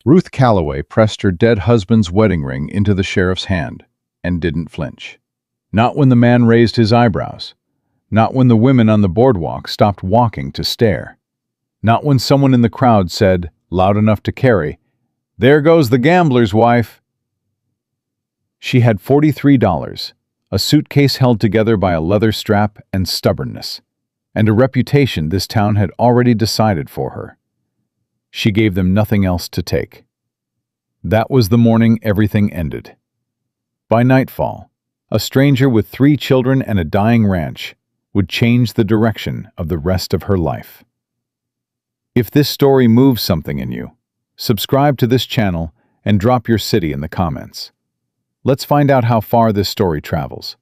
Ruth Calloway pressed her dead husband's wedding ring into the sheriff's hand and didn't flinch. Not when the man raised his eyebrows. Not when the women on the boardwalk stopped walking to stare. Not when someone in the crowd said, loud enough to carry, "There goes the gambler's wife." She had $43, a suitcase held together by a leather strap and stubbornness, and a reputation this town had already decided for her. She gave them nothing else to take. That was the morning everything ended. By nightfall, a stranger with 3 children and a dying ranch would change the direction of the rest of her life. If this story moves something in you, subscribe to this channel and drop your city in the comments. Let's find out how far this story travels.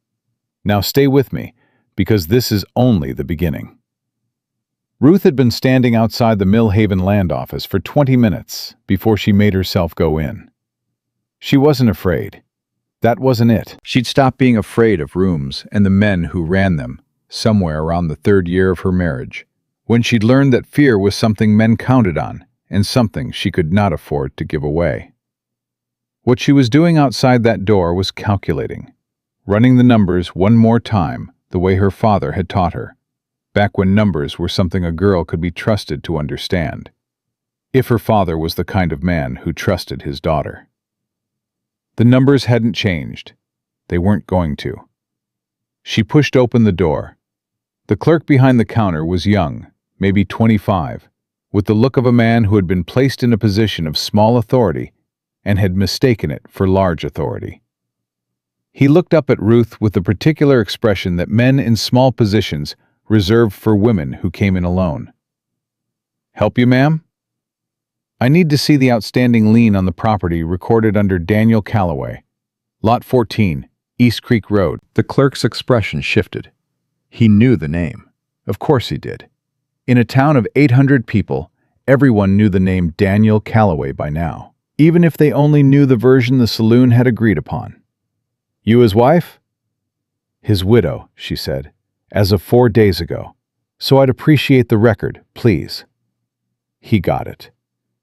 Now stay with me, because this is only the beginning. Ruth had been standing outside the Millhaven land office for 20 minutes before she made herself go in. She wasn't afraid. That wasn't it. She'd stopped being afraid of rooms and the men who ran them somewhere around the 3rd year of her marriage, when she'd learned that fear was something men counted on and something she could not afford to give away. What she was doing outside that door was calculating, running the numbers one more time the way her father had taught her, back when numbers were something a girl could be trusted to understand, if her father was the kind of man who trusted his daughter. The numbers hadn't changed. They weren't going to. She pushed open the door. The clerk behind the counter was young, maybe 25, with the look of a man who had been placed in a position of small authority and had mistaken it for large authority. He looked up at Ruth with the particular expression that men in small positions reserved for women who came in alone. "Help you, ma'am?" "I need to see the outstanding lien on the property recorded under Daniel Calloway, Lot 14, East Creek Road." The clerk's expression shifted. He knew the name. Of course he did. In a town of 800 people, everyone knew the name Daniel Calloway by now, even if they only knew the version the saloon had agreed upon. "You his wife?" "His widow," she said, "as of 4 days ago. So I'd appreciate the record, please." He got it.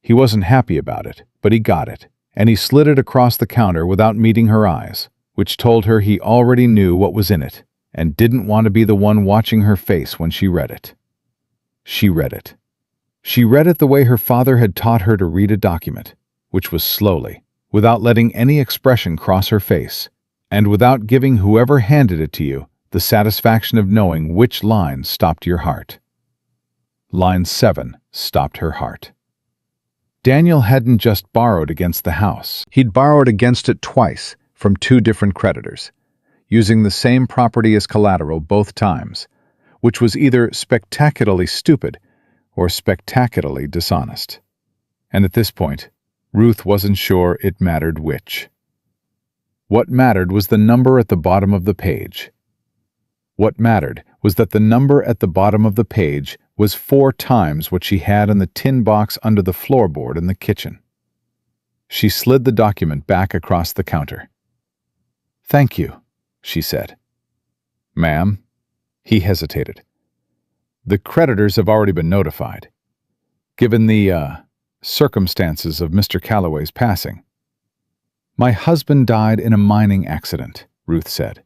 He wasn't happy about it, but he got it, and he slid it across the counter without meeting her eyes, which told her he already knew what was in it, and didn't want to be the one watching her face when she read it. She read it. She read it the way her father had taught her to read a document, which was slowly, without letting any expression cross her face, and without giving whoever handed it to you the satisfaction of knowing which line stopped your heart. Line 7 stopped her heart. Daniel hadn't just borrowed against the house. He'd borrowed against it twice from 2 different creditors, using the same property as collateral both times, which was either spectacularly stupid or spectacularly dishonest. And at this point, Ruth wasn't sure it mattered which. What mattered was the number at the bottom of the page. What mattered was that the number at the bottom of the page was 4 times what she had in the tin box under the floorboard in the kitchen. She slid the document back across the counter. "Thank you," she said. "Ma'am?" He hesitated. "The creditors have already been notified. Given the, circumstances of Mr. Calloway's passing." "My husband died in a mining accident," Ruth said.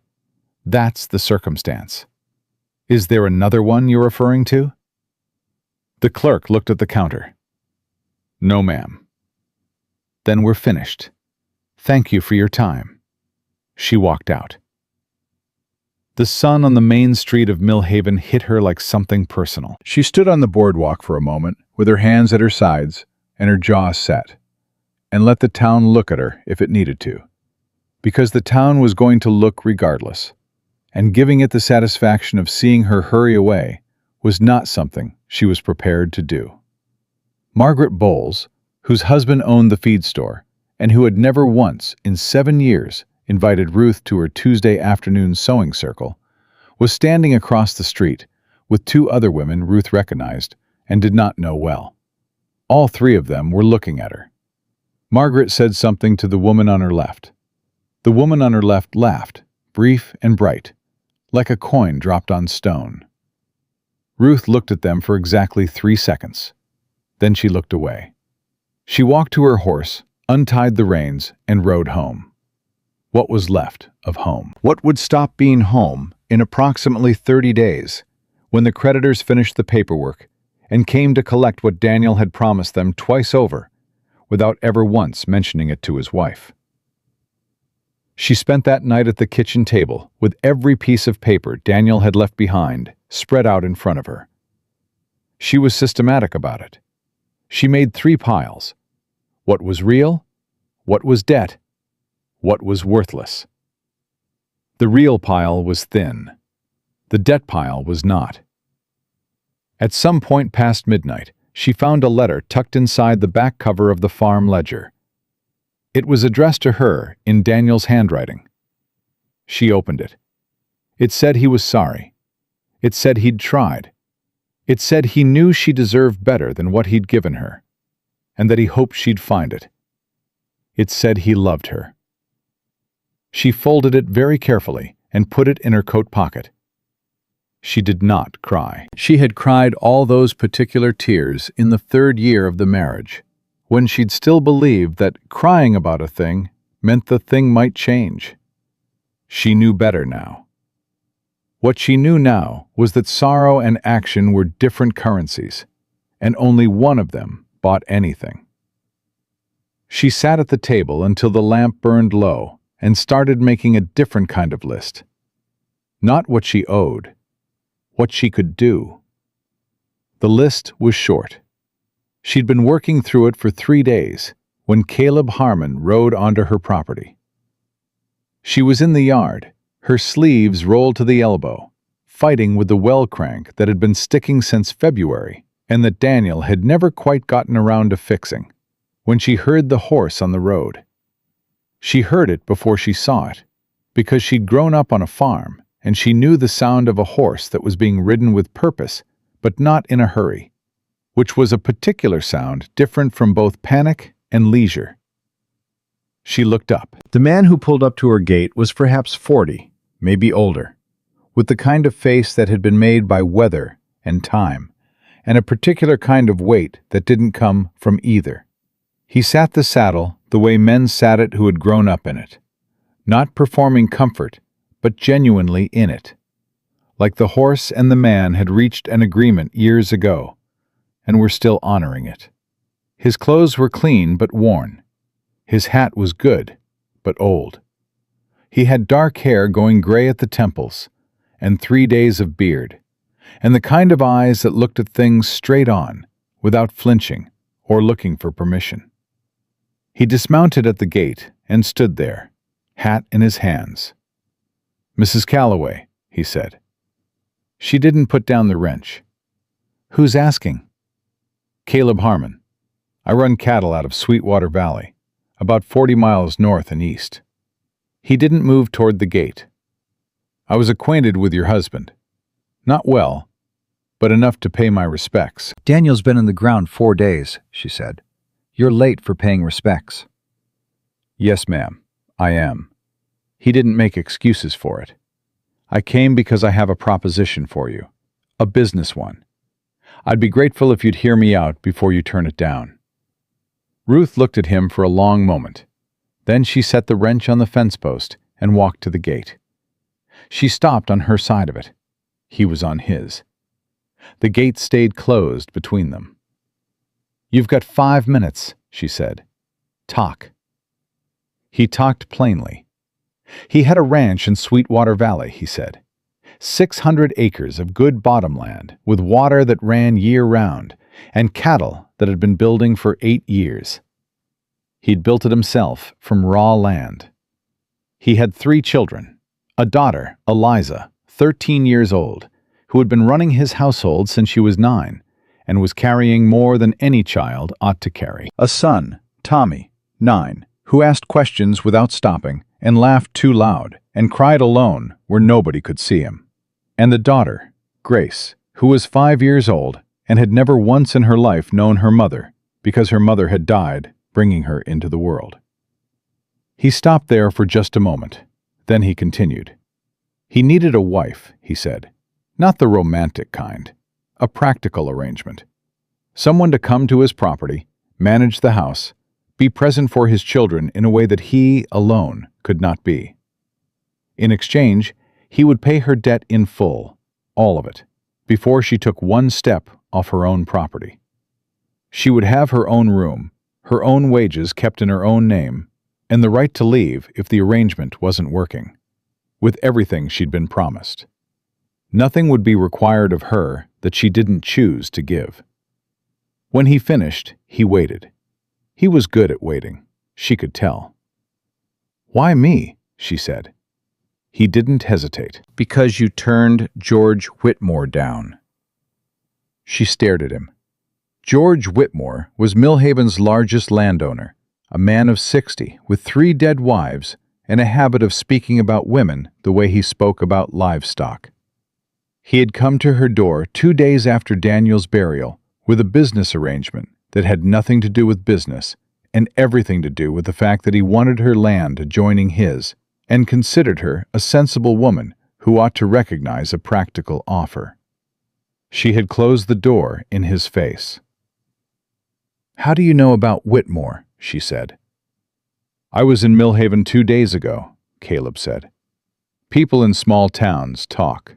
"That's the circumstance. Is there another one you're referring to?" The clerk looked at the counter. "No, ma'am." "Then we're finished. Thank you for your time." She walked out. The sun on the main street of Millhaven hit her like something personal. She stood on the boardwalk for a moment, with her hands at her sides and her jaw set, and let the town look at her if it needed to, because the town was going to look regardless, and giving it the satisfaction of seeing her hurry away was not something she was prepared to do. Margaret Bowles, whose husband owned the feed store, and who had never once in 7 years invited Ruth to her Tuesday afternoon sewing circle, was standing across the street with 2 other women Ruth recognized and did not know well. All 3 of them were looking at her. Margaret said something to the woman on her left. The woman on her left laughed, brief and bright, like a coin dropped on stone. Ruth looked at them for exactly 3 seconds. Then she looked away. She walked to her horse, untied the reins, and rode home. What was left of home? What would stop being home in approximately 30 days, when the creditors finished the paperwork and came to collect what Daniel had promised them twice over, without ever once mentioning it to his wife. She spent that night at the kitchen table with every piece of paper Daniel had left behind spread out in front of her. She was systematic about it. She made 3 piles: what was real, what was debt, what was worthless. The real pile was thin. The debt pile was not. At some point past midnight, she found a letter tucked inside the back cover of the farm ledger. It was addressed to her in Daniel's handwriting. She opened it. It said he was sorry. It said he'd tried. It said he knew she deserved better than what he'd given her, and that he hoped she'd find it. It said he loved her. She folded it very carefully and put it in her coat pocket. She did not cry. She had cried all those particular tears in the 3rd year of the marriage, when she'd still believed that crying about a thing meant the thing might change. She knew better now. What she knew now was that sorrow and action were different currencies, and only one of them bought anything. She sat at the table until the lamp burned low and started making a different kind of list. Not what she owed, what she could do. The list was short. She'd been working through it for 3 days when Caleb Harmon rode onto her property. She was in the yard, her sleeves rolled to the elbow, fighting with the well crank that had been sticking since February and that Daniel had never quite gotten around to fixing, when she heard the horse on the road. She heard it before she saw it, because she'd grown up on a farm and she knew the sound of a horse that was being ridden with purpose, but not in a hurry, which was a particular sound different from both panic and leisure. She looked up. The man who pulled up to her gate was perhaps 40, maybe older, with the kind of face that had been made by weather and time, and a particular kind of weight that didn't come from either. He sat the saddle the way men sat it who had grown up in it, not performing comfort, but genuinely in it, like the horse and the man had reached an agreement years ago, and were still honoring it. His clothes were clean but worn. His hat was good, but old. He had dark hair going gray at the temples, and 3 days of beard, and the kind of eyes that looked at things straight on, without flinching or looking for permission. He dismounted at the gate and stood there, hat in his hands. "Mrs. Calloway," he said. She didn't put down the wrench. "Who's asking?" "Caleb Harmon. I run cattle out of Sweetwater Valley, about 40 miles north and east." He didn't move toward the gate. "I was acquainted with your husband. Not well, but enough to pay my respects." "Daniel's been in the ground 4 days," she said. "You're late for paying respects." "Yes, ma'am, I am." He didn't make excuses for it. "I came because I have a proposition for you, a business one. I'd be grateful if you'd hear me out before you turn it down." Ruth looked at him for a long moment. Then she set the wrench on the fence post and walked to the gate. She stopped on her side of it. He was on his. The gate stayed closed between them. "You've got 5 minutes," she said. "Talk." He talked plainly. He had a ranch in Sweetwater Valley, he said. 600 acres of good bottomland with water that ran year-round, and cattle that had been building for 8 years. He'd built it himself from raw land. He had 3 children, a daughter, Eliza, 13 years old, who had been running his household since she was 9, and was carrying more than any child ought to carry. A son, Tommy, 9, who asked questions without stopping, and laughed too loud, and cried alone where nobody could see him. And the daughter, Grace, who was 5 years old and had never once in her life known her mother, because her mother had died, bringing her into the world. He stopped there for just a moment. Then he continued. He needed a wife, he said. Not the romantic kind. A practical arrangement. Someone to come to his property, manage the house, be present for his children in a way that he alone could not be. In exchange, he would pay her debt in full, all of it, before she took one step off her own property. She would have her own room, her own wages kept in her own name, and the right to leave if the arrangement wasn't working, with everything she'd been promised. Nothing would be required of her that she didn't choose to give. When he finished, he waited. He was good at waiting, she could tell. "Why me?" she said. He didn't hesitate. "Because you turned George Whitmore down." She stared at him. George Whitmore was Millhaven's largest landowner, a man of 60 with 3 dead wives and a habit of speaking about women the way he spoke about livestock. He had come to her door 2 days after Daniel's burial with a business arrangement that had nothing to do with business and everything to do with the fact that he wanted her land adjoining his and considered her a sensible woman who ought to recognize a practical offer. She had closed the door in his face. "How do you know about Whitmore?" she said. "I was in Millhaven 2 days ago," Caleb said. "People in small towns talk."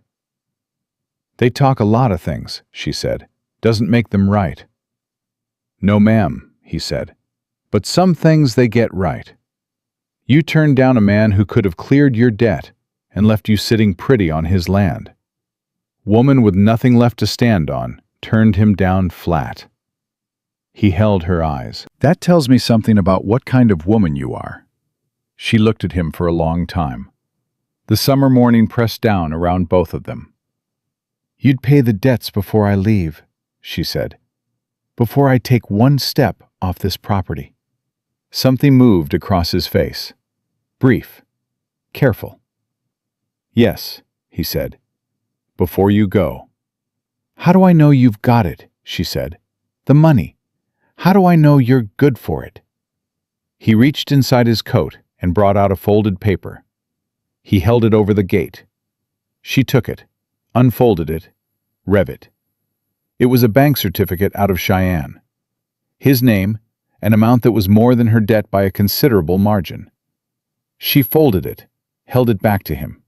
"They talk a lot of things," she said. "Doesn't make them right." "No, ma'am," he said. "But some things they get right. You turned down a man who could have cleared your debt and left you sitting pretty on his land. Woman with nothing left to stand on turned him down flat." He held her eyes. "That tells me something about what kind of woman you are." She looked at him for a long time. The summer morning pressed down around both of them. "You'd pay the debts before I leave," she said. "Before I take one step off this property." Something moved across his face. Brief. Careful. "Yes," he said. "Before you go." "How do I know you've got it?" she said. "The money. How do I know you're good for it?" He reached inside his coat and brought out a folded paper. He held it over the gate. She took it, unfolded it, read it. It was a bank certificate out of Cheyenne. His name, an amount that was more than her debt by a considerable margin. She folded it, held it back to him.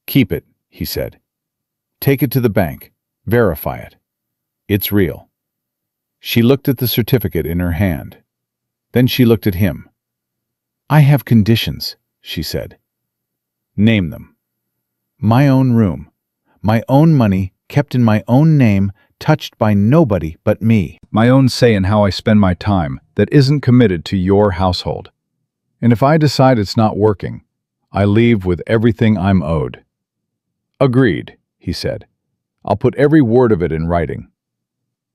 "Keep it," he said. "Take it to the bank. Verify it. It's real." She looked at the certificate in her hand. Then she looked at him. "I have conditions," she said. "Name them." "My own room. My own money, kept in my own name, touched by nobody but me. My own say in how I spend my time that isn't committed to your household. And if I decide it's not working, I leave with everything I'm owed." "Agreed," he said. "I'll put every word of it in writing."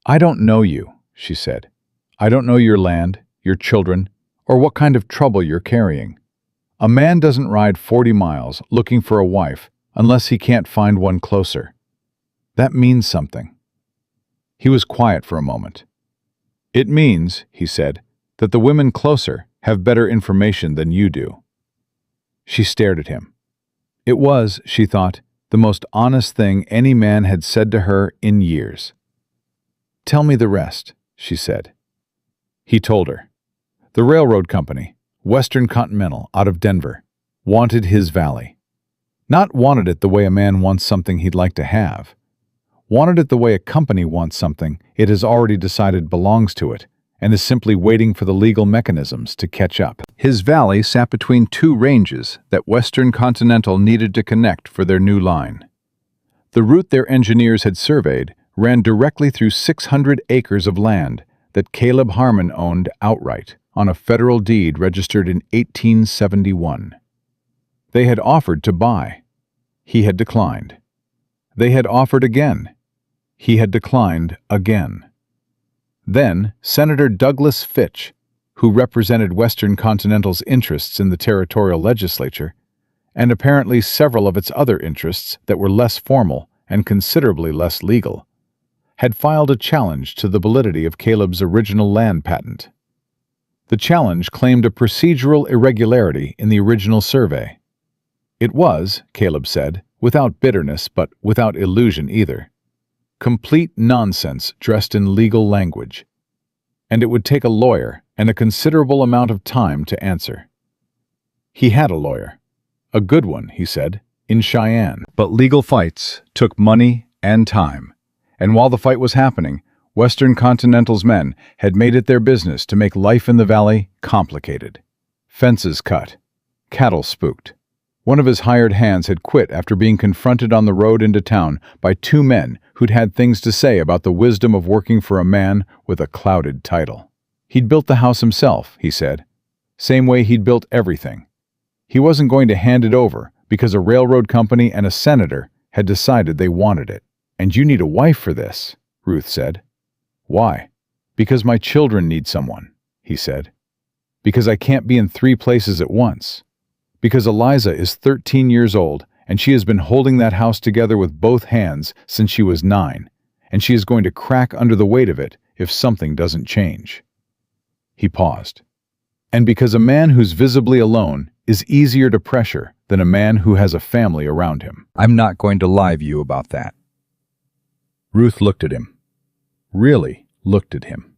"I don't know you," she said. "I don't know your land, your children, or what kind of trouble you're carrying. A man doesn't ride 40 miles looking for a wife unless he can't find one closer. That means something." He was quiet for a moment. "It means," he said, "that the women closer have better information than you do." She stared at him. It was, she thought, the most honest thing any man had said to her in years. "Tell me the rest," she said. He told her. The railroad company, Western Continental, out of Denver, wanted his valley. Not wanted it the way a man wants something he'd like to have. Wanted it the way a company wants something it has already decided belongs to it and is simply waiting for the legal mechanisms to catch up. His valley sat between 2 ranges that Western Continental needed to connect for their new line. The route their engineers had surveyed ran directly through 600 acres of land that Caleb Harmon owned outright on a federal deed registered in 1871. They had offered to buy. He had declined. They had offered again. He had declined again. Then Senator Douglas Fitch, who represented Western Continental's interests in the territorial legislature, and apparently several of its other interests that were less formal and considerably less legal, had filed a challenge to the validity of Caleb's original land patent. The challenge claimed a procedural irregularity in the original survey. It was, Caleb said, without bitterness but without illusion either, complete nonsense dressed in legal language. and it would take a lawyer and a considerable amount of time to answer. He had a lawyer. A good one, he said, in Cheyenne. But legal fights took money and time, and while the fight was happening, Western Continental's men had made it their business to make life in the valley complicated. Fences cut, cattle spooked. One of his hired hands had quit after being confronted on the road into town by two men who'd had things to say about the wisdom of working for a man with a clouded title. He'd built the house himself, he said. Same way he'd built everything. He wasn't going to hand it over because a railroad company and a senator had decided they wanted it. And you need a wife for this, Ruth said. Why? Because my children need someone, he said. Because I can't be in 3 places at once. Because Eliza is 13 years old and she has been holding that house together with both hands since she was 9, and she is going to crack under the weight of it if something doesn't change. He paused. And because a man who's visibly alone is easier to pressure than a man who has a family around him. I'm not going to lie to you about that. Ruth looked at him. Really looked at him.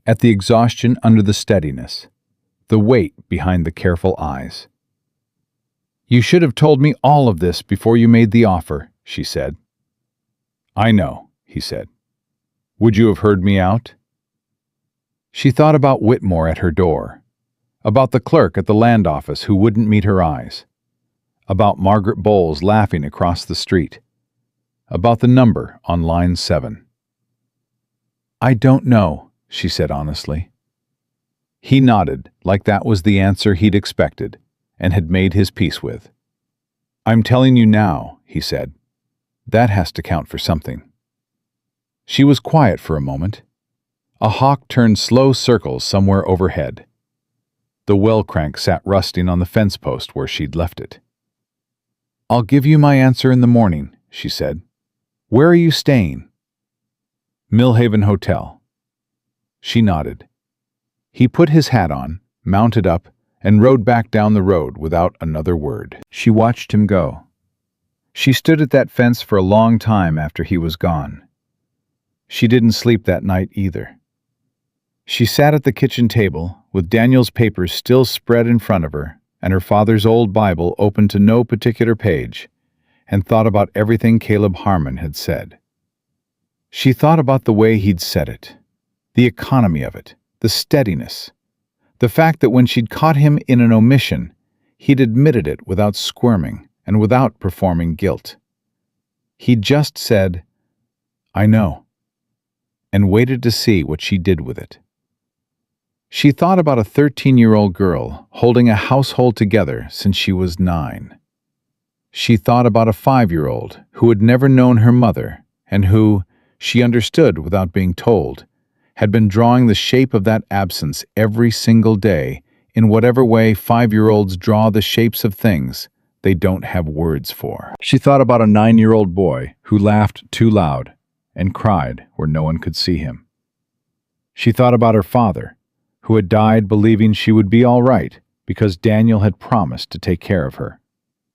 At the exhaustion under the steadiness, the weight behind the careful eyes. You should have told me all of this before you made the offer, she said. I know, he said. Would you have heard me out? She thought about Whitmore at her door, about the clerk at the land office who wouldn't meet her eyes, about Margaret Bowles laughing across the street, about the number on line 7. I don't know, she said honestly. He nodded, like that was the answer he'd expected, and had made his peace with. I'm telling you now, he said. That has to count for something. She was quiet for a moment. A hawk turned slow circles somewhere overhead. The well crank sat rusting on the fence post where she'd left it. I'll give you my answer in the morning, she said. Where are you staying? Millhaven Hotel. She nodded. He put his hat on, mounted up, and rode back down the road without another word. She watched him go. She stood at that fence for a long time after he was gone. She didn't sleep that night either. She sat at the kitchen table, with Daniel's papers still spread in front of her, and her father's old Bible open to no particular page, and thought about everything Caleb Harmon had said. She thought about the way he'd said it, the economy of it, the steadiness, the fact that when she'd caught him in an omission, he'd admitted it without squirming and without performing guilt. He'd just said, I know, and waited to see what she did with it. She thought about a 13-year-old girl holding a household together since she was 9. She thought about a 5-year-old who had never known her mother and who, she understood without being told, had been drawing the shape of that absence every single day in whatever way 5-year-olds draw the shapes of things they don't have words for. She thought about a 9-year-old boy who laughed too loud and cried where no one could see him. She thought about her father, who had died believing she would be all right because Daniel had promised to take care of her.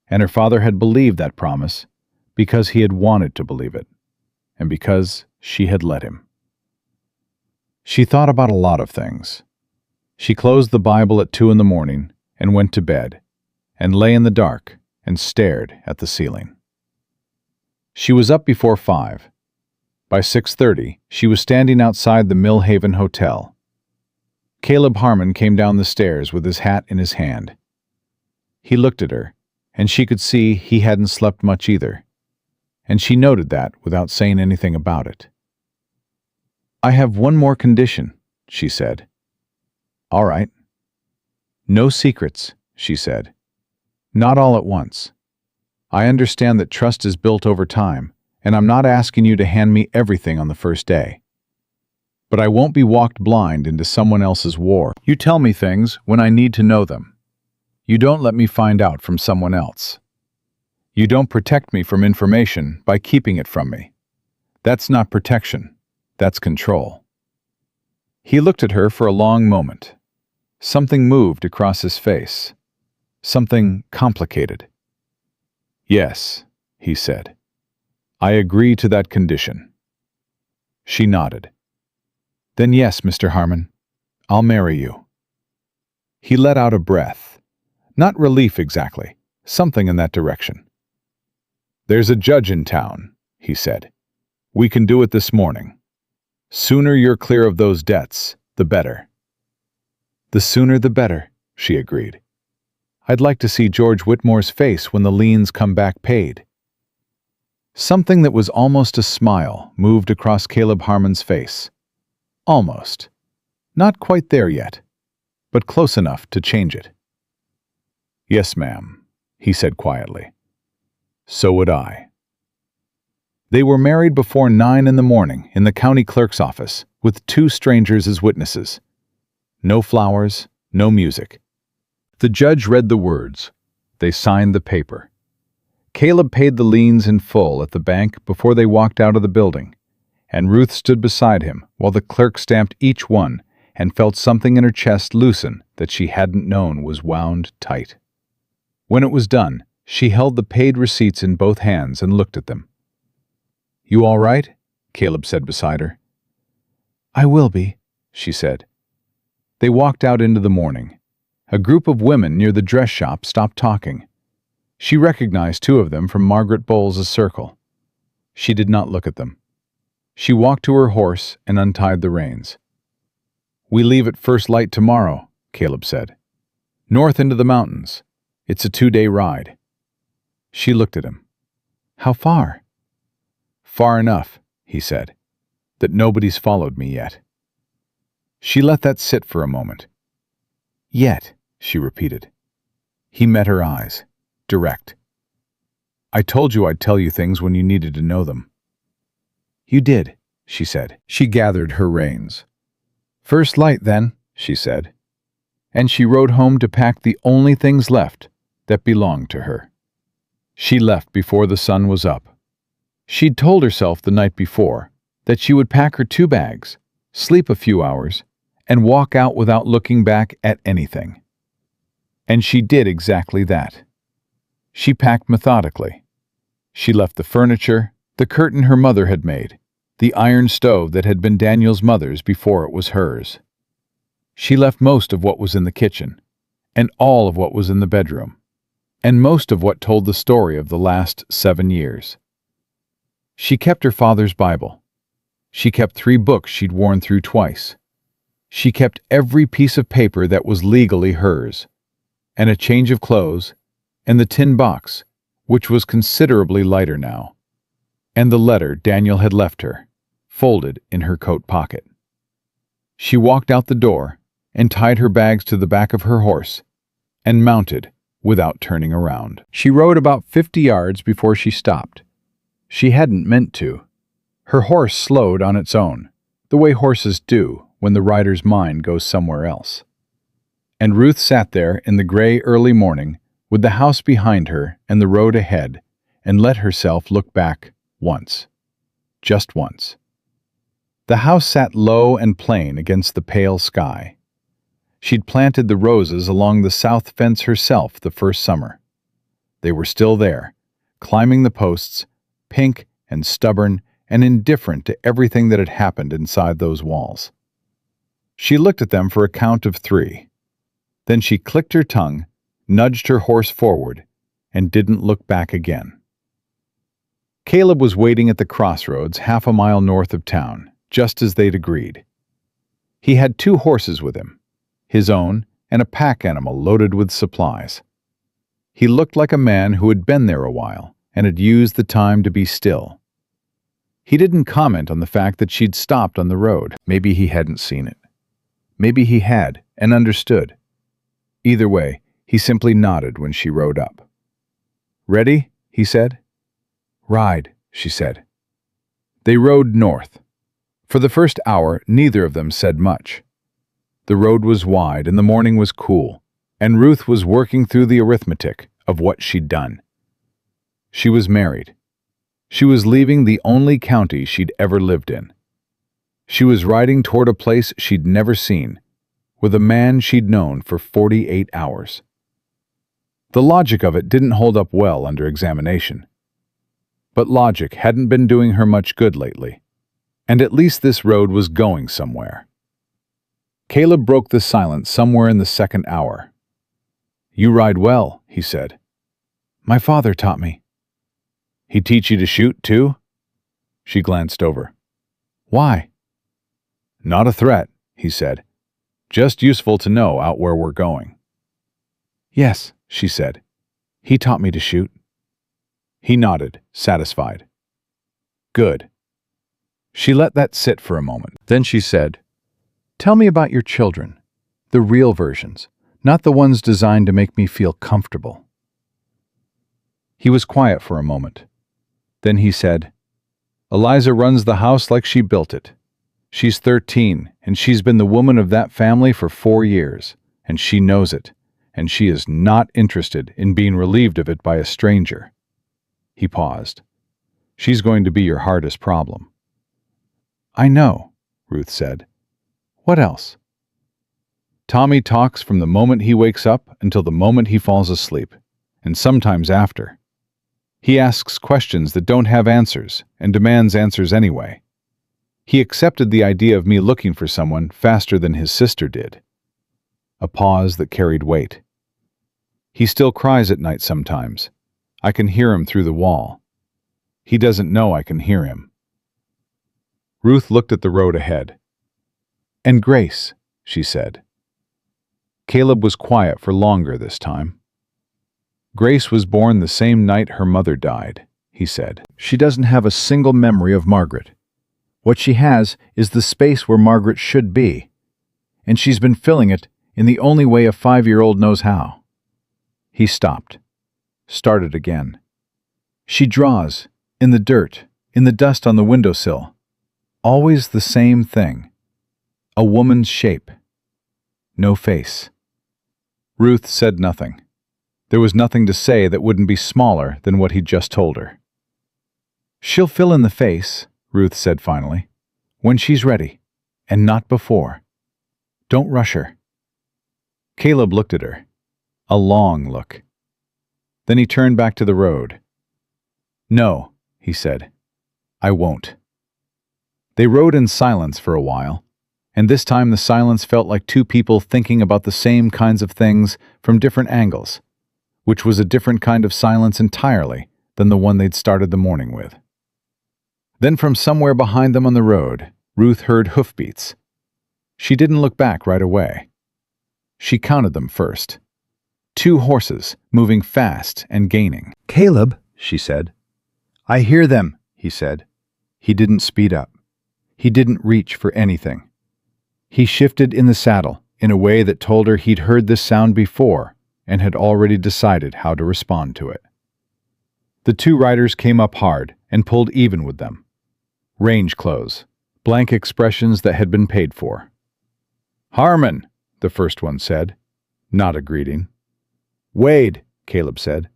And her father had believed that promise because he had wanted to believe it, and because she had let him. She thought about a lot of things. She closed the Bible at 2 a.m. and went to bed, and lay in the dark and stared at the ceiling. She was up before 5. By 6:30, she was standing outside the Millhaven Hotel. Caleb Harmon came down the stairs with his hat in his hand. He looked at her, and she could see he hadn't slept much either, and she noted that without saying anything about it. I have one more condition, she said. All right. No secrets, she said. Not all at once. I understand that trust is built over time, and I'm not asking you to hand me everything on the first day. But I won't be walked blind into someone else's war. You tell me things when I need to know them. You don't let me find out from someone else. You don't protect me from information by keeping it from me. That's not protection. That's control. He looked at her for a long moment. Something moved across his face. Something complicated. Yes, he said. I agree to that condition. She nodded. Then yes, Mr. Harmon, I'll marry you. He let out a breath. Not relief exactly, something in that direction. There's a judge in town, he said. We can do it this morning. Sooner you're clear of those debts, the better. The sooner the better, she agreed. I'd like to see George Whitmore's face when the liens come back paid. Something that was almost a smile moved across Caleb Harmon's face. Almost. Not quite there yet, but close enough to change it. Yes, ma'am, he said quietly. So would I. They were married before 9 in the morning in the county clerk's office with 2 strangers as witnesses. No flowers, no music. The judge read the words. They signed the paper. Caleb paid the liens in full at the bank before they walked out of the building, and Ruth stood beside him while the clerk stamped each one and felt something in her chest loosen that she hadn't known was wound tight. When it was done, she held the paid receipts in both hands and looked at them. You all right? Caleb said beside her. I will be, she said. They walked out into the morning. A group of women near the dress shop stopped talking. She recognized 2 of them from Margaret Bowles' circle. She did not look at them. She walked to her horse and untied the reins. We leave at first light tomorrow, Caleb said. North into the mountains. It's a 2-day ride. She looked at him. How far? Far enough, he said, that nobody's followed me yet. She let that sit for a moment. Yet, she repeated. He met her eyes, direct. I told you I'd tell you things when you needed to know them. You did, she said. She gathered her reins. First light, then, she said. And she rode home to pack the only things left that belonged to her. She left before the sun was up. She'd told herself the night before that she would pack her 2 bags, sleep a few hours, and walk out without looking back at anything. And she did exactly that. She packed methodically. She left the furniture, the curtain her mother had made, the iron stove that had been Daniel's mother's before it was hers. She left most of what was in the kitchen, and all of what was in the bedroom, and most of what told the story of the last 7 years. She kept her father's Bible. She kept 3 books she'd worn through twice. She kept every piece of paper that was legally hers, and a change of clothes, and the tin box, which was considerably lighter now, and the letter Daniel had left her, folded in her coat pocket. She walked out the door and tied her bags to the back of her horse and mounted without turning around. She rode about 50 yards before she stopped. She hadn't meant to. Her horse slowed on its own, the way horses do when the rider's mind goes somewhere else. And Ruth sat there in the gray early morning with the house behind her and the road ahead and let herself look back once. Just once. The house sat low and plain against the pale sky. She'd planted the roses along the south fence herself the first summer. They were still there, climbing the posts, pink and stubborn and indifferent to everything that had happened inside those walls. She looked at them for a count of 3. Then she clicked her tongue, nudged her horse forward, and didn't look back again. Caleb was waiting at the crossroads half a mile north of town, just as they'd agreed. He had 2 horses with him, his own and a pack animal loaded with supplies. He looked like a man who had been there a while and had used the time to be still. He didn't comment on the fact that she'd stopped on the road. Maybe he hadn't seen it. Maybe he had and understood. Either way, he simply nodded when she rode up. Ready? He said. Ride, she said. They rode north. For the first hour, neither of them said much. The road was wide and the morning was cool, and Ruth was working through the arithmetic of what she'd done. She was married. She was leaving the only county she'd ever lived in. She was riding toward a place she'd never seen, with a man she'd known for 48 hours. The logic of it didn't hold up well under examination. But logic hadn't been doing her much good lately, And at least this road was going somewhere. Caleb broke the silence somewhere in the second hour. "You ride well," he said. My father taught me. "He teach you to shoot, too?" She glanced over. Why? "Not a threat," he said. "Just useful to know out where we're going." Yes, she said. He taught me to shoot. He nodded, satisfied. "Good." She let that sit for a moment. Then she said, Tell me about your children, the real versions, not the ones designed to make me feel comfortable. He was quiet for a moment. Then he said, "Eliza runs the house like she built it. She's 13, and she's been the woman of that family for 4 years, and she knows it, and she is not interested in being relieved of it by a stranger." He paused. "She's going to be your hardest problem." I know, Ruth said. What else? "Tommy talks from the moment he wakes up until the moment he falls asleep, and sometimes after. He asks questions that don't have answers and demands answers anyway. He accepted the idea of me looking for someone faster than his sister did." A pause that carried weight. "He still cries at night sometimes. I can hear him through the wall. He doesn't know I can hear him." Ruth looked at the road ahead. "And Grace," she said. Caleb was quiet for longer this time. "Grace was born the same night her mother died," he said. She doesn't have a single memory of Margaret. What she has is the space where Margaret should be, and she's been filling it in the only way a 5-year-old knows how." He stopped, started again. She draws, in the dirt, in the dust on the windowsill. Always the same thing. A woman's shape. No face. Ruth said nothing. There was nothing to say that wouldn't be smaller than what he'd just told her. "She'll fill in the face," Ruth said finally, "when she's ready, and not before. Don't rush her." Caleb looked at her. A long look. Then he turned back to the road. "No," he said. "I won't." They rode in silence for a while, and this time the silence felt like two people thinking about the same kinds of things from different angles, which was a different kind of silence entirely than the one they'd started the morning with. Then from somewhere behind them on the road, Ruth heard hoofbeats. She didn't look back right away. She counted them first. 2 horses, moving fast and gaining. "Caleb," she said. "I hear them," he said. He didn't speed up. He didn't reach for anything. He shifted in the saddle in a way that told her he'd heard this sound before and had already decided how to respond to it. The 2 riders came up hard and pulled even with them. Range clothes, blank expressions that had been paid for. "Harmon," the first one said, not a greeting. "Wade," Caleb said.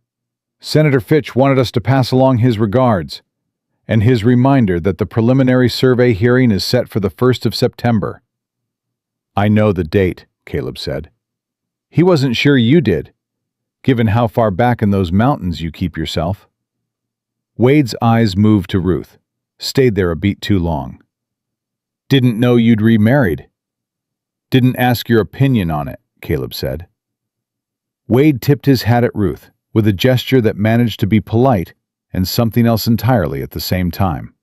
"Senator Fitch wanted us to pass along his regards, and his reminder that the preliminary survey hearing is set for the 1st of September. "I know the date," Caleb said. "He wasn't sure you did, given how far back in those mountains you keep yourself." Wade's eyes moved to Ruth, stayed there a beat too long. "Didn't know you'd remarried." "Didn't ask your opinion on it," Caleb said. Wade tipped his hat at Ruth, with a gesture that managed to be polite and something else entirely at the same time.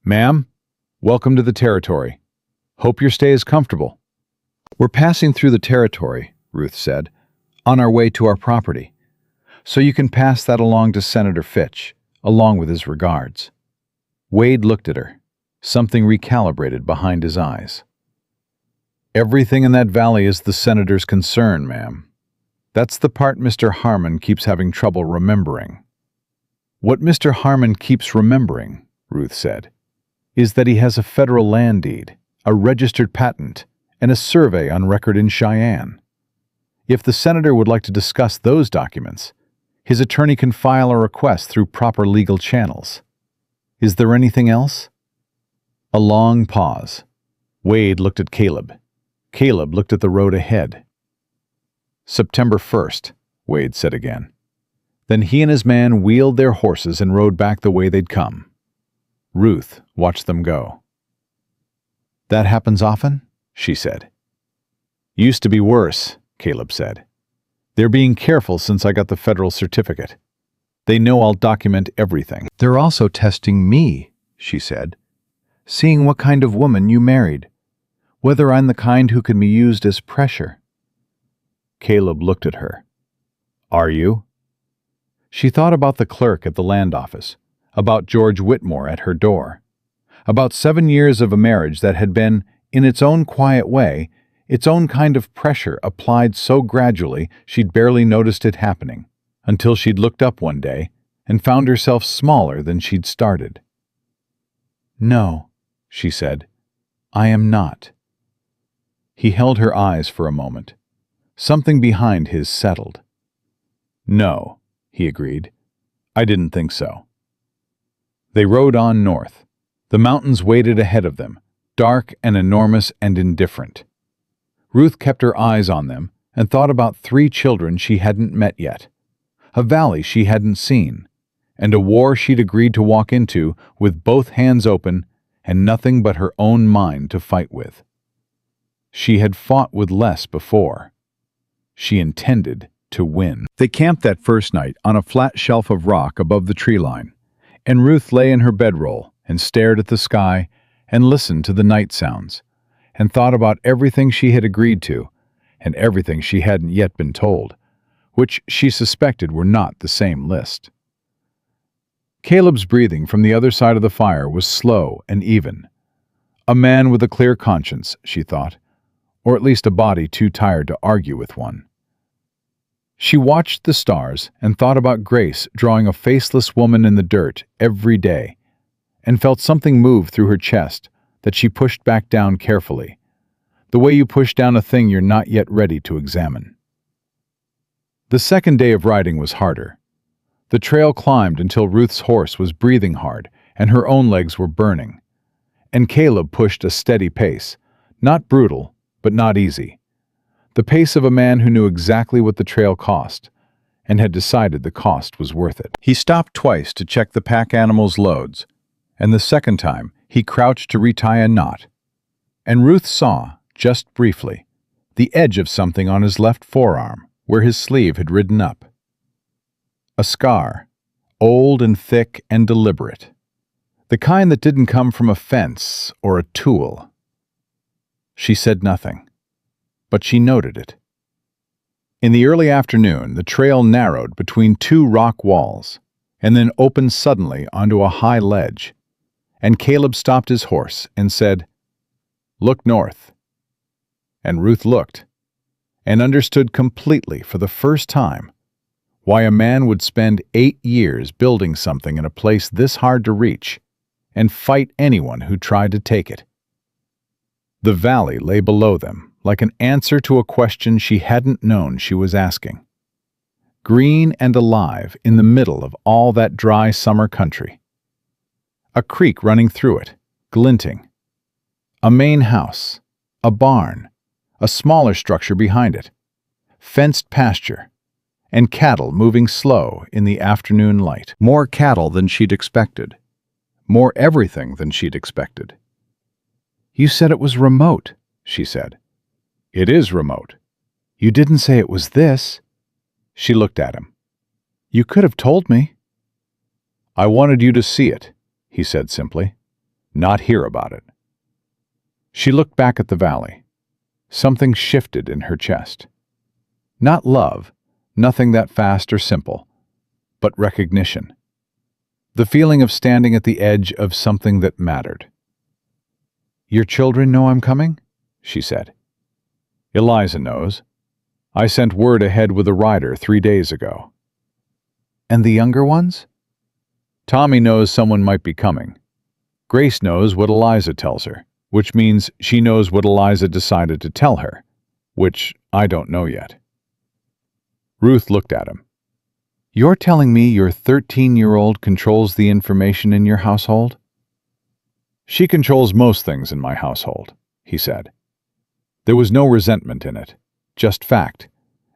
"Ma'am, welcome to the territory. Hope your stay is comfortable." "We're passing through the territory," Ruth said, "on our way to our property. So you can pass that along to Senator Fitch, along with his regards." Wade looked at her, something recalibrated behind his eyes. "Everything in that valley is the senator's concern, ma'am. That's the part Mr. Harmon keeps having trouble remembering." "What Mr. Harmon keeps remembering," Ruth said, "is that he has a federal land deed, a registered patent, and a survey on record in Cheyenne. If the senator would like to discuss those documents, his attorney can file a request through proper legal channels. Is there anything else?" A long pause. Wade looked at Caleb. Caleb looked at the road ahead. "September 1st, Wade said again. Then he and his man wheeled their horses and rode back the way they'd come. Ruth watched them go. "That happens often?" she said. "Used to be worse," Caleb said. "They're being careful since I got the federal certificate. They know I'll document everything." "They're also testing me," she said, "seeing what kind of woman you married, whether I'm the kind who can be used as pressure." Caleb looked at her. "Are you?" She thought about the clerk at the land office, about George Whitmore at her door, about 7 years of a marriage that had been, in its own quiet way, its own kind of pressure applied so gradually she'd barely noticed it happening, until she'd looked up one day and found herself smaller than she'd started. "No," she said, "I am not." He held her eyes for a moment. Something behind his settled. "No," he agreed. "I didn't think so." They rode on north. The mountains waited ahead of them, dark and enormous and indifferent. Ruth kept her eyes on them and thought about 3 children she hadn't met yet, a valley she hadn't seen, and a war she'd agreed to walk into with both hands open and nothing but her own mind to fight with. She had fought with less before. She intended to win. They camped that first night on a flat shelf of rock above the tree line, and Ruth lay in her bedroll and stared at the sky and listened to the night sounds, and thought about everything she had agreed to and everything she hadn't yet been told, which she suspected were not the same list. Caleb's breathing from the other side of the fire was slow and even. A man with a clear conscience, she thought, or at least a body too tired to argue with one. She watched the stars and thought about Grace drawing a faceless woman in the dirt every day, and felt something move through her chest that she pushed back down carefully, the way you push down a thing you're not yet ready to examine. The second day of riding was harder. The trail climbed until Ruth's horse was breathing hard and her own legs were burning, and Caleb pushed a steady pace, not brutal, but not easy. The pace of a man who knew exactly what the trail cost and had decided the cost was worth it. He stopped twice to check the pack animals' loads, and the second time he crouched to retie a knot. And Ruth saw, just briefly, the edge of something on his left forearm where his sleeve had ridden up. A scar, old and thick and deliberate. The kind that didn't come from a fence or a tool. She said nothing, but she noted it. In the early afternoon, the trail narrowed between 2 rock walls and then opened suddenly onto a high ledge, and Caleb stopped his horse and said, "Look north." And Ruth looked, and understood completely for the first time why a man would spend 8 years building something in a place this hard to reach and fight anyone who tried to take it. The valley lay below them, like an answer to a question she hadn't known she was asking. Green and alive in the middle of all that dry summer country. A creek running through it, glinting. A main house, a barn, a smaller structure behind it, fenced pasture, and cattle moving slow in the afternoon light. More cattle than she'd expected. More everything than she'd expected. "You said it was remote," she said. "It is remote." "You didn't say it was this." She looked at him. "You could have told me." "I wanted you to see it," he said simply, "not hear about it." She looked back at the valley. Something shifted in her chest. Not love, nothing that fast or simple, but recognition. The feeling of standing at the edge of something that mattered. "Your children know I'm coming?" she said. "Eliza knows. I sent word ahead with a rider 3 days ago." "And the younger ones?" "Tommy knows someone might be coming. Grace knows what Eliza tells her, which means she knows what Eliza decided to tell her, which I don't know yet." Ruth looked at him. "You're telling me your 13-year-old controls the information in your household?" "She controls most things in my household," he said. There was no resentment in it, just fact,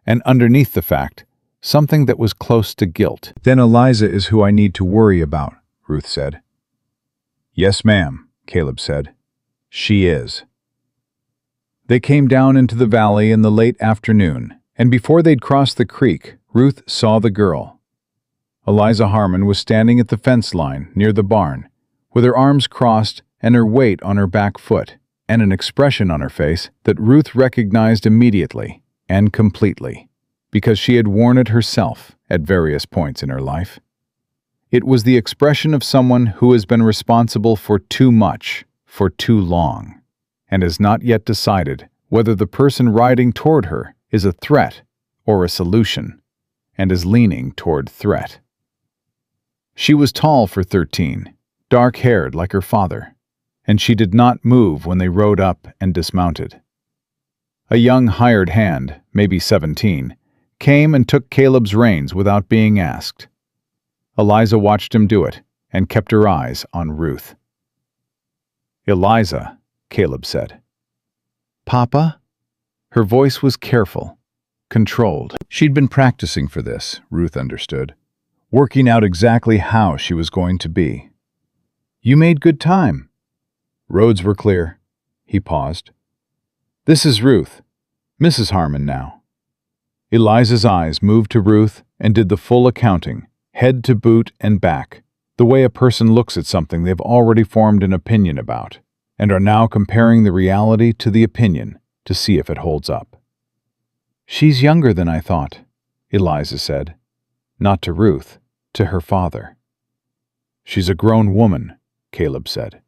and underneath the fact, something that was close to guilt. "Then Eliza is who I need to worry about," Ruth said. "Yes, ma'am," Caleb said. "She is." They came down into the valley in the late afternoon, and before they'd crossed the creek, Ruth saw the girl. Eliza Harmon was standing at the fence line near the barn, with her arms crossed and her weight on her back foot, and an expression on her face that Ruth recognized immediately and completely, because she had worn it herself at various points in her life. It was the expression of someone who has been responsible for too much, for too long, and has not yet decided whether the person riding toward her is a threat or a solution, and is leaning toward threat. She was tall for 13, dark-haired like her father, and she did not move when they rode up and dismounted. A young hired hand, maybe 17, came and took Caleb's reins without being asked. Eliza watched him do it and kept her eyes on Ruth. "Eliza," Caleb said. "Papa?" Her voice was careful, controlled. She'd been practicing for this, Ruth understood, working out exactly how she was going to be. "You made good time." Roads were clear. He paused. "This is Ruth, Mrs. Harmon now." Eliza's eyes moved to Ruth and did the full accounting, head to boot and back, the way a person looks at something they've already formed an opinion about, and are now comparing the reality to the opinion to see if it holds up. "She's younger than I thought," Eliza said. Not to Ruth, to her father. "She's a grown woman," Caleb said.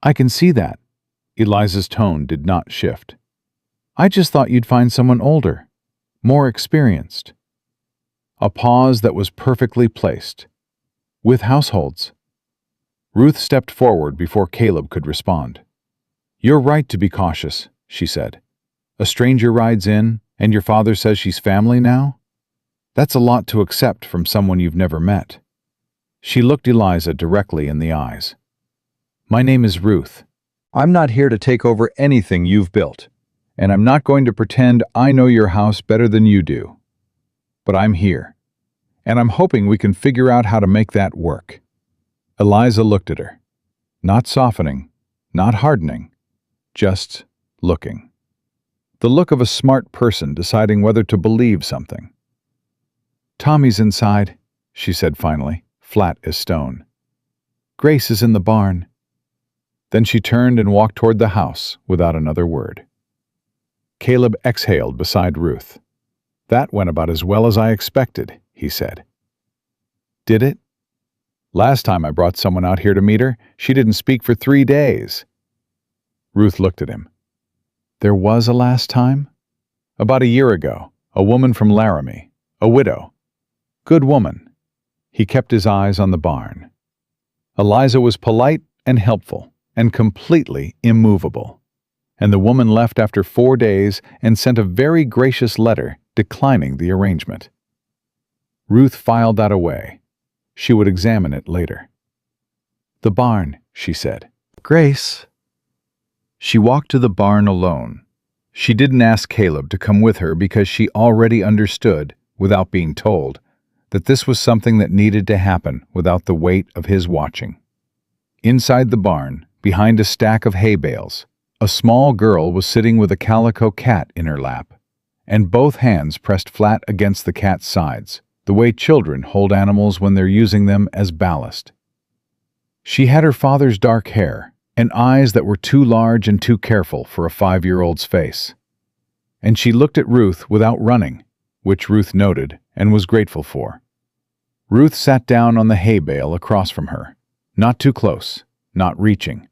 "I can see that." Eliza's tone did not shift. "I just thought you'd find someone older, more experienced." A pause that was perfectly placed. "With households." Ruth stepped forward before Caleb could respond. "You're right to be cautious," she said. "A stranger rides in, and your father says she's family now? That's a lot to accept from someone you've never met." She looked Eliza directly in the eyes. "My name is Ruth. I'm not here to take over anything you've built, and I'm not going to pretend I know your house better than you do. But I'm here, and I'm hoping we can figure out how to make that work." Eliza looked at her, not softening, not hardening, just looking. The look of a smart person deciding whether to believe something. "Tommy's inside," she said finally, flat as stone. "Grace is in the barn." Then she turned and walked toward the house without another word. Caleb exhaled beside Ruth. "That went about as well as I expected," he said. "Did it? Last time I brought someone out here to meet her, she didn't speak for 3 days." Ruth looked at him. "There was a last time?" "About a year ago, a woman from Laramie, a widow. Good woman." He kept his eyes on the barn. Eliza was polite and helpful, and completely immovable. And the woman left after 4 days and sent a very gracious letter declining the arrangement. Ruth filed that away. She would examine it later. "The barn," she said. "Grace." She walked to the barn alone. She didn't ask Caleb to come with her because she already understood, without being told, that this was something that needed to happen without the weight of his watching. Inside the barn, behind a stack of hay bales, a small girl was sitting with a calico cat in her lap, and both hands pressed flat against the cat's sides, the way children hold animals when they're using them as ballast. She had her father's dark hair and eyes that were too large and too careful for a 5-year-old's face. And she looked at Ruth without running, which Ruth noted and was grateful for. Ruth sat down on the hay bale across from her, not too close, not reaching,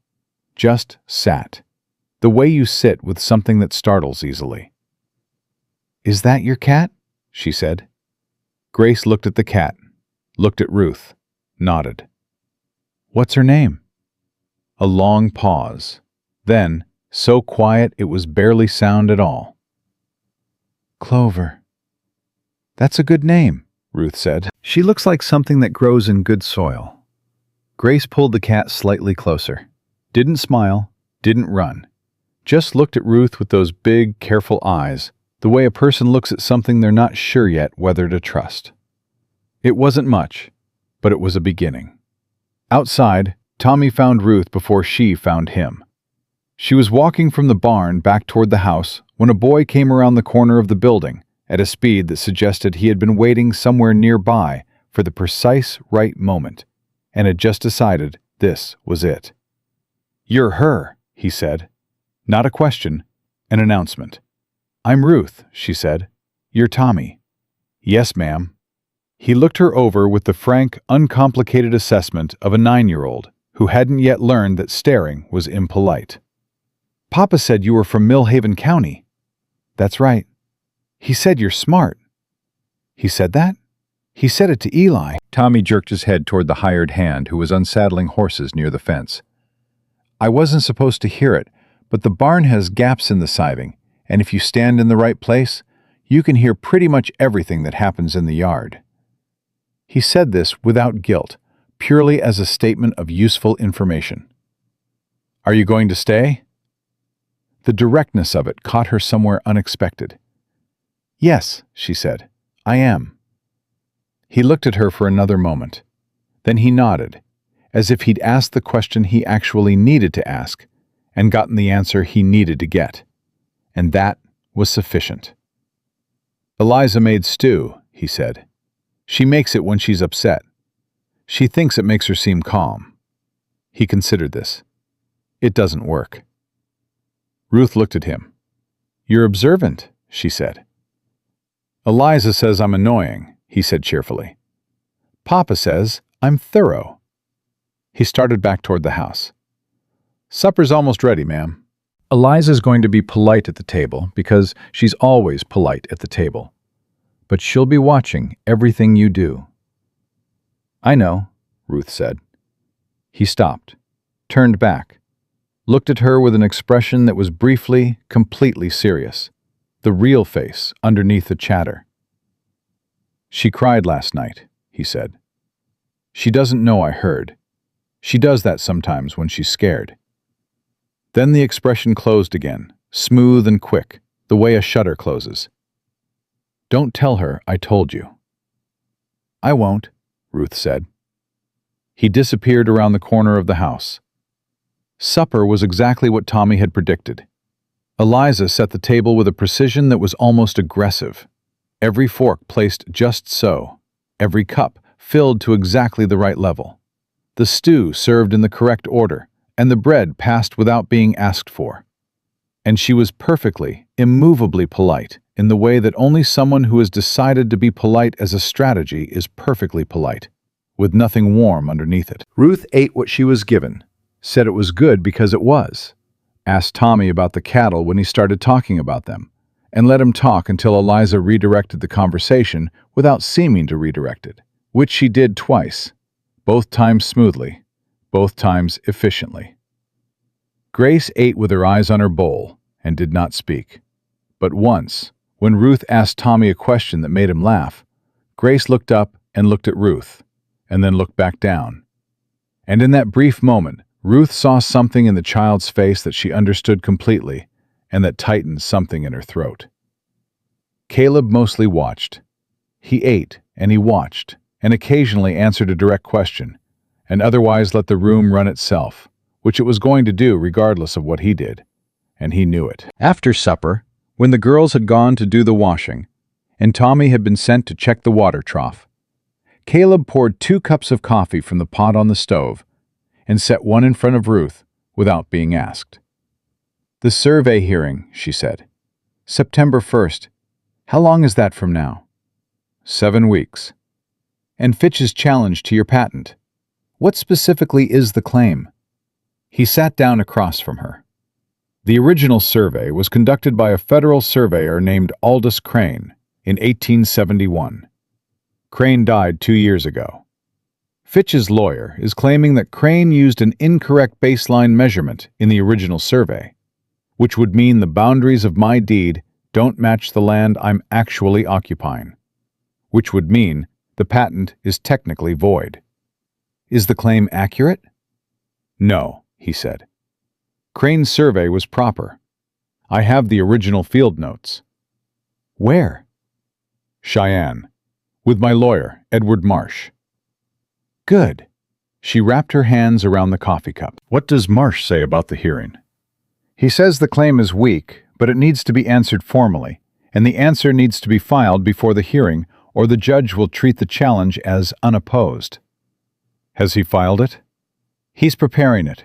just sat, the way you sit with something that startles easily. "Is that your cat?" she said. Grace looked at the cat, looked at Ruth, nodded. "What's her name?" A long pause. Then, so quiet it was barely sound at all. "Clover." "That's a good name," Ruth said. "She looks like something that grows in good soil." Grace pulled the cat slightly closer. Didn't smile, didn't run. Just looked at Ruth with those big, careful eyes, the way a person looks at something they're not sure yet whether to trust. It wasn't much, but it was a beginning. Outside, Tommy found Ruth before she found him. She was walking from the barn back toward the house when a boy came around the corner of the building at a speed that suggested he had been waiting somewhere nearby for the precise right moment and had just decided this was it. "You're her," he said. Not a question, an announcement. "I'm Ruth," she said. "You're Tommy." "Yes, ma'am." He looked her over with the frank, uncomplicated assessment of a 9-year-old who hadn't yet learned that staring was impolite. "Papa said you were from Millhaven County." "That's right." "He said you're smart." "He said that?" "He said it to Eli." Tommy jerked his head toward the hired hand who was unsaddling horses near the fence. "I wasn't supposed to hear it, but the barn has gaps in the siding, and if you stand in the right place, you can hear pretty much everything that happens in the yard." He said this without guilt, purely as a statement of useful information. "Are you going to stay?" The directness of it caught her somewhere unexpected. "Yes," she said, "I am." He looked at her for another moment. Then he nodded, as if he'd asked the question he actually needed to ask, and gotten the answer he needed to get. And that was sufficient. "Eliza made stew," he said. "She makes it when she's upset. She thinks it makes her seem calm." He considered this. "It doesn't work." Ruth looked at him. "You're observant," she said. "Eliza says I'm annoying," he said cheerfully. "Papa says I'm thorough." He started back toward the house. "Supper's almost ready, ma'am." Eliza's going to be polite at the table because she's always polite at the table. But she'll be watching everything you do. "I know," Ruth said. He stopped, turned back, looked at her with an expression that was briefly, completely serious, the real face underneath the chatter. "She cried last night," he said. "She doesn't know I heard. She does that sometimes when she's scared." Then the expression closed again, smooth and quick, the way a shutter closes. "Don't tell her I told you." "I won't," Ruth said. He disappeared around the corner of the house. Supper was exactly what Tommy had predicted. Eliza set the table with a precision that was almost aggressive. Every fork placed just so, every cup filled to exactly the right level. The stew served in the correct order, and the bread passed without being asked for. And she was perfectly, immovably polite in the way that only someone who has decided to be polite as a strategy is perfectly polite, with nothing warm underneath it. Ruth ate what she was given, said it was good because it was, asked Tommy about the cattle when he started talking about them, and let him talk until Eliza redirected the conversation without seeming to redirect it, which she did twice, both times smoothly, both times efficiently. Grace ate with her eyes on her bowl and did not speak. But once, when Ruth asked Tommy a question that made him laugh, Grace looked up and looked at Ruth, and then looked back down. And in that brief moment, Ruth saw something in the child's face that she understood completely, and that tightened something in her throat. Caleb mostly watched. He ate, and he watched, and occasionally answered a direct question, and otherwise let the room run itself, which it was going to do regardless of what he did, and he knew it. After supper, when the girls had gone to do the washing, and Tommy had been sent to check the water trough, Caleb poured 2 cups of coffee from the pot on the stove and set one in front of Ruth without being asked. "The survey hearing," she said. "September 1st. How long is that from now?" 7 weeks. "And Fitch's challenge to your patent. What specifically is the claim?" He sat down across from her. The original survey was conducted by a federal surveyor named Aldous Crane in 1871. Crane died 2 years ago. Fitch's lawyer is claiming that Crane used an incorrect baseline measurement in the original survey, which would mean the boundaries of my deed don't match the land I'm actually occupying, which would mean the patent is technically void. Is the claim accurate? No, he said. Crane's survey was proper. I have the original field notes. Where? Cheyenne, with my lawyer, Edward Marsh. Good. She wrapped her hands around the coffee cup. What does Marsh say about the hearing? He says the claim is weak, but it needs to be answered formally, and the answer needs to be filed before the hearing, or the judge will treat the challenge as unopposed. Has he filed it? He's preparing it.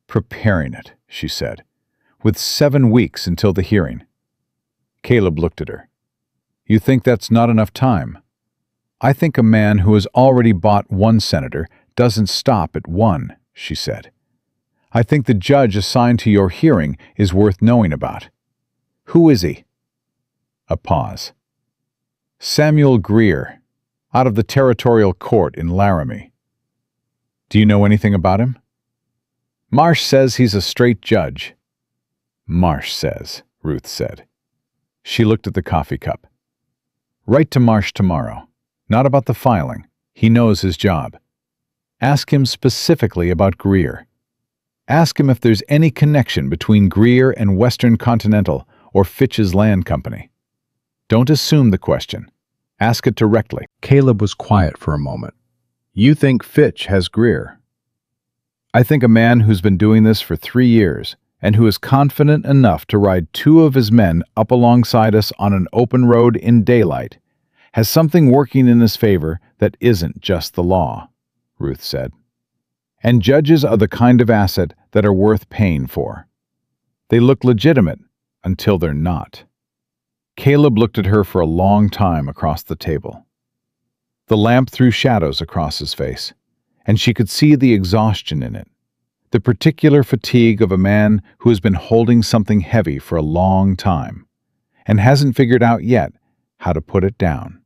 Preparing it, she said, with 7 weeks until the hearing. Caleb looked at her. You think that's not enough time? I think a man who has already bought one senator doesn't stop at one, she said. I think the judge assigned to your hearing is worth knowing about. Who is he? A pause. Samuel Greer, out of the territorial court in Laramie. Do you know anything about him? Marsh says he's a straight judge. Marsh says, Ruth said. She looked at the coffee cup. Write to Marsh tomorrow. Not about the filing. He knows his job. Ask him specifically about Greer. Ask him if there's any connection between Greer and Western Continental or Fitch's Land Company. Don't assume the question. Ask it directly. Caleb was quiet for a moment. You think Fitch has Greer? I think a man who's been doing this for 3 years and who is confident enough to ride 2 of his men up alongside us on an open road in daylight has something working in his favor that isn't just the law, Ruth said. And judges are the kind of asset that are worth paying for. They look legitimate until they're not. Caleb looked at her for a long time across the table. The lamp threw shadows across his face, and she could see the exhaustion in it, the particular fatigue of a man who has been holding something heavy for a long time and hasn't figured out yet how to put it down.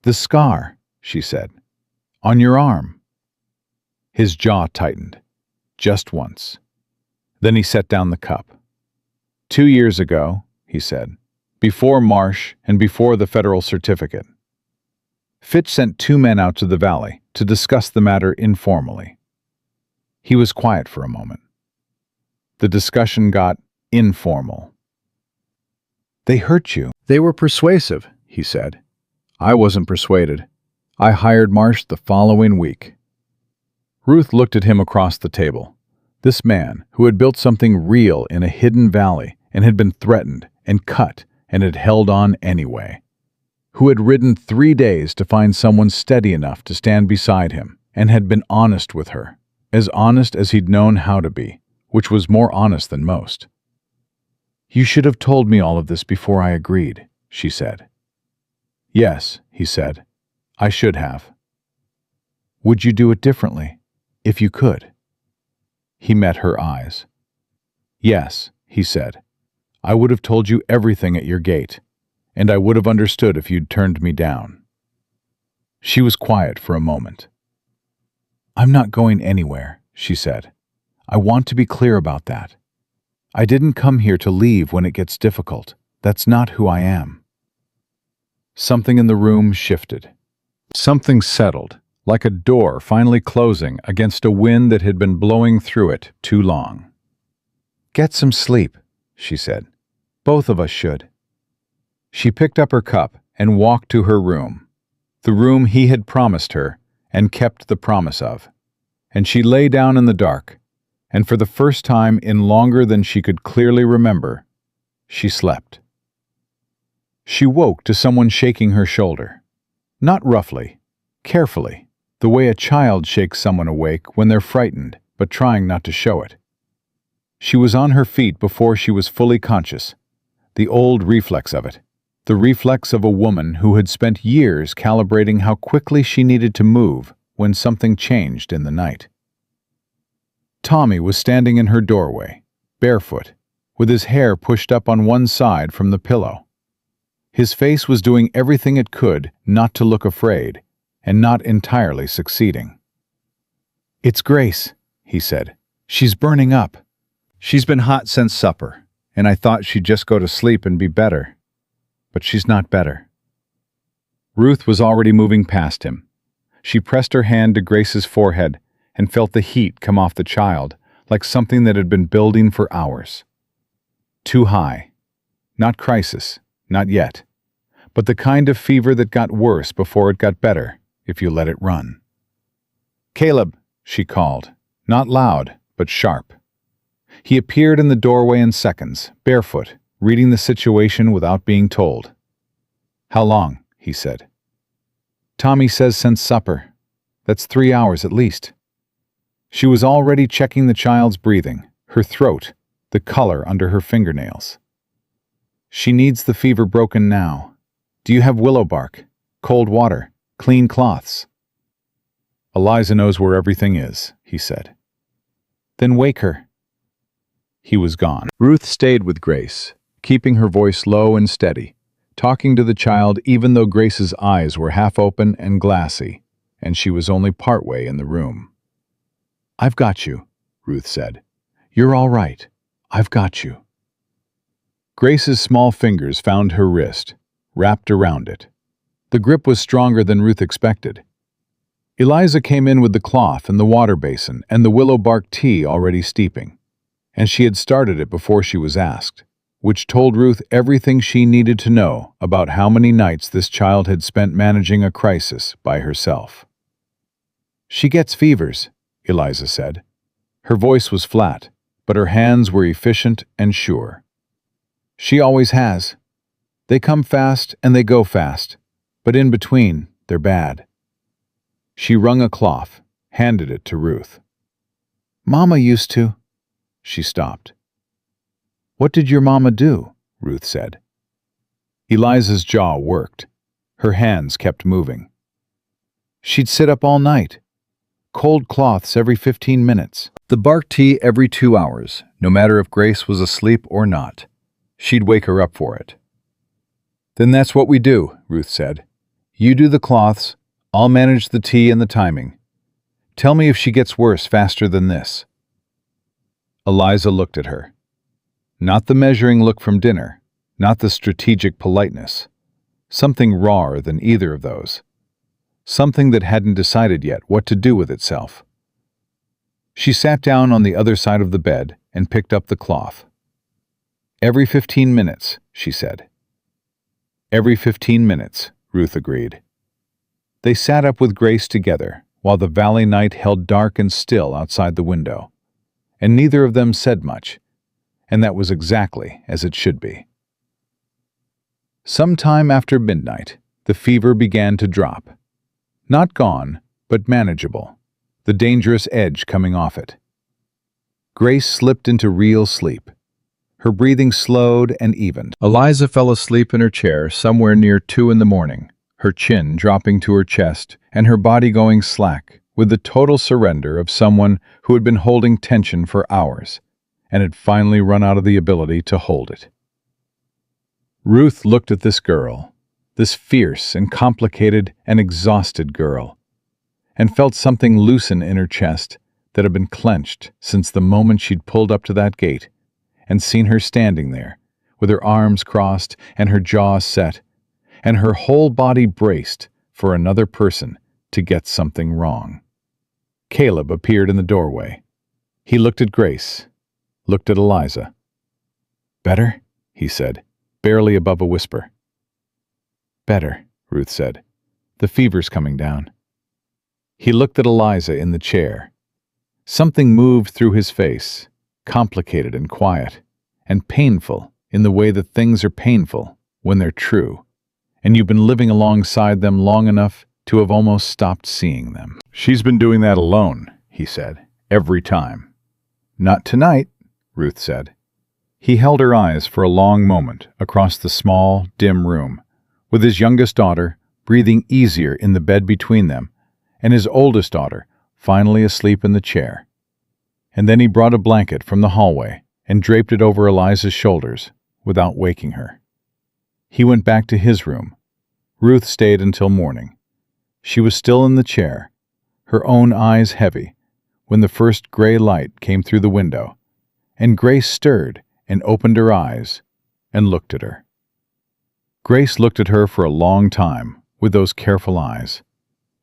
The scar, she said, on your arm. His jaw tightened, just once. Then he set down the cup. 2 years ago, he said, before Marsh and before the federal certificate. Fitch sent 2 men out to the valley to discuss the matter informally. He was quiet for a moment. The discussion got informal. They hurt you. They were persuasive, he said. I wasn't persuaded. I hired Marsh the following week. Ruth looked at him across the table. This man, who had built something real in a hidden valley and had been threatened and cut and had held on anyway. Who had ridden 3 days to find someone steady enough to stand beside him and had been honest with her, as honest as he'd known how to be, which was more honest than most. You should have told me all of this before I agreed, she said. Yes, he said, I should have. Would you do it differently, if you could? He met her eyes. Yes, he said, I would have told you everything at your gate, and I would have understood if you'd turned me down. She was quiet for a moment. I'm not going anywhere, she said. I want to be clear about that. I didn't come here to leave when it gets difficult. That's not who I am. Something in the room shifted. Something settled, like a door finally closing against a wind that had been blowing through it too long. Get some sleep, she said. Both of us should. She picked up her cup and walked to her room, the room he had promised her and kept the promise of. And she lay down in the dark, and for the first time in longer than she could clearly remember, she slept. She woke to someone shaking her shoulder. Not roughly, carefully, the way a child shakes someone awake when they're frightened, but trying not to show it. She was on her feet before she was fully conscious, the old reflex of it, the reflex of a woman who had spent years calibrating how quickly she needed to move when something changed in the night. Tommy was standing in her doorway, barefoot, with his hair pushed up on one side from the pillow. His face was doing everything it could not to look afraid, and not entirely succeeding. It's Grace, he said. She's burning up. She's been hot since supper, and I thought she'd just go to sleep and be better. But she's not better. Ruth was already moving past him. She pressed her hand to Grace's forehead and felt the heat come off the child, like something that had been building for hours. Too high. Not crisis, not yet, but the kind of fever that got worse before it got better, if you let it run. Caleb, she called, not loud, but sharp. He appeared in the doorway in seconds, barefoot, reading the situation without being told. "How long?" he said. "Tommy says since supper. That's 3 hours at least." She was already checking the child's breathing, her throat, the color under her fingernails. "She needs the fever broken now. Do you have willow bark, cold water, clean cloths?" "Eliza knows where everything is," he said. "Then wake her." He was gone. Ruth stayed with Grace, keeping her voice low and steady, talking to the child even though Grace's eyes were half open and glassy, and she was only partway in the room. "I've got you," Ruth said. "You're all right. I've got you." Grace's small fingers found her wrist, wrapped around it. The grip was stronger than Ruth expected. Eliza came in with the cloth and the water basin and the willow bark tea already steeping, and she had started it before she was asked, which told Ruth everything she needed to know about how many nights this child had spent managing a crisis by herself. "She gets fevers," Eliza said. Her voice was flat, but her hands were efficient and sure. "She always has. They come fast and they go fast, but in between, they're bad." She wrung a cloth, handed it to Ruth. "Mama used to." She stopped. "What did your mama do?" Ruth said. Eliza's jaw worked. Her hands kept moving. "She'd sit up all night. Cold cloths every 15 minutes. The bark tea every 2 hours, no matter if Grace was asleep or not. She'd wake her up for it." "Then that's what we do," Ruth said. "You do the cloths, I'll manage the tea and the timing. Tell me if she gets worse faster than this." Eliza looked at her. Not the measuring look from dinner, not the strategic politeness. Something rawer than either of those. Something that hadn't decided yet what to do with itself. She sat down on the other side of the bed and picked up the cloth. "Every 15 minutes, she said. "Every 15 minutes, Ruth agreed. They sat up with Grace together while the valley night held dark and still outside the window, and neither of them said much, and that was exactly as it should be. Sometime after midnight, the fever began to drop. Not gone, but manageable, the dangerous edge coming off it. Grace slipped into real sleep. Her breathing slowed and evened. Eliza fell asleep in her chair somewhere near 2 in the morning, her chin dropping to her chest and her body going slack with the total surrender of someone who had been holding tension for hours and had finally run out of the ability to hold it. Ruth looked at this girl, this fierce and complicated and exhausted girl, and felt something loosen in her chest that had been clenched since the moment she'd pulled up to that gate and seen her standing there, with her arms crossed and her jaw set, and her whole body braced for another person to get something wrong. Caleb appeared in the doorway. He looked at Grace, looked at Eliza. "Better?" he said, barely above a whisper. "Better," Ruth said. "The fever's coming down." He looked at Eliza in the chair. Something moved through his face, complicated and quiet, and painful in the way that things are painful when they're true, and you've been living alongside them long enough to have almost stopped seeing them. "She's been doing that alone," he said, "every time." "Not tonight," Ruth said. He held her eyes for a long moment across the small, dim room, with his youngest daughter breathing easier in the bed between them, and his oldest daughter finally asleep in the chair. And then he brought a blanket from the hallway and draped it over Eliza's shoulders without waking her. He went back to his room. Ruth stayed until morning. She was still in the chair, her own eyes heavy, when the first gray light came through the window, and Grace stirred and opened her eyes and looked at her. Grace looked at her for a long time with those careful eyes.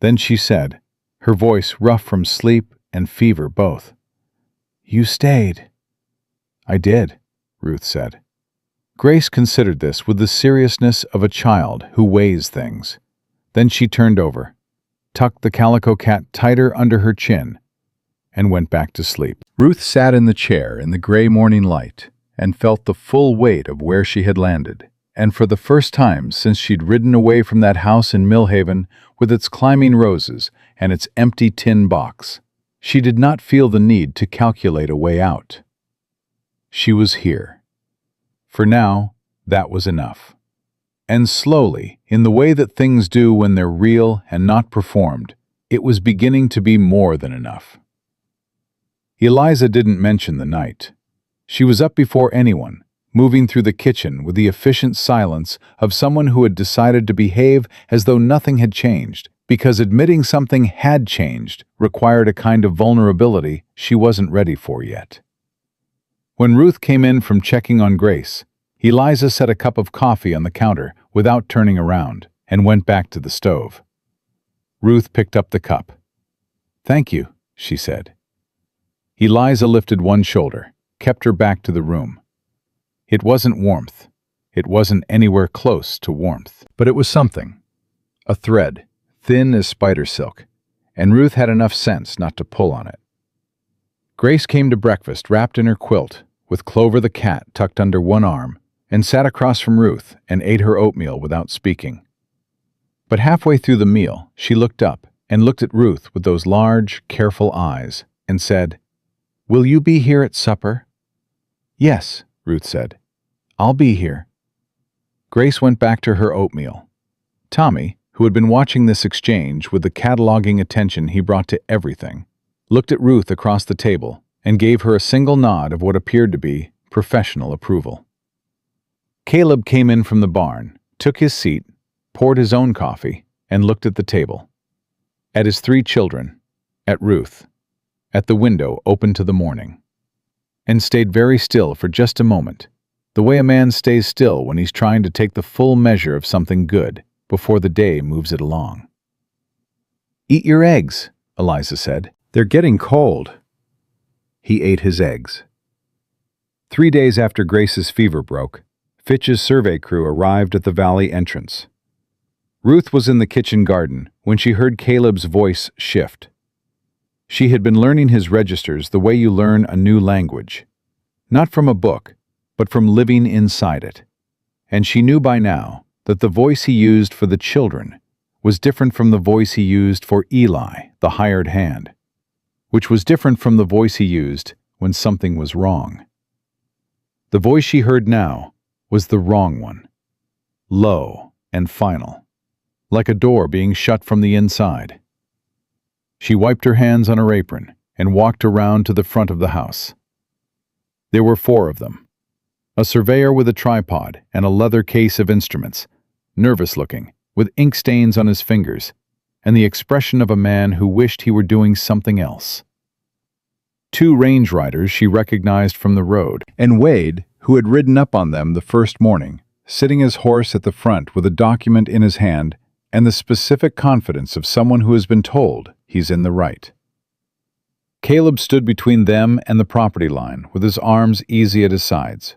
Then she said, her voice rough from sleep and fever both, "You stayed." "I did," Ruth said. Grace considered this with the seriousness of a child who weighs things. Then she turned over, tucked the calico cat tighter under her chin, and went back to sleep. Ruth sat in the chair in the gray morning light and felt the full weight of where she had landed. And for the first time since she'd ridden away from that house in Millhaven with its climbing roses and its empty tin box, she did not feel the need to calculate a way out. She was here. For now, that was enough. And slowly, in the way that things do when they're real and not performed, it was beginning to be more than enough. Eliza didn't mention the night. She was up before anyone, moving through the kitchen with the efficient silence of someone who had decided to behave as though nothing had changed, because admitting something had changed required a kind of vulnerability she wasn't ready for yet. When Ruth came in from checking on Grace, Eliza set a cup of coffee on the counter without turning around and went back to the stove. Ruth picked up the cup. "Thank you," she said. Eliza lifted one shoulder, kept her back to the room. It wasn't warmth. It wasn't anywhere close to warmth. But it was something. A thread, thin as spider silk, and Ruth had enough sense not to pull on it. Grace came to breakfast wrapped in her quilt, with Clover the cat tucked under one arm, and sat across from Ruth and ate her oatmeal without speaking. But halfway through the meal, she looked up and looked at Ruth with those large, careful eyes and said, "Will you be here at supper?" "Yes," Ruth said. "I'll be here." Grace went back to her oatmeal. Tommy, who had been watching this exchange with the cataloging attention he brought to everything, looked at Ruth across the table and gave her a single nod of what appeared to be professional approval. Caleb came in from the barn, took his seat, poured his own coffee, and looked at the table. At his 3 children, at Ruth, at the window open to the morning, and stayed very still for just a moment, the way a man stays still when he's trying to take the full measure of something good before the day moves it along. "Eat your eggs," Eliza said. "They're getting cold." He ate his eggs. 3 days after Grace's fever broke, Fitch's survey crew arrived at the valley entrance. Ruth was in the kitchen garden when she heard Caleb's voice shift. She had been learning his registers the way you learn a new language, not from a book, but from living inside it. And she knew by now that the voice he used for the children was different from the voice he used for Eli, the hired hand, which was different from the voice he used when something was wrong. The voice she heard now was the wrong one, low and final, like a door being shut from the inside. She wiped her hands on her apron and walked around to the front of the house. There were 4 of them. A surveyor with a tripod and a leather case of instruments, nervous-looking, with ink stains on his fingers, and the expression of a man who wished he were doing something else. 2 range riders she recognized from the road, and Wade, who had ridden up on them the first morning, sitting his horse at the front with a document in his hand and the specific confidence of someone who has been told he's in the right. Caleb stood between them and the property line with his arms easy at his sides.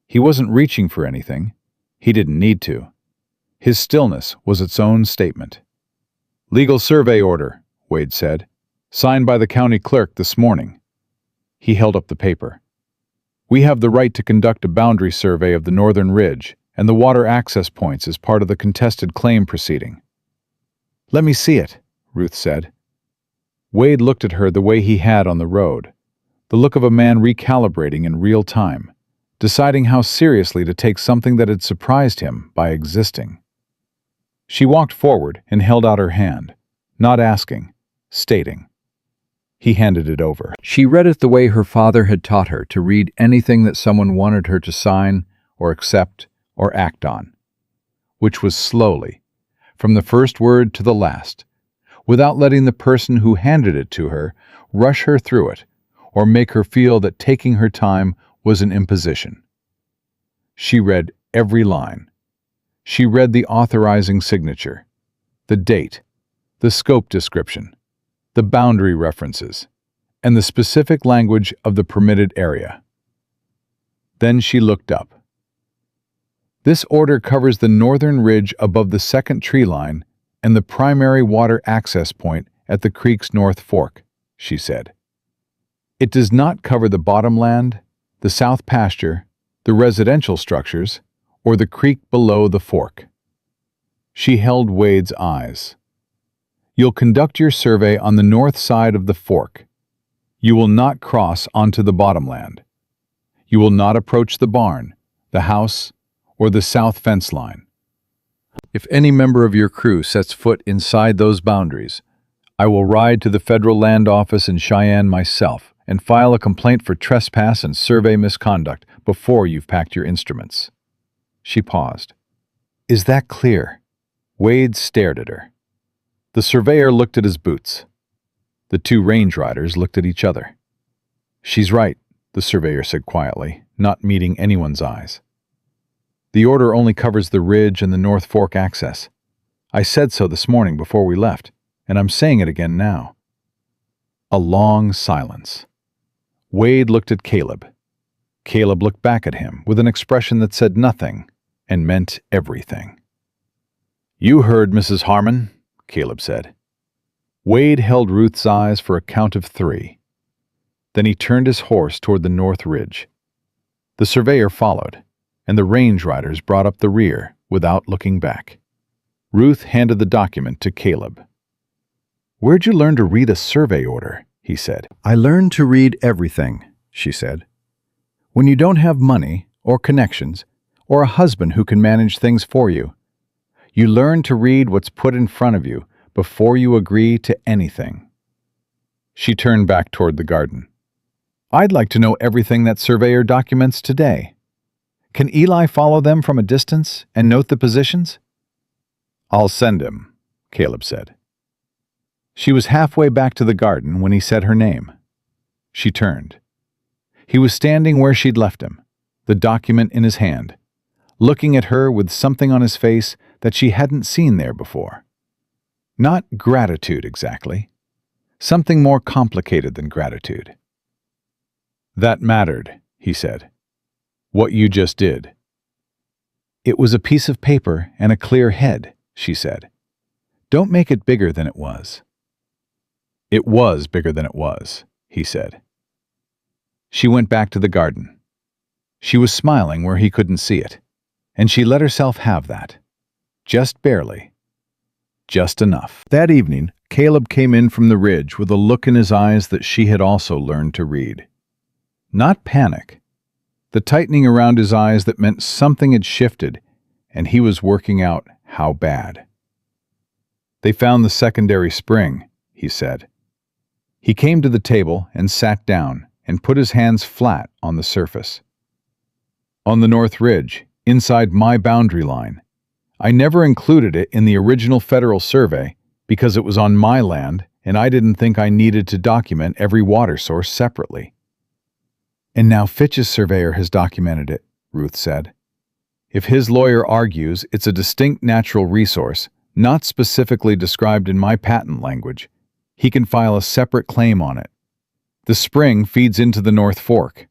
He wasn't reaching for anything. He didn't need to. His stillness was its own statement. "Legal survey order," Wade said, "signed by the county clerk this morning." He held up the paper. "We have the right to conduct a boundary survey of the northern ridge and the water access points as part of the contested claim proceeding." "Let me see it," Ruth said. Wade looked at her the way he had on the road, the look of a man recalibrating in real time, deciding how seriously to take something that had surprised him by existing. She walked forward and held out her hand, not asking, stating. He handed it over. She read it the way her father had taught her to read anything that someone wanted her to sign or accept or act on, which was slowly, from the first word to the last, without letting the person who handed it to her rush her through it or make her feel that taking her time was an imposition. She read every line. She read the authorizing signature, the date, the scope description, the boundary references, and the specific language of the permitted area. Then she looked up. "This order covers the northern ridge above the second tree line and the primary water access point at the creek's north fork," she said. It does not cover the bottomland, the south pasture, the residential structures, or the creek below the fork. She held Wade's eyes. You'll conduct your survey on the north side of the fork. You will not cross onto the bottomland. You will not approach the barn, the house, or the south fence line. If any member of your crew sets foot inside those boundaries, I will ride to the federal land office in Cheyenne myself and file a complaint for trespass and survey misconduct before you've packed your instruments. She paused. Is that clear? Wade stared at her. The surveyor looked at his boots. The two range riders looked at each other. She's right, the surveyor said quietly, not meeting anyone's eyes. The order only covers the ridge and the North Fork access. I said so this morning before we left, and I'm saying it again now. A long silence. Wade looked at Caleb. Caleb looked back at him with an expression that said nothing and meant everything. You heard, Mrs. Harmon, Caleb said. Wade held Ruth's eyes for a count of 3. Then he turned his horse toward the north ridge. The surveyor followed, and the range riders brought up the rear without looking back. Ruth handed the document to Caleb. Where'd you learn to read a survey order? He said. I learned to read everything, she said. When you don't have money or connections or a husband who can manage things for you, you learn to read what's put in front of you before you agree to anything. She turned back toward the garden. I'd like to know everything that surveyor documents today. Can Eli follow them from a distance and note the positions? I'll send him, Caleb said. She was halfway back to the garden when he said her name. She turned. He was standing where she'd left him, the document in his hand, looking at her with something on his face that she hadn't seen there before. Not gratitude exactly. Something more complicated than gratitude. That mattered, he said. What you just did. It was a piece of paper and a clear head, she said. Don't make it bigger than it was. It was bigger than it was, he said. She went back to the garden. She was smiling where he couldn't see it, and she let herself have that. Just barely. Just enough. That evening, Caleb came in from the ridge with a look in his eyes that she had also learned to read. Not panic. The tightening around his eyes that meant something had shifted, and he was working out how bad. They found the secondary spring, he said. He came to the table and sat down and put his hands flat on the surface. On the north ridge, inside my boundary line. I never included it in the original federal survey because it was on my land and I didn't think I needed to document every water source separately. And now Fitch's surveyor has documented it, Ruth said. If his lawyer argues it's a distinct natural resource, not specifically described in my patent language, he can file a separate claim on it. The spring feeds into the North Fork.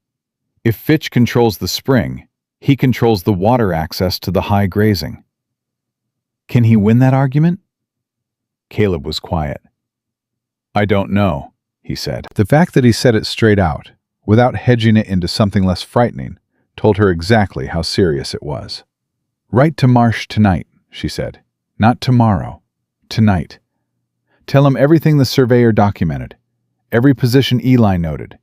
If Fitch controls the spring, he controls the water access to the high grazing. Can he win that argument? Caleb was quiet. I don't know, he said. The fact that he said it straight out, without hedging it into something less frightening, told her exactly how serious it was. Write to Marsh tonight, she said. Not tomorrow. Tonight. Tell him everything the surveyor documented, every position Eli noted,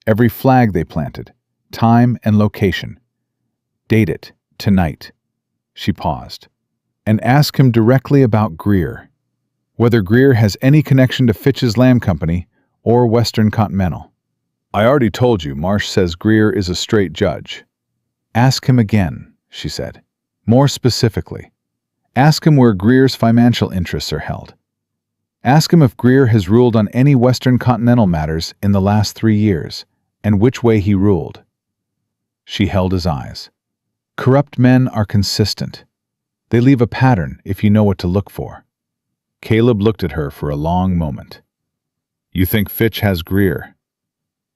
every flag they planted, time and location. Date it, tonight. She paused. And ask him directly about Greer, whether Greer has any connection to Fitch's Lamb Company or Western Continental. I already told you Marsh says Greer is a straight judge. Ask him again, she said. More specifically, ask him where Greer's financial interests are held. Ask him if Greer has ruled on any Western Continental matters in the last 3 years, and which way he ruled. She held his eyes. Corrupt men are consistent. They leave a pattern if you know what to look for. Caleb looked at her for a long moment. You think Fitch has Greer?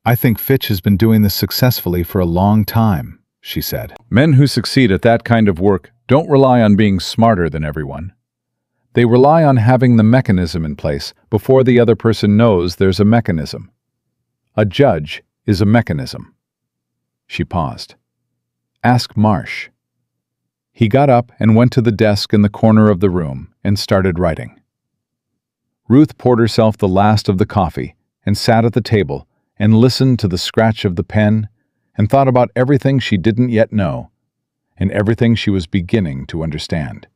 I think Fitch has been doing this successfully for a long time, she said. Men who succeed at that kind of work don't rely on being smarter than everyone. They rely on having the mechanism in place before the other person knows there's a mechanism. A judge is a mechanism. She paused. Ask Marsh. He got up and went to the desk in the corner of the room and started writing. Ruth poured herself the last of the coffee and sat at the table and listened to the scratch of the pen and thought about everything she didn't yet know and everything she was beginning to understand.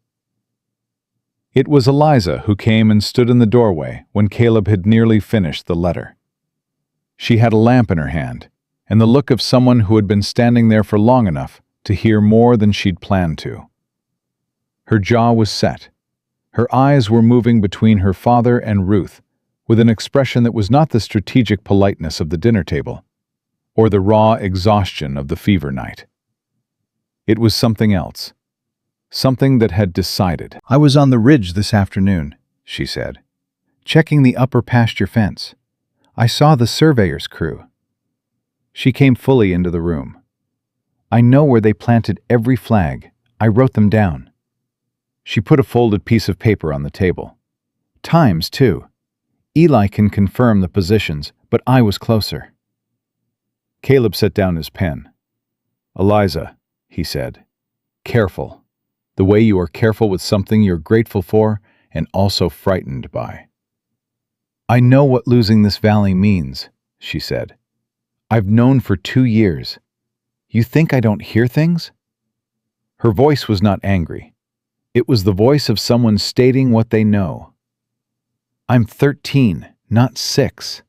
It was Eliza who came and stood in the doorway when Caleb had nearly finished the letter. She had a lamp in her hand and the look of someone who had been standing there for long enough to hear more than she'd planned to. Her jaw was set. Her eyes were moving between her father and Ruth with an expression that was not the strategic politeness of the dinner table or the raw exhaustion of the fever night. It was something else, something that had decided. "I was on the ridge this afternoon," she said, "checking the upper pasture fence. I saw the surveyor's crew." She came fully into the room. "I know where they planted every flag. I wrote them down." She put a folded piece of paper on the table. "Times, too. Eli can confirm the positions, but I was closer." Caleb set down his pen. "Eliza," he said, "careful. The way you are careful with something you're grateful for and also frightened by." "I know what losing this valley means," she said. "I've known for 2 years. You think I don't hear things?" Her voice was not angry. It was the voice of someone stating what they know. "I'm 13, not 6.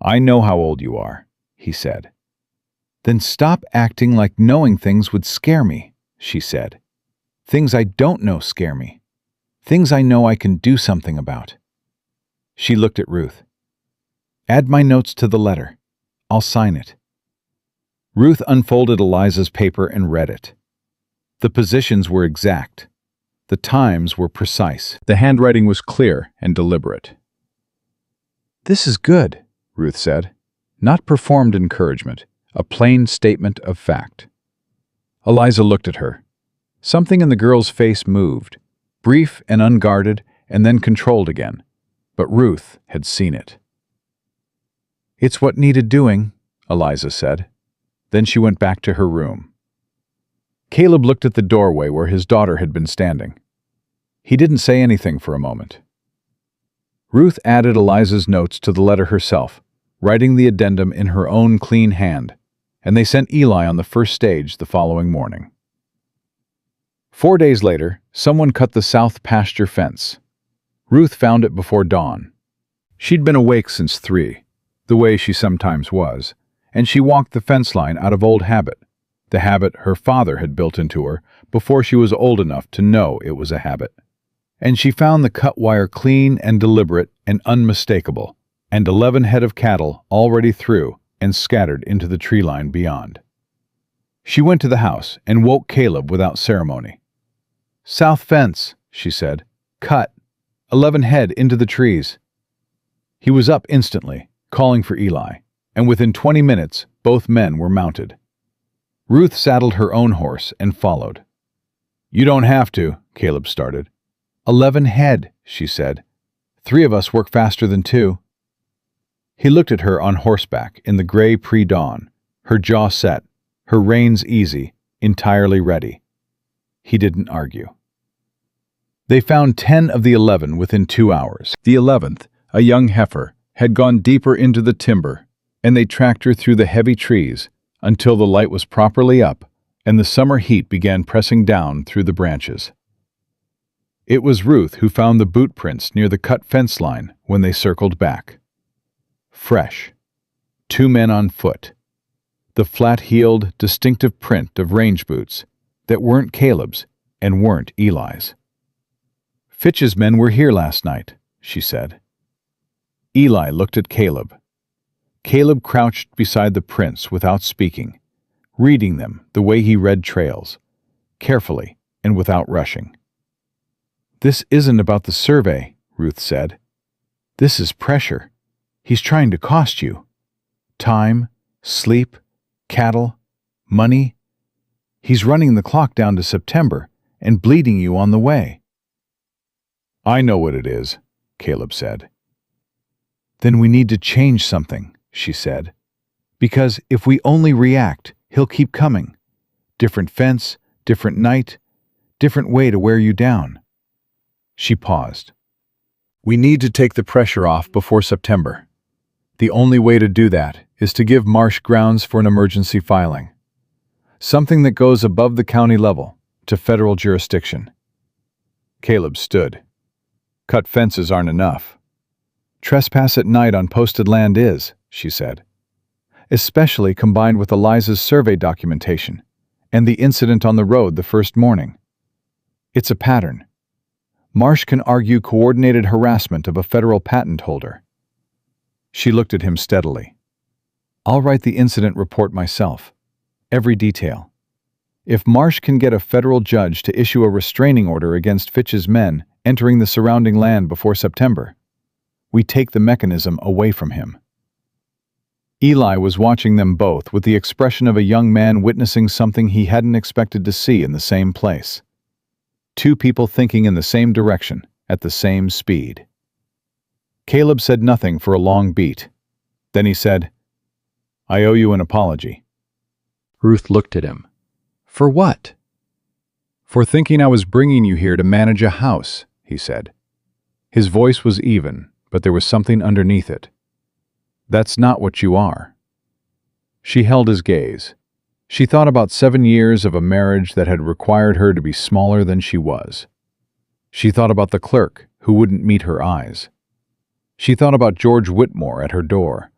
"I know how old you are," he said. "Then stop acting like knowing things would scare me," she said. "Things I don't know scare me. Things I know I can do something about." She looked at Ruth. "Add my notes to the letter. I'll sign it." Ruth unfolded Eliza's paper and read it. The positions were exact. The times were precise. The handwriting was clear and deliberate. "This is good," Ruth said. Not performed encouragement, a plain statement of fact. Eliza looked at her. Something in the girl's face moved, brief and unguarded, and then controlled again. But Ruth had seen it. "It's what needed doing," Eliza said. Then she went back to her room. Caleb looked at the doorway where his daughter had been standing. He didn't say anything for a moment. Ruth added Eliza's notes to the letter herself, writing the addendum in her own clean hand, and they sent Eli on the first stage the following morning. 4 days later, someone cut the south pasture fence. Ruth found it before dawn. She'd been awake since 3, the way she sometimes was, and she walked the fence line out of old habit, the habit her father had built into her before she was old enough to know it was a habit. And she found the cut wire clean and deliberate and unmistakable, and 11 head of cattle already through and scattered into the tree line beyond. She went to the house and woke Caleb without ceremony. "South fence," she said. "Cut. 11 head into the trees." He was up instantly, calling for Eli, and within 20 minutes both men were mounted. Ruth saddled her own horse and followed. "You don't have to," Caleb started. 11 head, she said. 3 of us work faster than 2. He looked at her on horseback in the gray pre-dawn, her jaw set, her reins easy, entirely ready. He didn't argue. They found 10 of the 11 within 2 hours. The 11th, a young heifer, had gone deeper into the timber, and they tracked her through the heavy trees until the light was properly up and the summer heat began pressing down through the branches. It was Ruth who found the boot prints near the cut fence line when they circled back. Fresh. 2 men on foot. The flat-heeled, distinctive print of range boots that weren't Caleb's and weren't Eli's. "Fitch's men were here last night," she said. Eli looked at Caleb. Caleb crouched beside the prints without speaking, reading them the way he read trails, carefully and without rushing. "This isn't about the survey," Ruth said. "This is pressure. He's trying to cost you. Time, sleep, cattle, money. He's running the clock down to September and bleeding you on the way." "I know what it is," Caleb said. "Then we need to change something," she said. "Because if we only react, he'll keep coming. Different fence, different night, different way to wear you down." She paused. "We need to take the pressure off before September. The only way to do that is to give Marsh grounds for an emergency filing. Something that goes above the county level, to federal jurisdiction." Caleb stood. "Cut fences aren't enough. Trespass at night on posted land is," she said. "Especially combined with Eliza's survey documentation and the incident on the road the first morning. It's a pattern. Marsh can argue coordinated harassment of a federal patent holder." She looked at him steadily. "I'll write the incident report myself. Every detail. If Marsh can get a federal judge to issue a restraining order against Fitch's men entering the surrounding land before September, we take the mechanism away from him." Eli was watching them both with the expression of a young man witnessing something he hadn't expected to see in the same place. Two people thinking in the same direction, at the same speed. Caleb said nothing for a long beat. Then he said, "I owe you an apology." Ruth looked at him. "For what?" "For thinking I was bringing you here to manage a house," he said. His voice was even, but there was something underneath it. "That's not what you are." She held his gaze. She thought about 7 years of a marriage that had required her to be smaller than she was. She thought about the clerk who wouldn't meet her eyes. She thought about George Whitmore at her door,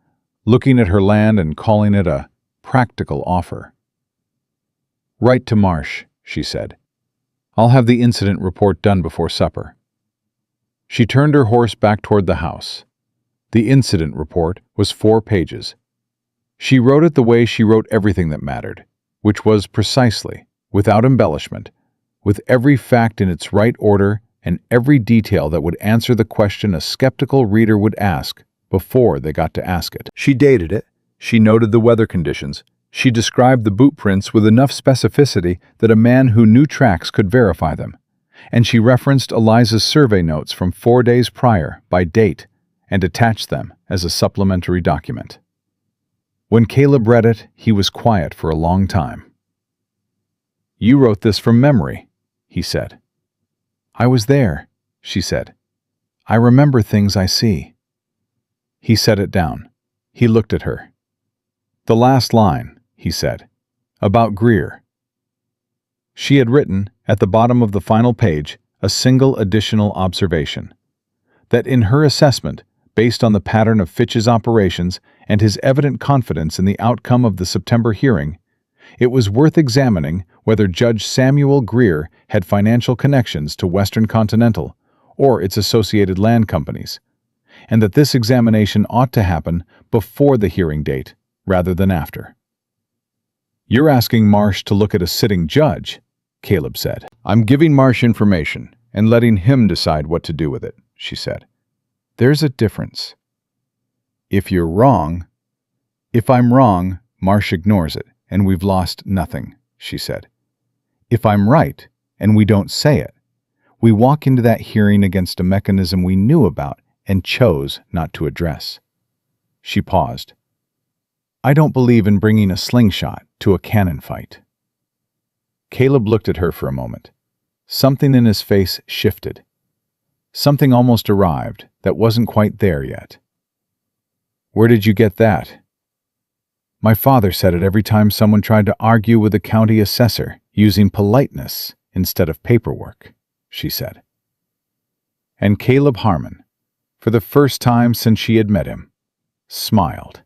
looking at her land and calling it a practical offer. "Write to Marsh," she said. "I'll have the incident report done before supper." She turned her horse back toward the house. The incident report was 4 pages. She wrote it the way she wrote everything that mattered, which was precisely, without embellishment, with every fact in its right order and every detail that would answer the question a skeptical reader would ask before they got to ask it. She dated it. She noted the weather conditions. She described the boot prints with enough specificity that a man who knew tracks could verify them. And she referenced Eliza's survey notes from 4 days prior by date and attached them as a supplementary document. When Caleb read it, he was quiet for a long time. "You wrote this from memory," he said. "I was there," she said. "I remember things I see." He set it down. He looked at her. "The last line," he said, "about Greer." She had written, at the bottom of the final page, a single additional observation. That in her assessment, based on the pattern of Fitch's operations and his evident confidence in the outcome of the September hearing, it was worth examining whether Judge Samuel Greer had financial connections to Western Continental or its associated land companies, and that this examination ought to happen before the hearing date rather than after. "You're asking Marsh to look at a sitting judge," Caleb said. "I'm giving Marsh information and letting him decide what to do with it," she said. "There's a difference. If you're wrong—" "If I'm wrong, Marsh ignores it, and we've lost nothing," she said. "If I'm right, and we don't say it, we walk into that hearing against a mechanism we knew about and chose not to address." She paused. "I don't believe in bringing a slingshot to a cannon fight." Caleb looked at her for a moment. Something in his face shifted. Something almost arrived that wasn't quite there yet. "Where did you get that?" "My father said it every time someone tried to argue with a county assessor using politeness instead of paperwork," she said. And Caleb Harmon, for the first time since she had met him, smiled.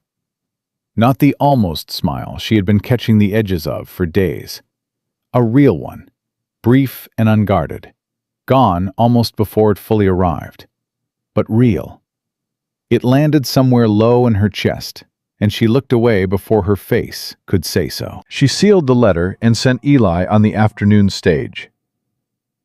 Not the almost smile she had been catching the edges of for days. A real one, brief and unguarded, gone almost before it fully arrived, but real. It landed somewhere low in her chest, and she looked away before her face could say so. She sealed the letter and sent Eli on the afternoon stage.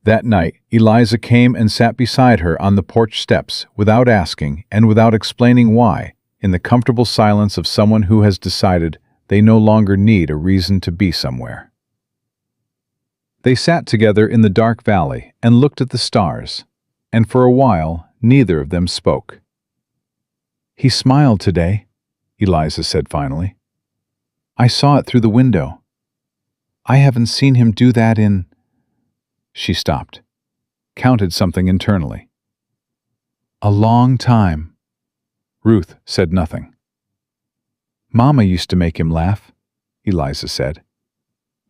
That night, Eliza came and sat beside her on the porch steps without asking and without explaining why, in the comfortable silence of someone who has decided they no longer need a reason to be somewhere. They sat together in the dark valley and looked at the stars, and for a while neither of them spoke. "He smiled today," Eliza said finally. "I saw it through the window. I haven't seen him do that in—" She stopped, counted something internally. "A long time." Ruth said nothing. "Mama used to make him laugh," Eliza said.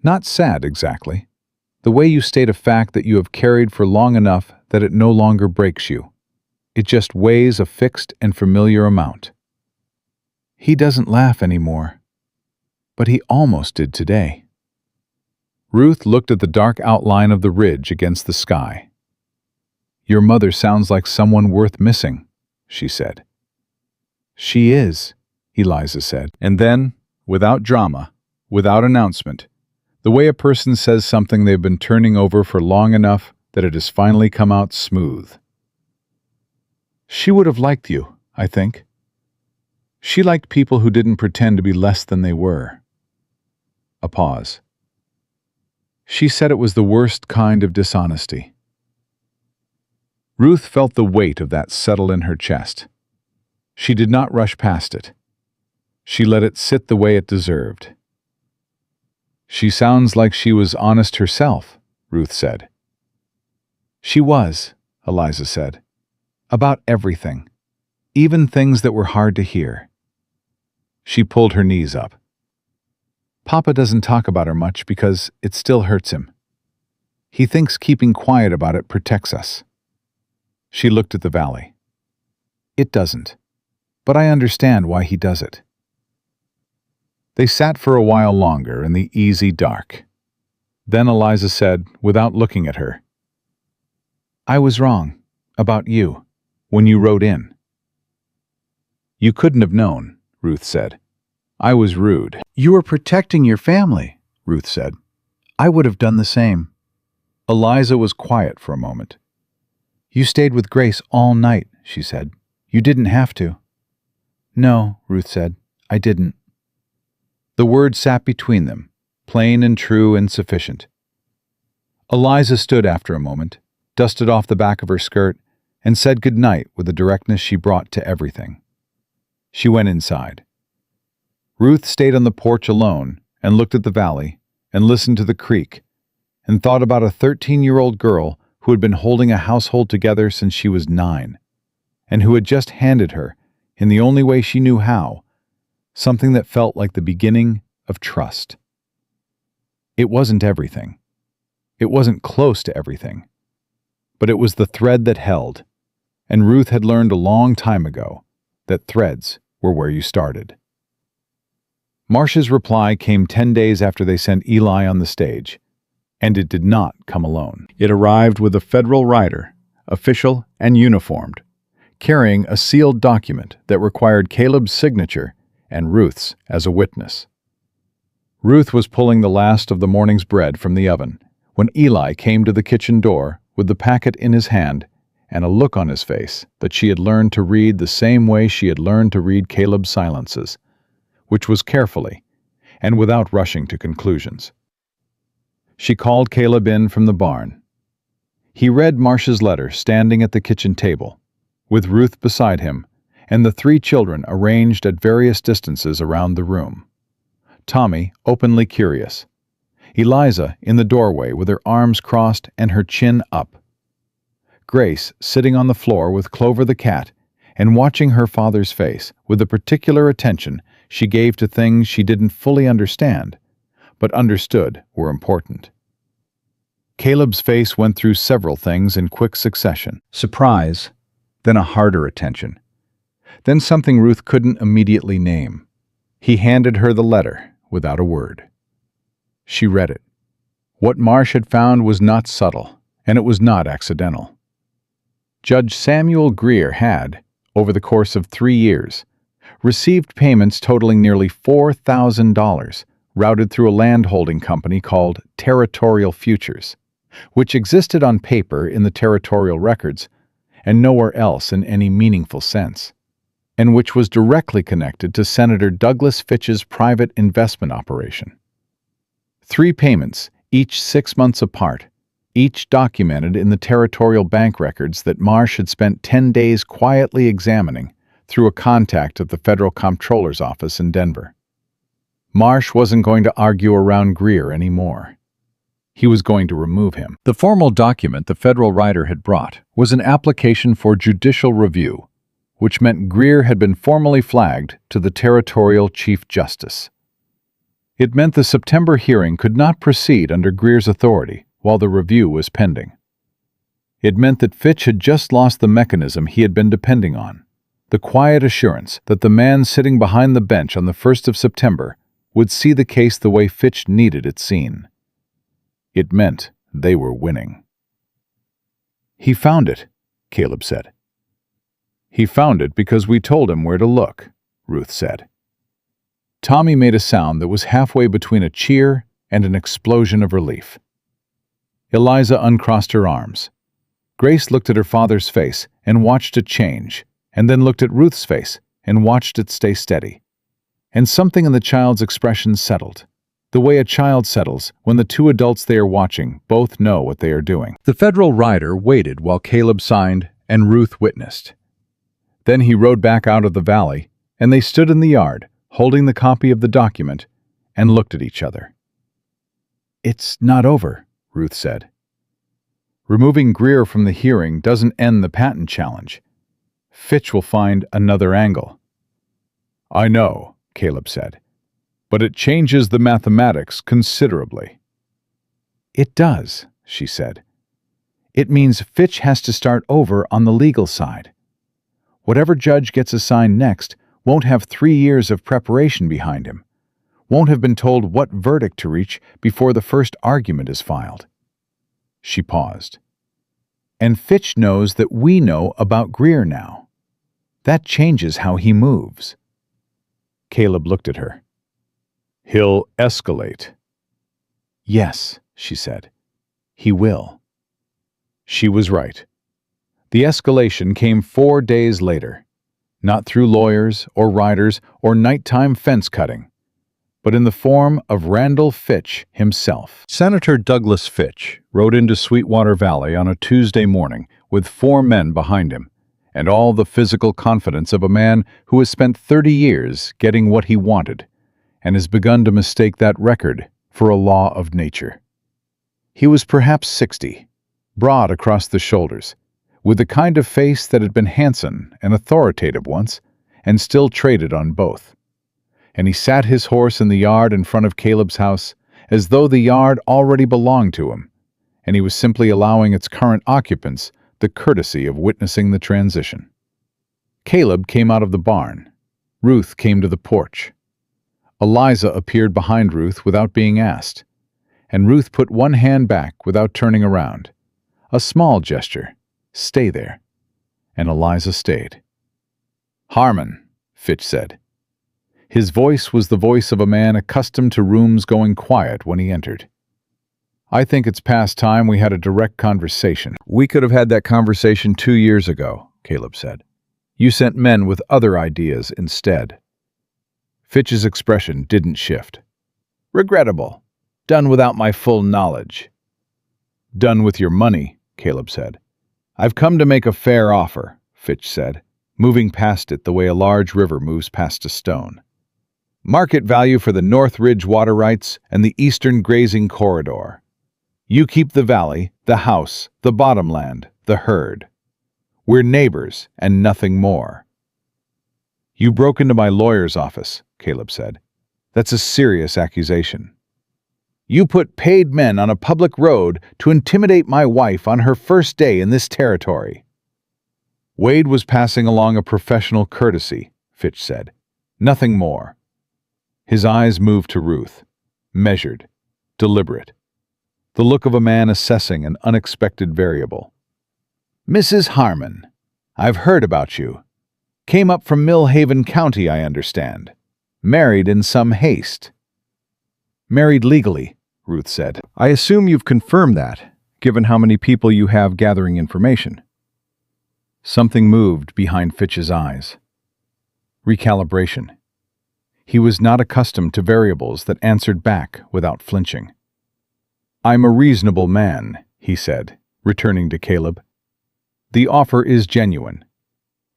"Not sad, exactly. The way you state a fact that you have carried for long enough that it no longer breaks you. It just weighs a fixed and familiar amount. He doesn't laugh anymore, but he almost did today." Ruth looked at the dark outline of the ridge against the sky. "Your mother sounds like someone worth missing," she said. "She is," Eliza said. And then, without drama, without announcement, the way a person says something they've been turning over for long enough that it has finally come out smooth. "She would have liked you, I think. She liked people who didn't pretend to be less than they were." A pause. "She said it was the worst kind of dishonesty." Ruth felt the weight of that settle in her chest. She did not rush past it. She let it sit the way it deserved. "She sounds like she was honest herself," Ruth said. "She was," Eliza said. "About everything, even things that were hard to hear." She pulled her knees up. "Papa doesn't talk about her much because it still hurts him. He thinks keeping quiet about it protects us." She looked at the valley. "It doesn't, but I understand why he does it." They sat for a while longer in the easy dark. Then Eliza said, without looking at her, "I was wrong about you when you wrote in." "You couldn't have known," Ruth said. "I was rude." "You were protecting your family," Ruth said. "I would have done the same." Eliza was quiet for a moment. "You stayed with Grace all night," she said. "You didn't have to." "No," Ruth said, "I didn't." The word sat between them, plain and true and sufficient. Eliza stood after a moment, dusted off the back of her skirt, and said good night with the directness she brought to everything. She went inside. Ruth stayed on the porch alone and looked at the valley and listened to the creek and thought about a 13-year-old girl who had been holding a household together since she was 9, and who had just handed her, in the only way she knew how, something that felt like the beginning of trust. It wasn't everything. It wasn't close to everything. But it was the thread that held, and Ruth had learned a long time ago that threads were where you started. Marcia's reply came 10 days after they sent Eli on the stage, and it did not come alone. It arrived with a federal rider, official and uniformed, carrying a sealed document that required Caleb's signature and Ruth's as a witness. Ruth was pulling the last of the morning's bread from the oven when Eli came to the kitchen door with the packet in his hand and a look on his face that she had learned to read the same way she had learned to read Caleb's silences, which was carefully and without rushing to conclusions. She called Caleb in from the barn. He read Marcia's letter standing at the kitchen table, with Ruth beside him and the 3 children arranged at various distances around the room. Tommy, openly curious. Eliza in the doorway with her arms crossed and her chin up. Grace sitting on the floor with Clover the cat and watching her father's face with the particular attention she gave to things she didn't fully understand, but understood were important. Caleb's face went through several things in quick succession. Surprise, then a harder attention. Then something Ruth couldn't immediately name. He handed her the letter without a word. She read it. What Marsh had found was not subtle, and it was not accidental. Judge Samuel Greer had, over the course of 3 years, received payments totaling nearly $4,000 routed through a land-holding company called Territorial Futures, which existed on paper in the territorial records and nowhere else in any meaningful sense, and which was directly connected to Senator Douglas Fitch's private investment operation. 3 payments, each 6 months apart, each documented in the territorial bank records that Marsh had spent 10 days quietly examining through a contact at the federal comptroller's office in Denver. Marsh wasn't going to argue around Greer anymore. He was going to remove him. The formal document the federal writer had brought was an application for judicial review, which meant Greer had been formally flagged to the territorial chief justice. It meant the September hearing could not proceed under Greer's authority while the review was pending. It meant that Fitch had just lost the mechanism he had been depending on, the quiet assurance that the man sitting behind the bench on the 1st of September would see the case the way Fitch needed it seen. It meant they were winning. "He found it," Caleb said. "He found it because we told him where to look," Ruth said. Tommy made a sound that was halfway between a cheer and an explosion of relief. Eliza uncrossed her arms. Grace looked at her father's face and watched it change, and then looked at Ruth's face and watched it stay steady. And something in the child's expression settled, the way a child settles when the two adults they are watching both know what they are doing. The federal rider waited while Caleb signed and Ruth witnessed. Then he rode back out of the valley, and they stood in the yard, holding the copy of the document, and looked at each other. "It's not over," Ruth said. "Removing Greer from the hearing doesn't end the patent challenge. Fitch will find another angle." "I know," Caleb said, "but it changes the mathematics considerably." "It does," she said. "It means Fitch has to start over on the legal side. Whatever judge gets assigned next won't have 3 years of preparation behind him, won't have been told what verdict to reach before the first argument is filed." She paused. "And Fitch knows that we know about Greer now. That changes how he moves." Caleb looked at her. "He'll escalate." "Yes," she said. "He will." She was right. The escalation came 4 days later, not through lawyers or riders or nighttime fence cutting, but in the form of Randall Fitch himself. Senator Douglas Fitch rode into Sweetwater Valley on a Tuesday morning with 4 men behind him, and all the physical confidence of a man who has spent 30 years getting what he wanted, and has begun to mistake that record for a law of nature. He was perhaps 60, broad across the shoulders, with the kind of face that had been handsome and authoritative once, and still traded on both. And he sat his horse in the yard in front of Caleb's house as though the yard already belonged to him, and he was simply allowing its current occupants the courtesy of witnessing the transition. Caleb came out of the barn. Ruth came to the porch. Eliza appeared behind Ruth without being asked, and Ruth put one hand back without turning around. A small gesture. "Stay there." And Eliza stayed. "Harmon," Fitch said. His voice was the voice of a man accustomed to rooms going quiet when he entered. "I think it's past time we had a direct conversation." "We could have had that conversation 2 years ago," Caleb said. "You sent men with other ideas instead." Fitch's expression didn't shift. "Regrettable. Done without my full knowledge." "Done with your money," Caleb said. "I've come to make a fair offer," Fitch said, moving past it the way a large river moves past a stone. "Market value for the North Ridge water rights and the Eastern Grazing Corridor. You keep the valley, the house, the bottomland, the herd. We're neighbors and nothing more." "You broke into my lawyer's office," Caleb said. "That's a serious accusation." "You put paid men on a public road to intimidate my wife on her first day in this territory." "Wade was passing along a professional courtesy," Fitch said. "Nothing more." His eyes moved to Ruth, measured, deliberate, the look of a man assessing an unexpected variable. "Mrs. Harmon, I've heard about you. Came up from Millhaven County, I understand. Married in some haste." "Married legally," Ruth said. "I assume you've confirmed that, given how many people you have gathering information." Something moved behind Fitch's eyes. Recalibration. He was not accustomed to variables that answered back without flinching. "I'm a reasonable man," he said, returning to Caleb. "The offer is genuine.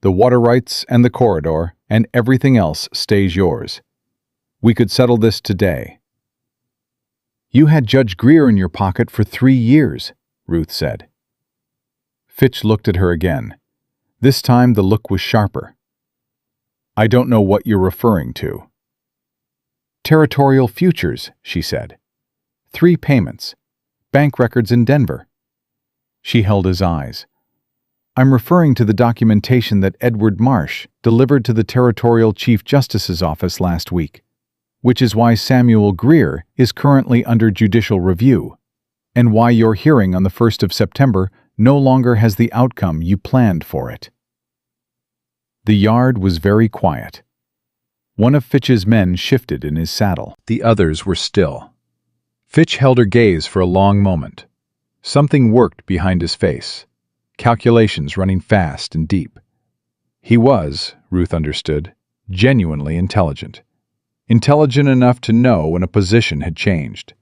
The water rights and the corridor and everything else stays yours. We could settle this today." "You had Judge Greer in your pocket for 3 years," Ruth said. Fitch looked at her again. This time the look was sharper. "I don't know what you're referring to." "Territorial futures," she said. 3 payments. Bank records in Denver." She held his eyes. "I'm referring to the documentation that Edward Marsh delivered to the Territorial Chief Justice's office last week, which is why Samuel Greer is currently under judicial review, and why your hearing on the 1st of September no longer has the outcome you planned for it." The yard was very quiet. One of Fitch's men shifted in his saddle. The others were still. Fitch held her gaze for a long moment. Something worked behind his face, calculations running fast and deep. He was, Ruth understood, genuinely intelligent. Intelligent enough to know when a position had changed.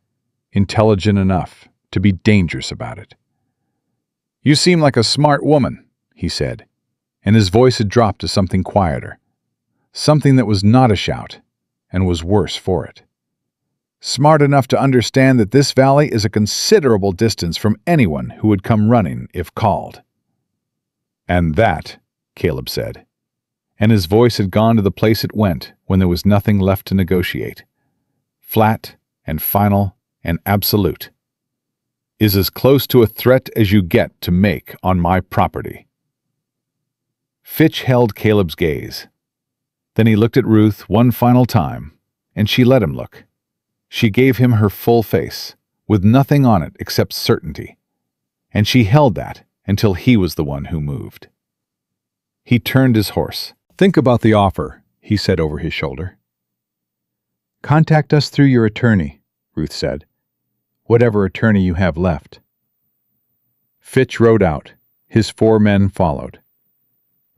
Intelligent enough to be dangerous about it. "You seem like a smart woman," he said, and his voice had dropped to something quieter. Something that was not a shout, and was worse for it. "Smart enough to understand that this valley is a considerable distance from anyone who would come running if called." "And that," Caleb said, and his voice had gone to the place it went when there was nothing left to negotiate. Flat and final and absolute. "Is as close to a threat as you get to make on my property." Fitch held Caleb's gaze. Then he looked at Ruth one final time, and she let him look. She gave him her full face, with nothing on it except certainty, and she held that until he was the one who moved. He turned his horse. "Think about the offer," he said over his shoulder. "Contact us through your attorney," Ruth said. "Whatever attorney you have left." Fitch rode out. His 4 men followed.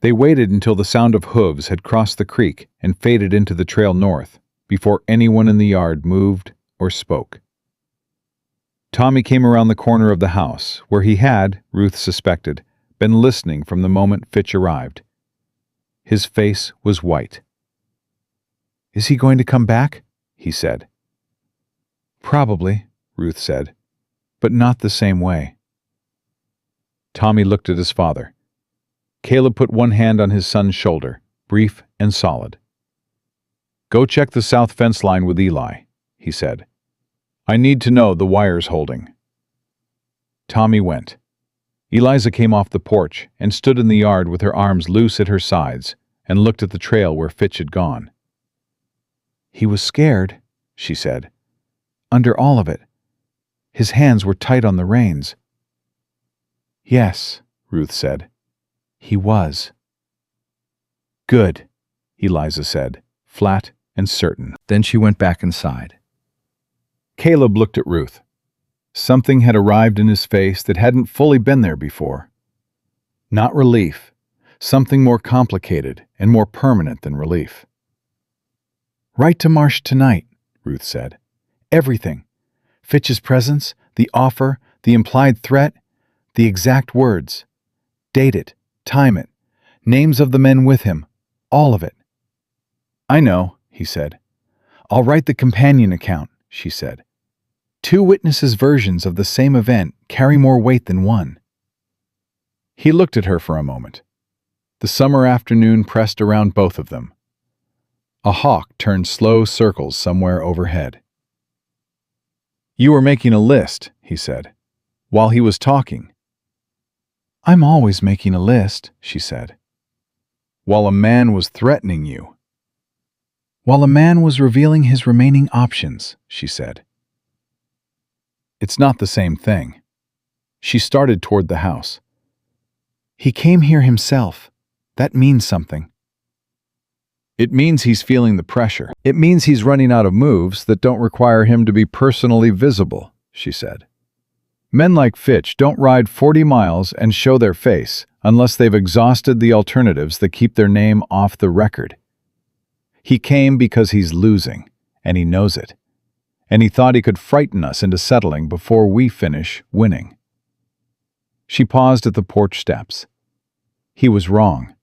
They waited until the sound of hooves had crossed the creek and faded into the trail north, before anyone in the yard moved or spoke. Tommy came around the corner of the house, where he had, Ruth suspected, been listening from the moment Fitch arrived. His face was white. "Is he going to come back?" he said. "Probably," Ruth said, "but not the same way." Tommy looked at his father. Caleb put one hand on his son's shoulder, brief and solid. "Go check the south fence line with Eli," he said. "I need to know the wire's holding." Tommy went. Eliza came off the porch and stood in the yard with her arms loose at her sides and looked at the trail where Fitch had gone. "He was scared," she said. "Under all of it. His hands were tight on the reins." "Yes," Ruth said. "He was." "Good," Eliza said, flat and certain. Then she went back inside. Caleb looked at Ruth. Something had arrived in his face that hadn't fully been there before. Not relief, something more complicated and more permanent than relief. "Write to Marsh tonight," Ruth said. "Everything. Fitch's presence, the offer, the implied threat, the exact words. Date it, time it, names of the men with him, all of it." "I know," he said. "I'll write the companion account," she said. "2 witnesses' versions of the same event carry more weight than one." He looked at her for a moment. The summer afternoon pressed around both of them. A hawk turned slow circles somewhere overhead. "You were making a list," he said, while he was talking. "I'm always making a list," she said. "While a man was threatening you." "While a man was revealing his remaining options," she said. "It's not the same thing." She started toward the house. "He came here himself. That means something." "It means he's feeling the pressure. It means he's running out of moves that don't require him to be personally visible," she said. "Men like Fitch don't ride 40 miles and show their face unless they've exhausted the alternatives that keep their name off the record. He came because he's losing, and he knows it. And he thought he could frighten us into settling before we finish winning." She paused at the porch steps. He was wrong.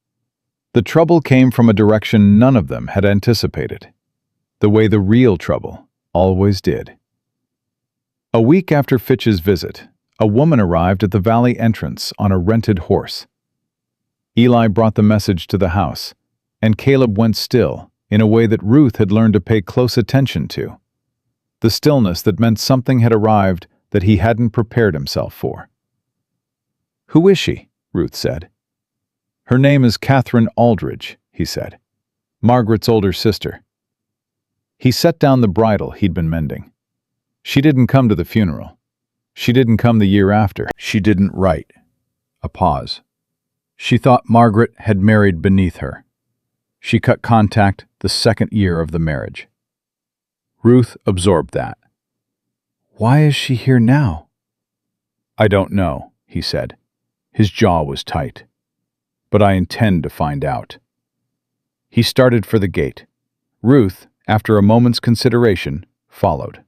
The trouble came from a direction none of them had anticipated, the way the real trouble always did. A week after Fitch's visit, a woman arrived at the valley entrance on a rented horse. Eli brought the message to the house, and Caleb went still in a way that Ruth had learned to pay close attention to. The stillness that meant something had arrived that he hadn't prepared himself for. "Who is she?" Ruth said. "Her name is Catherine Aldridge," he said. "Margaret's older sister." He set down the bridle he'd been mending. "She didn't come to the funeral. She didn't come the year after. She didn't write." A pause. "She thought Margaret had married beneath her. She cut contact the second year of the marriage." Ruth absorbed that. "Why is she here now?" "I don't know," he said. His jaw was tight. "But I intend to find out." He started for the gate. Ruth, after a moment's consideration, followed.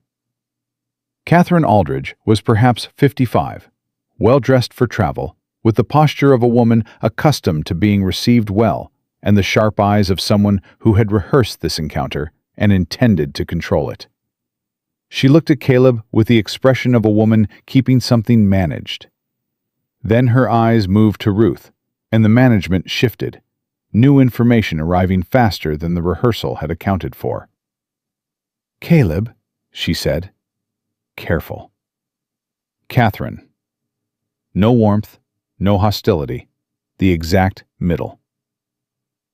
Catherine Aldridge was perhaps 55, well-dressed for travel, with the posture of a woman accustomed to being received well, and the sharp eyes of someone who had rehearsed this encounter and intended to control it. She looked at Caleb with the expression of a woman keeping something managed. Then her eyes moved to Ruth, and the management shifted, new information arriving faster than the rehearsal had accounted for. "Caleb," she said. "Careful." Catherine. No warmth, no hostility, the exact middle.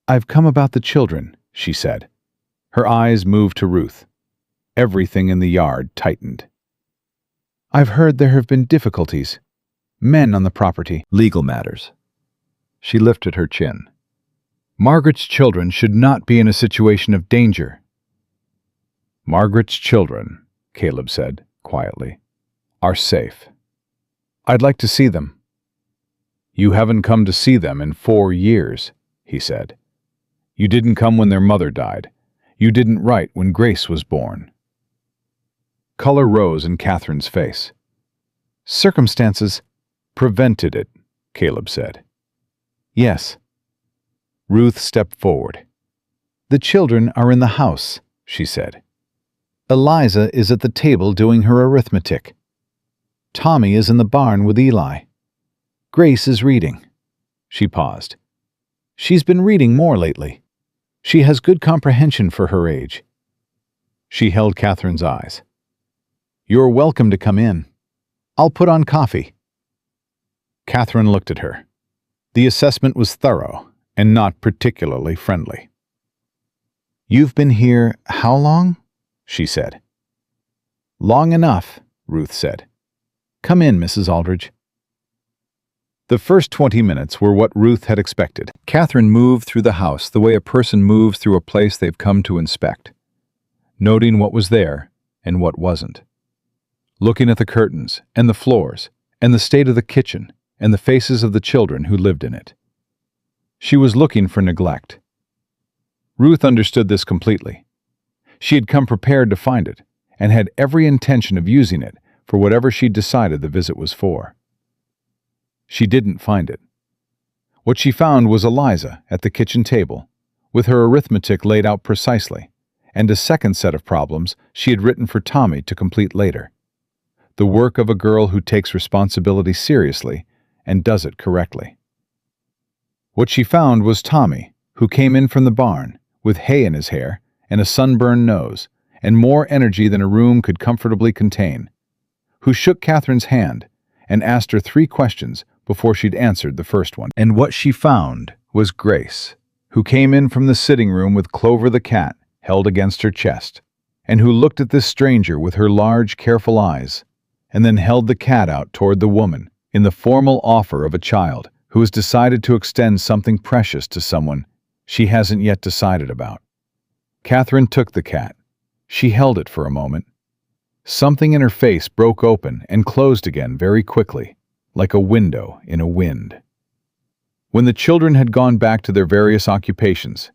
"I've come about the children," she said. Her eyes moved to Ruth. Everything in the yard tightened. "I've heard there have been difficulties. Men on the property." "Legal matters." She lifted her chin. "Margaret's children should not be in a situation of danger." "Margaret's children," Caleb said quietly, "are safe. I'd like to see them." "You haven't come to see them in 4 years," he said. "You didn't come when their mother died. You didn't write when Grace was born." Color rose in Catherine's face. "Circumstances prevented it," Caleb said. "Yes." Ruth stepped forward. "The children are in the house," she said. "Eliza is at the table doing her arithmetic. Tommy is in the barn with Eli. Grace is reading." She paused. "She's been reading more lately. She has good comprehension for her age." She held Catherine's eyes. "You're welcome to come in. I'll put on coffee." Catherine looked at her. The assessment was thorough and not particularly friendly. "You've been here how long?" she said. "Long enough," Ruth said. "Come in, Mrs. Aldridge." The first 20 minutes were what Ruth had expected. Catherine moved through the house the way a person moves through a place they've come to inspect, noting what was there and what wasn't, looking at the curtains and the floors and the state of the kitchen and the faces of the children who lived in it. She was looking for neglect. Ruth understood this completely. She had come prepared to find it and had every intention of using it for whatever she'd decided the visit was for. She didn't find it. What she found was Eliza at the kitchen table, with her arithmetic laid out precisely, and a second set of problems she had written for Tommy to complete later. The work of a girl who takes responsibility seriously and does it correctly. What she found was Tommy, who came in from the barn with hay in his hair and a sunburned nose and more energy than a room could comfortably contain, who shook Catherine's hand and asked her 3 questions before she'd answered the first one. And what she found was Grace, who came in from the sitting room with Clover the cat held against her chest, and who looked at this stranger with her large, careful eyes, and then held the cat out toward the woman in the formal offer of a child who has decided to extend something precious to someone she hasn't yet decided about. Catherine took the cat. She held it for a moment. Something in her face broke open and closed again very quickly, like a window in a wind. When the children had gone back to their various occupations,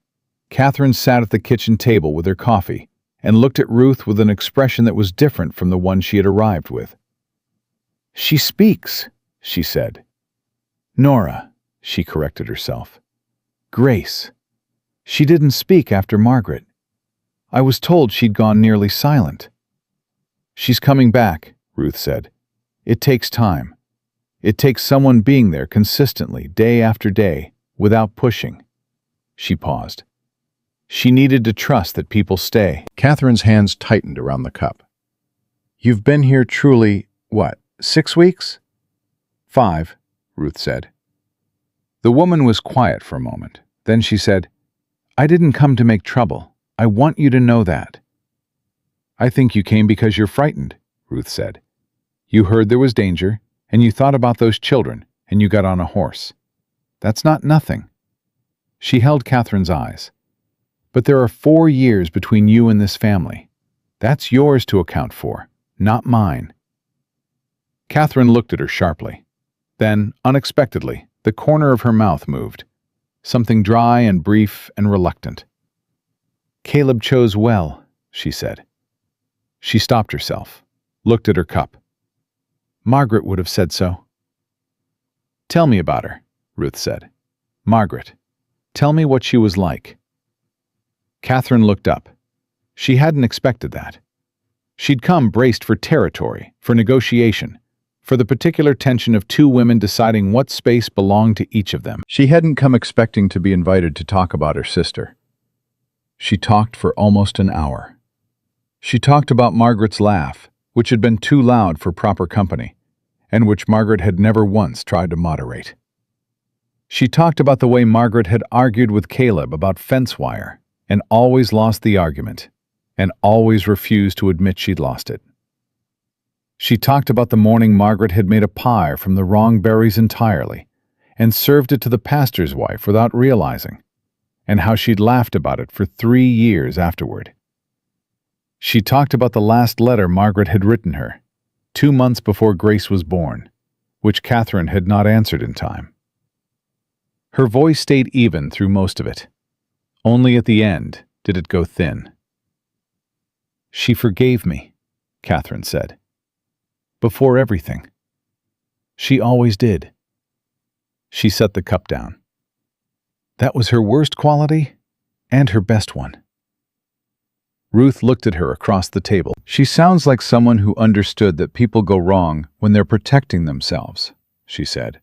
Catherine sat at the kitchen table with her coffee and looked at Ruth with an expression that was different from the one she had arrived with. "She speaks," she said. "Nora," she corrected herself. Grace. She didn't speak after Margaret. I was told she'd gone nearly silent. She's coming back, Ruth said. It takes time. It takes someone being there consistently, day after day, without pushing. She paused. She needed to trust that people stay. Catherine's hands tightened around the cup. You've been here truly, 6 weeks? 5, Ruth said. The woman was quiet for a moment. Then she said, I didn't come to make trouble. I want you to know that. I think you came because you're frightened, Ruth said. You heard there was danger, and you thought about those children, and you got on a horse. That's not nothing. She held Catherine's eyes. But there are 4 years between you and this family. That's yours to account for, not mine. Catherine looked at her sharply. Then, unexpectedly, the corner of her mouth moved. Something dry and brief and reluctant. Caleb chose well, she said. She stopped herself, looked at her cup. Margaret would have said so. Tell me about her, Ruth said. Margaret, tell me what she was like. Catherine looked up. She hadn't expected that. She'd come braced for territory, for negotiation, for the particular tension of 2 women deciding what space belonged to each of them. She hadn't come expecting to be invited to talk about her sister. She talked for almost an hour. She talked about Margaret's laugh, which had been too loud for proper company, and which Margaret had never once tried to moderate. She talked about the way Margaret had argued with Caleb about fence wire, and always lost the argument, and always refused to admit she'd lost it. She talked about the morning Margaret had made a pie from the wrong berries entirely, and served it to the pastor's wife without realizing, and how she'd laughed about it for 3 years afterward. She talked about the last letter Margaret had written her, 2 months before Grace was born, which Catherine had not answered in time. Her voice stayed even through most of it. Only at the end did it go thin. She forgave me, Catherine said. Before everything. She always did. She set the cup down. That was her worst quality and her best one. Ruth looked at her across the table. She sounds like someone who understood that people go wrong when they're protecting themselves, she said,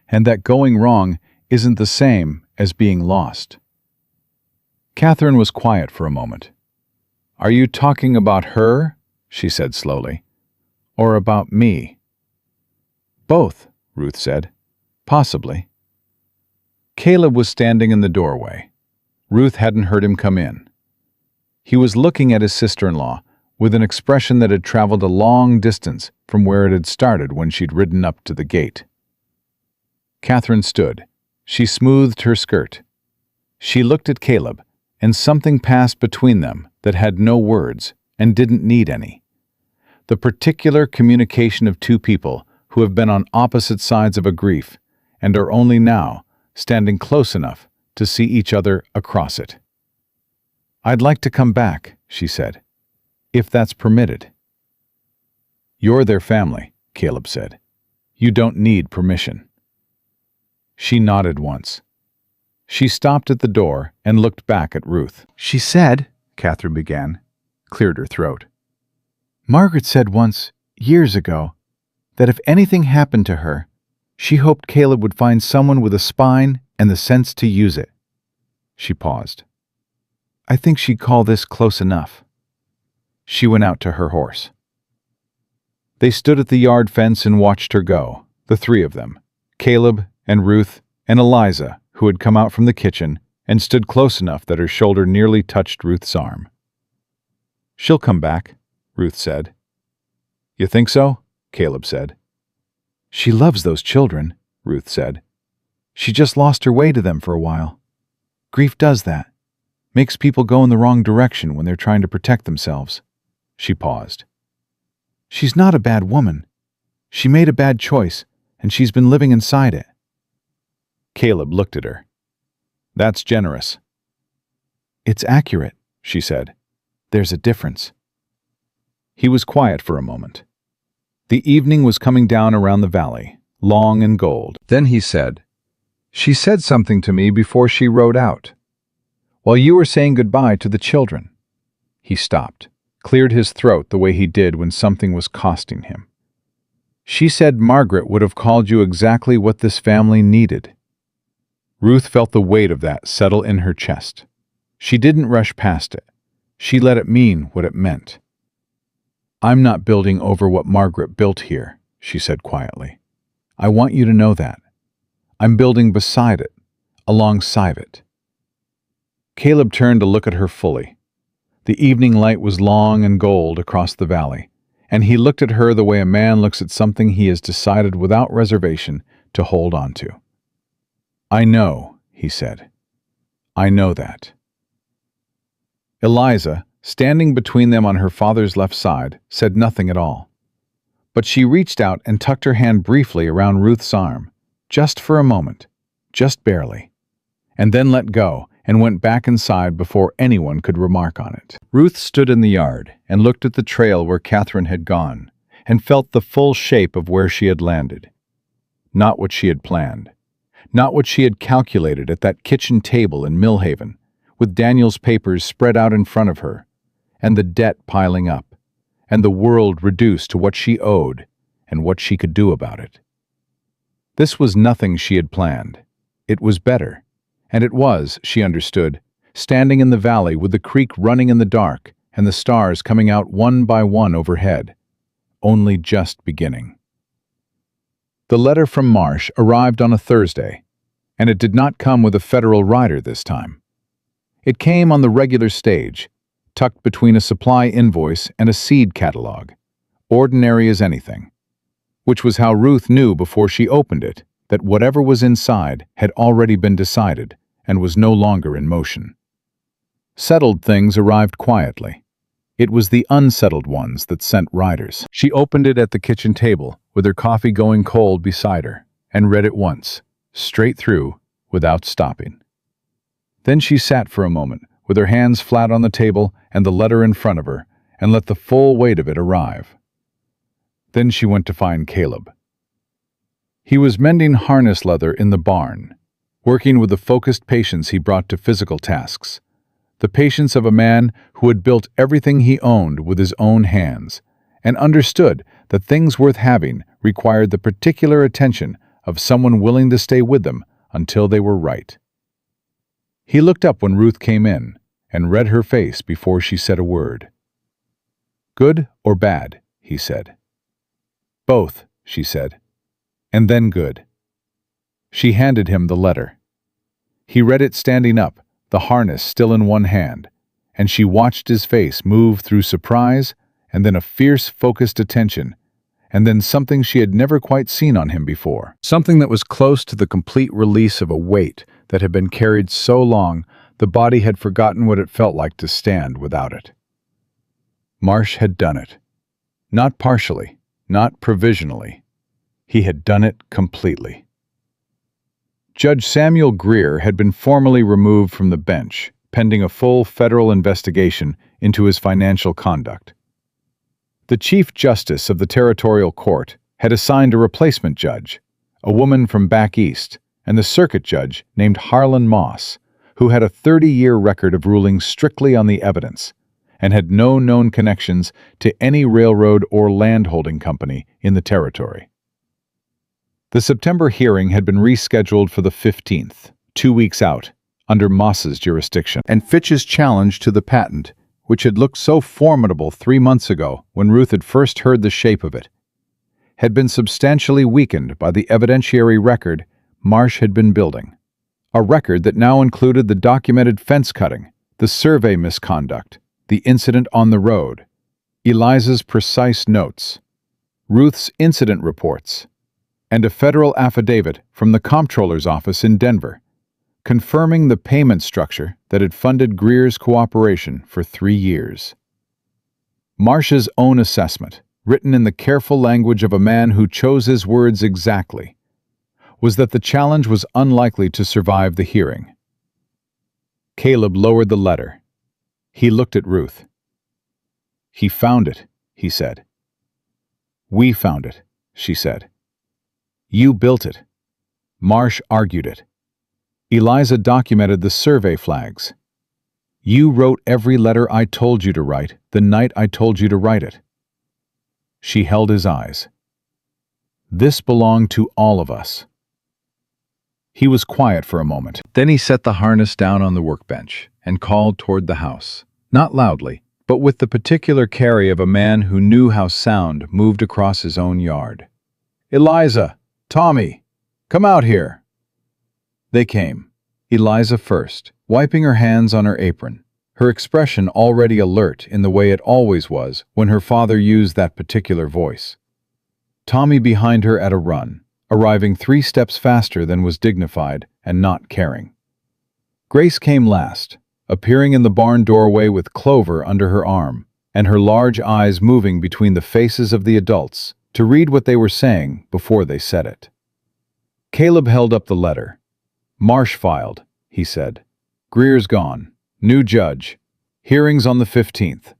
and that going wrong isn't the same as being lost. Catherine was quiet for a moment. Are you talking about her? She said slowly. Or about me? Both, Ruth said. Possibly. Caleb was standing in the doorway. Ruth hadn't heard him come in. He was looking at his sister-in-law with an expression that had traveled a long distance from where it had started when she'd ridden up to the gate. Catherine stood. She smoothed her skirt. She looked at Caleb, and something passed between them that had no words and didn't need any. The particular communication of 2 people who have been on opposite sides of a grief and are only now standing close enough to see each other across it. I'd like to come back, she said, if that's permitted. You're their family, Caleb said. You don't need permission. She nodded once. She stopped at the door and looked back at Ruth. She said, Catherine began, cleared her throat. Margaret said once, years ago, that if anything happened to her, she hoped Caleb would find someone with a spine and the sense to use it. She paused. I think she'd call this close enough. She went out to her horse. They stood at the yard fence and watched her go, the 3 of them, Caleb and Ruth and Eliza, who had come out from the kitchen and stood close enough that her shoulder nearly touched Ruth's arm. She'll come back, Ruth said. You think so? Caleb said. She loves those children, Ruth said. She just lost her way to them for a while. Grief does that. Makes people go in the wrong direction when they're trying to protect themselves. She paused. She's not a bad woman. She made a bad choice, and she's been living inside it. Caleb looked at her. That's generous. It's accurate, she said. There's a difference. He was quiet for a moment. The evening was coming down around the valley, long and gold. Then he said, She said something to me before she rode out. While you were saying goodbye to the children." He stopped, cleared his throat the way he did when something was costing him. "She said Margaret would have called you exactly what this family needed." Ruth felt the weight of that settle in her chest. She didn't rush past it. She let it mean what it meant. "I'm not building over what Margaret built here," she said quietly. "I want you to know that. I'm building beside it, alongside it." Caleb turned to look at her fully. The evening light was long and gold across the valley, and he looked at her the way a man looks at something he has decided without reservation to hold on to. "I know," he said. "I know that." Eliza, standing between them on her father's left side, said nothing at all. But she reached out and tucked her hand briefly around Ruth's arm, just for a moment, just barely, and then let go and went back inside before anyone could remark on it. Ruth stood in the yard and looked at the trail where Catherine had gone, and felt the full shape of where she had landed. Not what she had planned, not what she had calculated at that kitchen table in Millhaven, with Daniel's papers spread out in front of her, and the debt piling up, and the world reduced to what she owed and what she could do about it. This was nothing she had planned. It was better, and it was, she understood, standing in the valley with the creek running in the dark and the stars coming out one by one overhead, only just beginning. The letter from Marsh arrived on a Thursday, and it did not come with a federal rider this time. It came on the regular stage, tucked between a supply invoice and a seed catalog, ordinary as anything, which was how Ruth knew before she opened it that whatever was inside had already been decided and was no longer in motion. Settled things arrived quietly. It was the unsettled ones that sent riders. She opened it at the kitchen table, with her coffee going cold beside her, and read it once, straight through, without stopping. Then she sat for a moment, with her hands flat on the table and the letter in front of her, and let the full weight of it arrive. Then she went to find Caleb. He was mending harness leather in the barn, working with the focused patience he brought to physical tasks, the patience of a man who had built everything he owned with his own hands, and understood that things worth having required the particular attention of someone willing to stay with them until they were right. He looked up when Ruth came in, and read her face before she said a word. "Good or bad?" he said. "Both," she said, "and then good." She handed him the letter. He read it standing up, the harness still in one hand, and she watched his face move through surprise and then a fierce, focused attention, and then something she had never quite seen on him before, something that was close to the complete release of a weight that had been carried so long the body had forgotten what it felt like to stand without it. Marsh had done it. Not partially, not provisionally. He had done it completely. Judge Samuel Greer had been formally removed from the bench, pending a full federal investigation into his financial conduct. The Chief Justice of the Territorial Court had assigned a replacement judge, a woman from back east, and the circuit judge named Harlan Moss, who had a 30-year record of ruling strictly on the evidence and had no known connections to any railroad or landholding company in the territory. The September hearing had been rescheduled for the 15th, 2 weeks out, under Moss's jurisdiction, and Fitch's challenge to the patent, which had looked so formidable 3 months ago when Ruth had first heard the shape of it, had been substantially weakened by the evidentiary record Marsh had been building, a record that now included the documented fence cutting, the survey misconduct, the incident on the road, Eliza's precise notes, Ruth's incident reports, and a federal affidavit from the comptroller's office in Denver, confirming the payment structure that had funded Greer's cooperation for 3 years. Marsh's own assessment, written in the careful language of a man who chose his words exactly, was that the challenge was unlikely to survive the hearing. Caleb lowered the letter. He looked at Ruth. "He found it," he said. "We found it," she said. "You built it. Marsh argued it, Eliza documented the survey flags. You wrote every letter I told you to write the night I told you to write it. She held his eyes. This belonged to all of us. He was quiet for a moment. Then he set the harness down on the workbench and called toward the house, not loudly, but with the particular carry of a man who knew how sound moved across his own yard. Eliza, Tommy, come out here. They came, Eliza first, wiping her hands on her apron, her expression already alert in the way it always was when her father used that particular voice. Tommy behind her at a run, arriving 3 steps faster than was dignified and not caring. Grace came last, appearing in the barn doorway with Clover under her arm, and her large eyes moving between the faces of the adults to read what they were saying before they said it. Caleb held up the letter. Marsh filed, he said. Greer's gone. New judge. Hearings on the 15th.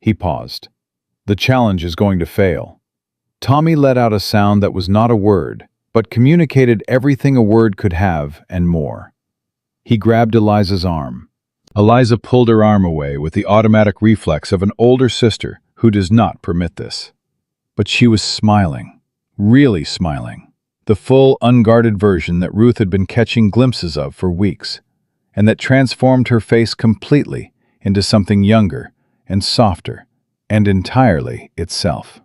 He paused. The challenge is going to fail. Tommy let out a sound that was not a word, but communicated everything a word could have and more. He grabbed Eliza's arm. Eliza pulled her arm away with the automatic reflex of an older sister who does not permit this. But she was smiling, really smiling, the full, unguarded version that Ruth had been catching glimpses of for weeks, and that transformed her face completely into something younger and softer and entirely itself.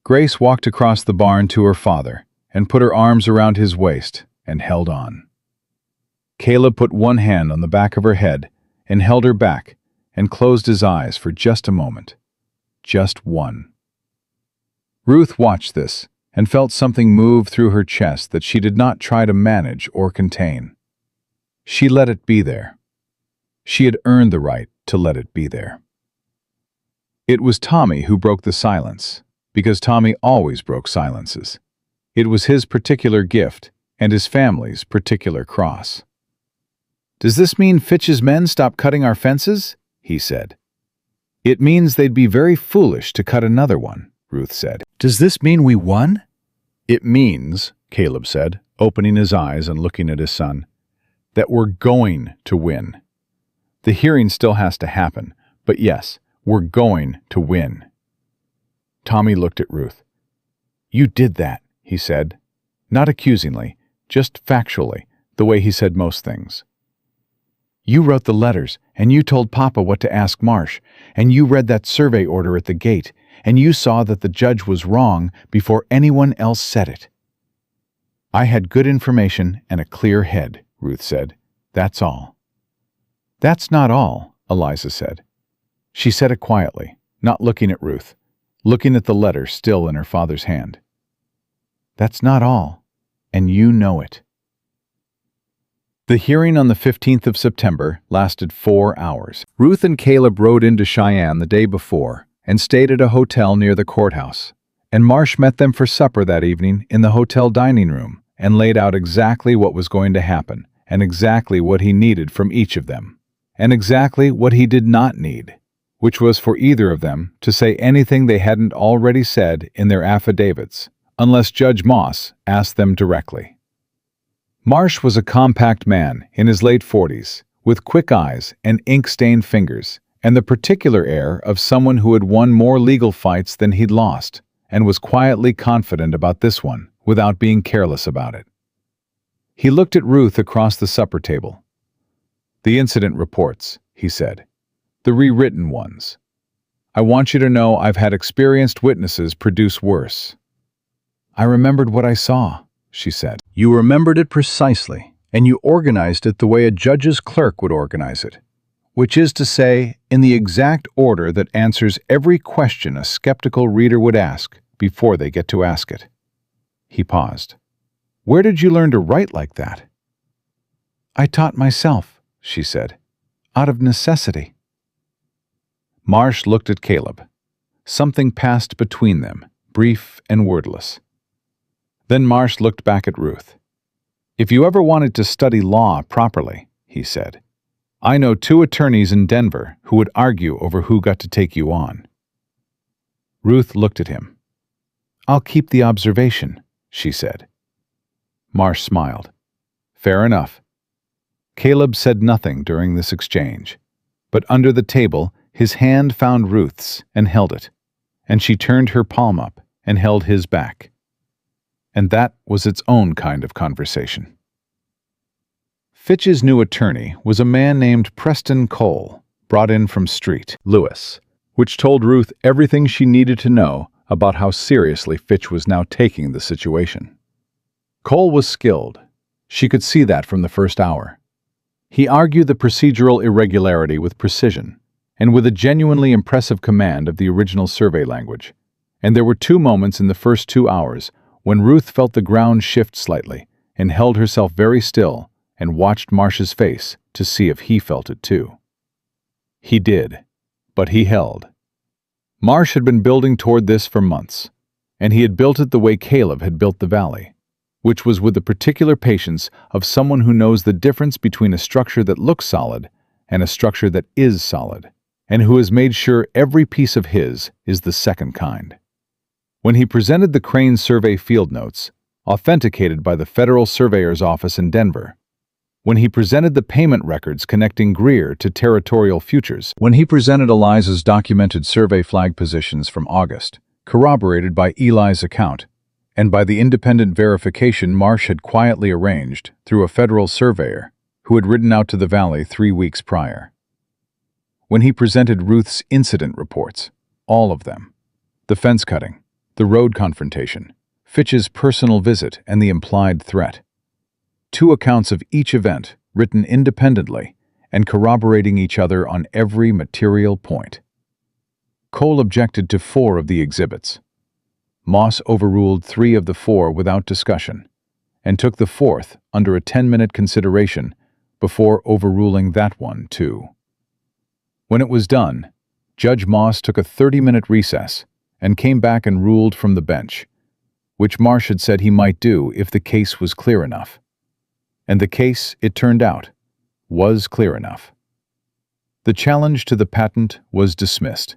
Grace walked across the barn to her father and put her arms around his waist and held on. Caleb put one hand on the back of her head and held her back and closed his eyes for just a moment. Just one. Ruth watched this and felt something move through her chest that she did not try to manage or contain. She let it be there. She had earned the right to let it be there. It was Tommy who broke the silence, because Tommy always broke silences. It was his particular gift and his family's particular cross. "Does this mean Fitch's men stop cutting our fences?" he said. "It means they'd be very foolish to cut another one," Ruth said. "Does this mean we won?" "It means," Caleb said, opening his eyes and looking at his son, "that we're going to win. The hearing still has to happen, but yes, we're going to win." Tommy looked at Ruth. "You did that," he said, not accusingly, just factually, the way he said most things. "You wrote the letters, and you told Papa what to ask Marsh, and you read that survey order at the gate, and you saw that the judge was wrong before anyone else said it." "I had good information and a clear head," Ruth said. "That's all." "That's not all," Eliza said. She said it quietly, not looking at Ruth, looking at the letter still in her father's hand. "That's not all, and you know it." The hearing on the 15th of September lasted 4 hours. Ruth and Caleb rode into Cheyenne the day before and stayed at a hotel near the courthouse, and Marsh met them for supper that evening in the hotel dining room and laid out exactly what was going to happen and exactly what he needed from each of them, and exactly what he did not need, which was for either of them to say anything they hadn't already said in their affidavits, unless Judge Moss asked them directly. Marsh was a compact man in his late 40s, with quick eyes and ink-stained fingers, and the particular air of someone who had won more legal fights than he'd lost, and was quietly confident about this one, without being careless about it. He looked at Ruth across the supper table. "The incident reports," he said. "The rewritten ones. I want you to know I've had experienced witnesses produce worse." "I remembered what I saw," she said. "You remembered it precisely, and you organized it the way a judge's clerk would organize it, which is to say, in the exact order that answers every question a skeptical reader would ask before they get to ask it." He paused. "Where did you learn to write like that?" "I taught myself," she said, "out of necessity." Marsh looked at Caleb. Something passed between them, brief and wordless. Then Marsh looked back at Ruth. "If you ever wanted to study law properly," he said, "I know 2 attorneys in Denver who would argue over who got to take you on." Ruth looked at him. "I'll keep the observation," she said. Marsh smiled. Fair enough. Caleb said nothing during this exchange, but under the table his hand found Ruth's and held it, and she turned her palm up and held his back. And that was its own kind of conversation. Fitch's new attorney was a man named Preston Cole, brought in from St. Louis, which told Ruth everything she needed to know about how seriously Fitch was now taking the situation. Cole was skilled. She could see that from the first hour. He argued the procedural irregularity with precision, and with a genuinely impressive command of the original survey language. And there were 2 moments in the first 2 hours when Ruth felt the ground shift slightly and held herself very still and watched Marsh's face to see if he felt it too. He did, but he held. Marsh had been building toward this for months, and he had built it the way Caleb had built the valley, which was with the particular patience of someone who knows the difference between a structure that looks solid and a structure that is solid, and who has made sure every piece of his is the second kind. When he presented the Crane Survey field notes, authenticated by the Federal Surveyor's Office in Denver, when he presented the payment records connecting Greer to territorial futures, when he presented Eliza's documented survey flag positions from August, corroborated by Eli's account, and by the independent verification Marsh had quietly arranged through a federal surveyor who had ridden out to the valley 3 weeks prior. When he presented Ruth's incident reports, all of them, the fence cutting, the road confrontation, Fitch's personal visit and the implied threat, 2 accounts of each event written independently and corroborating each other on every material point. Cole objected to 4 of the exhibits. Moss overruled 3 of the 4 without discussion, and took the 4th under a 10-minute consideration before overruling that one too. When it was done, Judge Moss took a 30-minute recess and came back and ruled from the bench, which Marsh had said he might do if the case was clear enough. And the case, it turned out, was clear enough. The challenge to the patent was dismissed.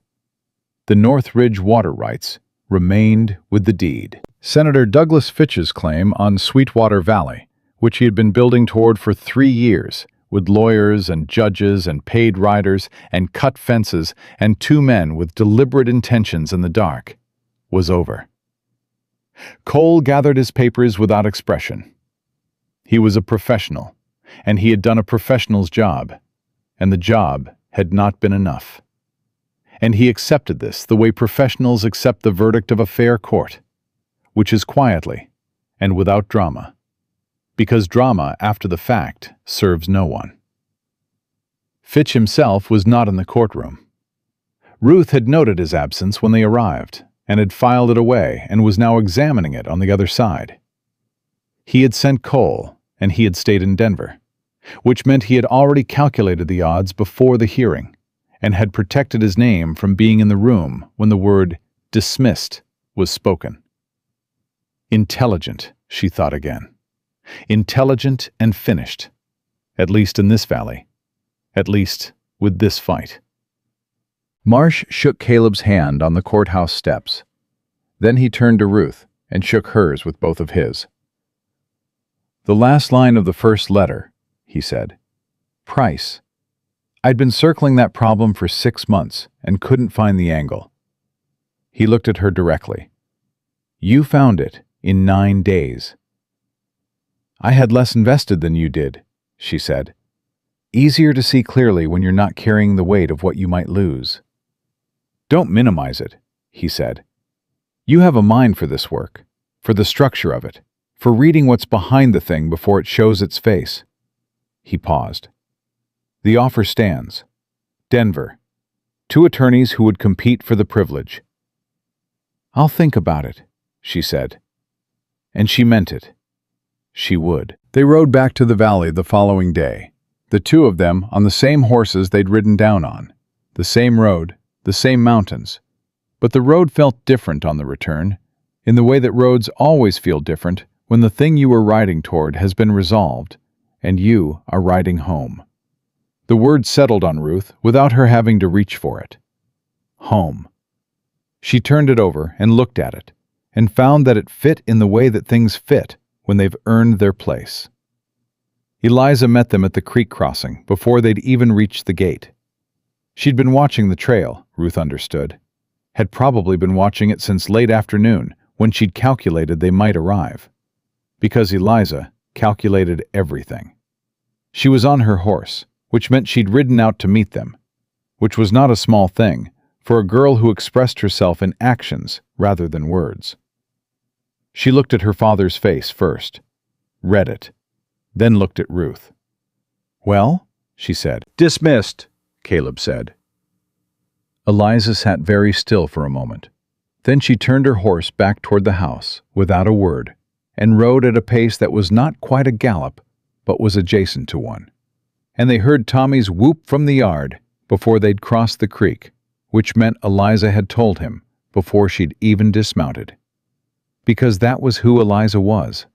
The Northridge water rights remained with the deed. Senator Douglas Fitch's claim on Sweetwater Valley, which he had been building toward for 3 years, with lawyers and judges and paid riders and cut fences and 2 men with deliberate intentions in the dark, was over. Cole gathered his papers without expression. He was a professional, and he had done a professional's job, and the job had not been enough. And he accepted this the way professionals accept the verdict of a fair court, which is quietly and without drama, because drama after the fact serves no one. Fitch himself was not in the courtroom. Ruth had noted his absence when they arrived, and had filed it away and was now examining it on the other side. He had sent Cole, and he had stayed in Denver, which meant he had already calculated the odds before the hearing, and had protected his name from being in the room when the word dismissed was spoken. Intelligent, she thought again. Intelligent and finished, at least in this valley, at least with this fight. Marsh shook Caleb's hand on the courthouse steps. Then he turned to Ruth and shook hers with both of his. "The last line of the first letter," he said. "Price. I'd been circling that problem for 6 months and couldn't find the angle." He looked at her directly. "You found it in 9 days." "I had less invested than you did," she said. "Easier to see clearly when you're not carrying the weight of what you might lose." "Don't minimize it," he said. "You have a mind for this work, for the structure of it, for reading what's behind the thing before it shows its face." He paused. "The offer stands. Denver. 2 attorneys who would compete for the privilege." "I'll think about it," she said. And she meant it. She would. They rode back to the valley the following day, the 2 of them on the same horses they'd ridden down on, the same road, the same mountains. But the road felt different on the return, in the way that roads always feel different when the thing you were riding toward has been resolved, and you are riding home. The word settled on Ruth without her having to reach for it. Home. She turned it over and looked at it, and found that it fit in the way that things fit when they've earned their place. Eliza met them at the creek crossing before they'd even reached the gate. She'd been watching the trail, Ruth understood. Had probably been watching it since late afternoon, when she'd calculated they might arrive. Because Eliza calculated everything. She was on her horse, which meant she'd ridden out to meet them, which was not a small thing for a girl who expressed herself in actions rather than words. She looked at her father's face first, read it, then looked at Ruth. "Well?" she said. "Dismissed," Caleb said. Eliza sat very still for a moment. Then she turned her horse back toward the house, without a word, and rode at a pace that was not quite a gallop, but was adjacent to one. And they heard Tommy's whoop from the yard before they'd crossed the creek, which meant Eliza had told him before she'd even dismounted. Because that was who Eliza was,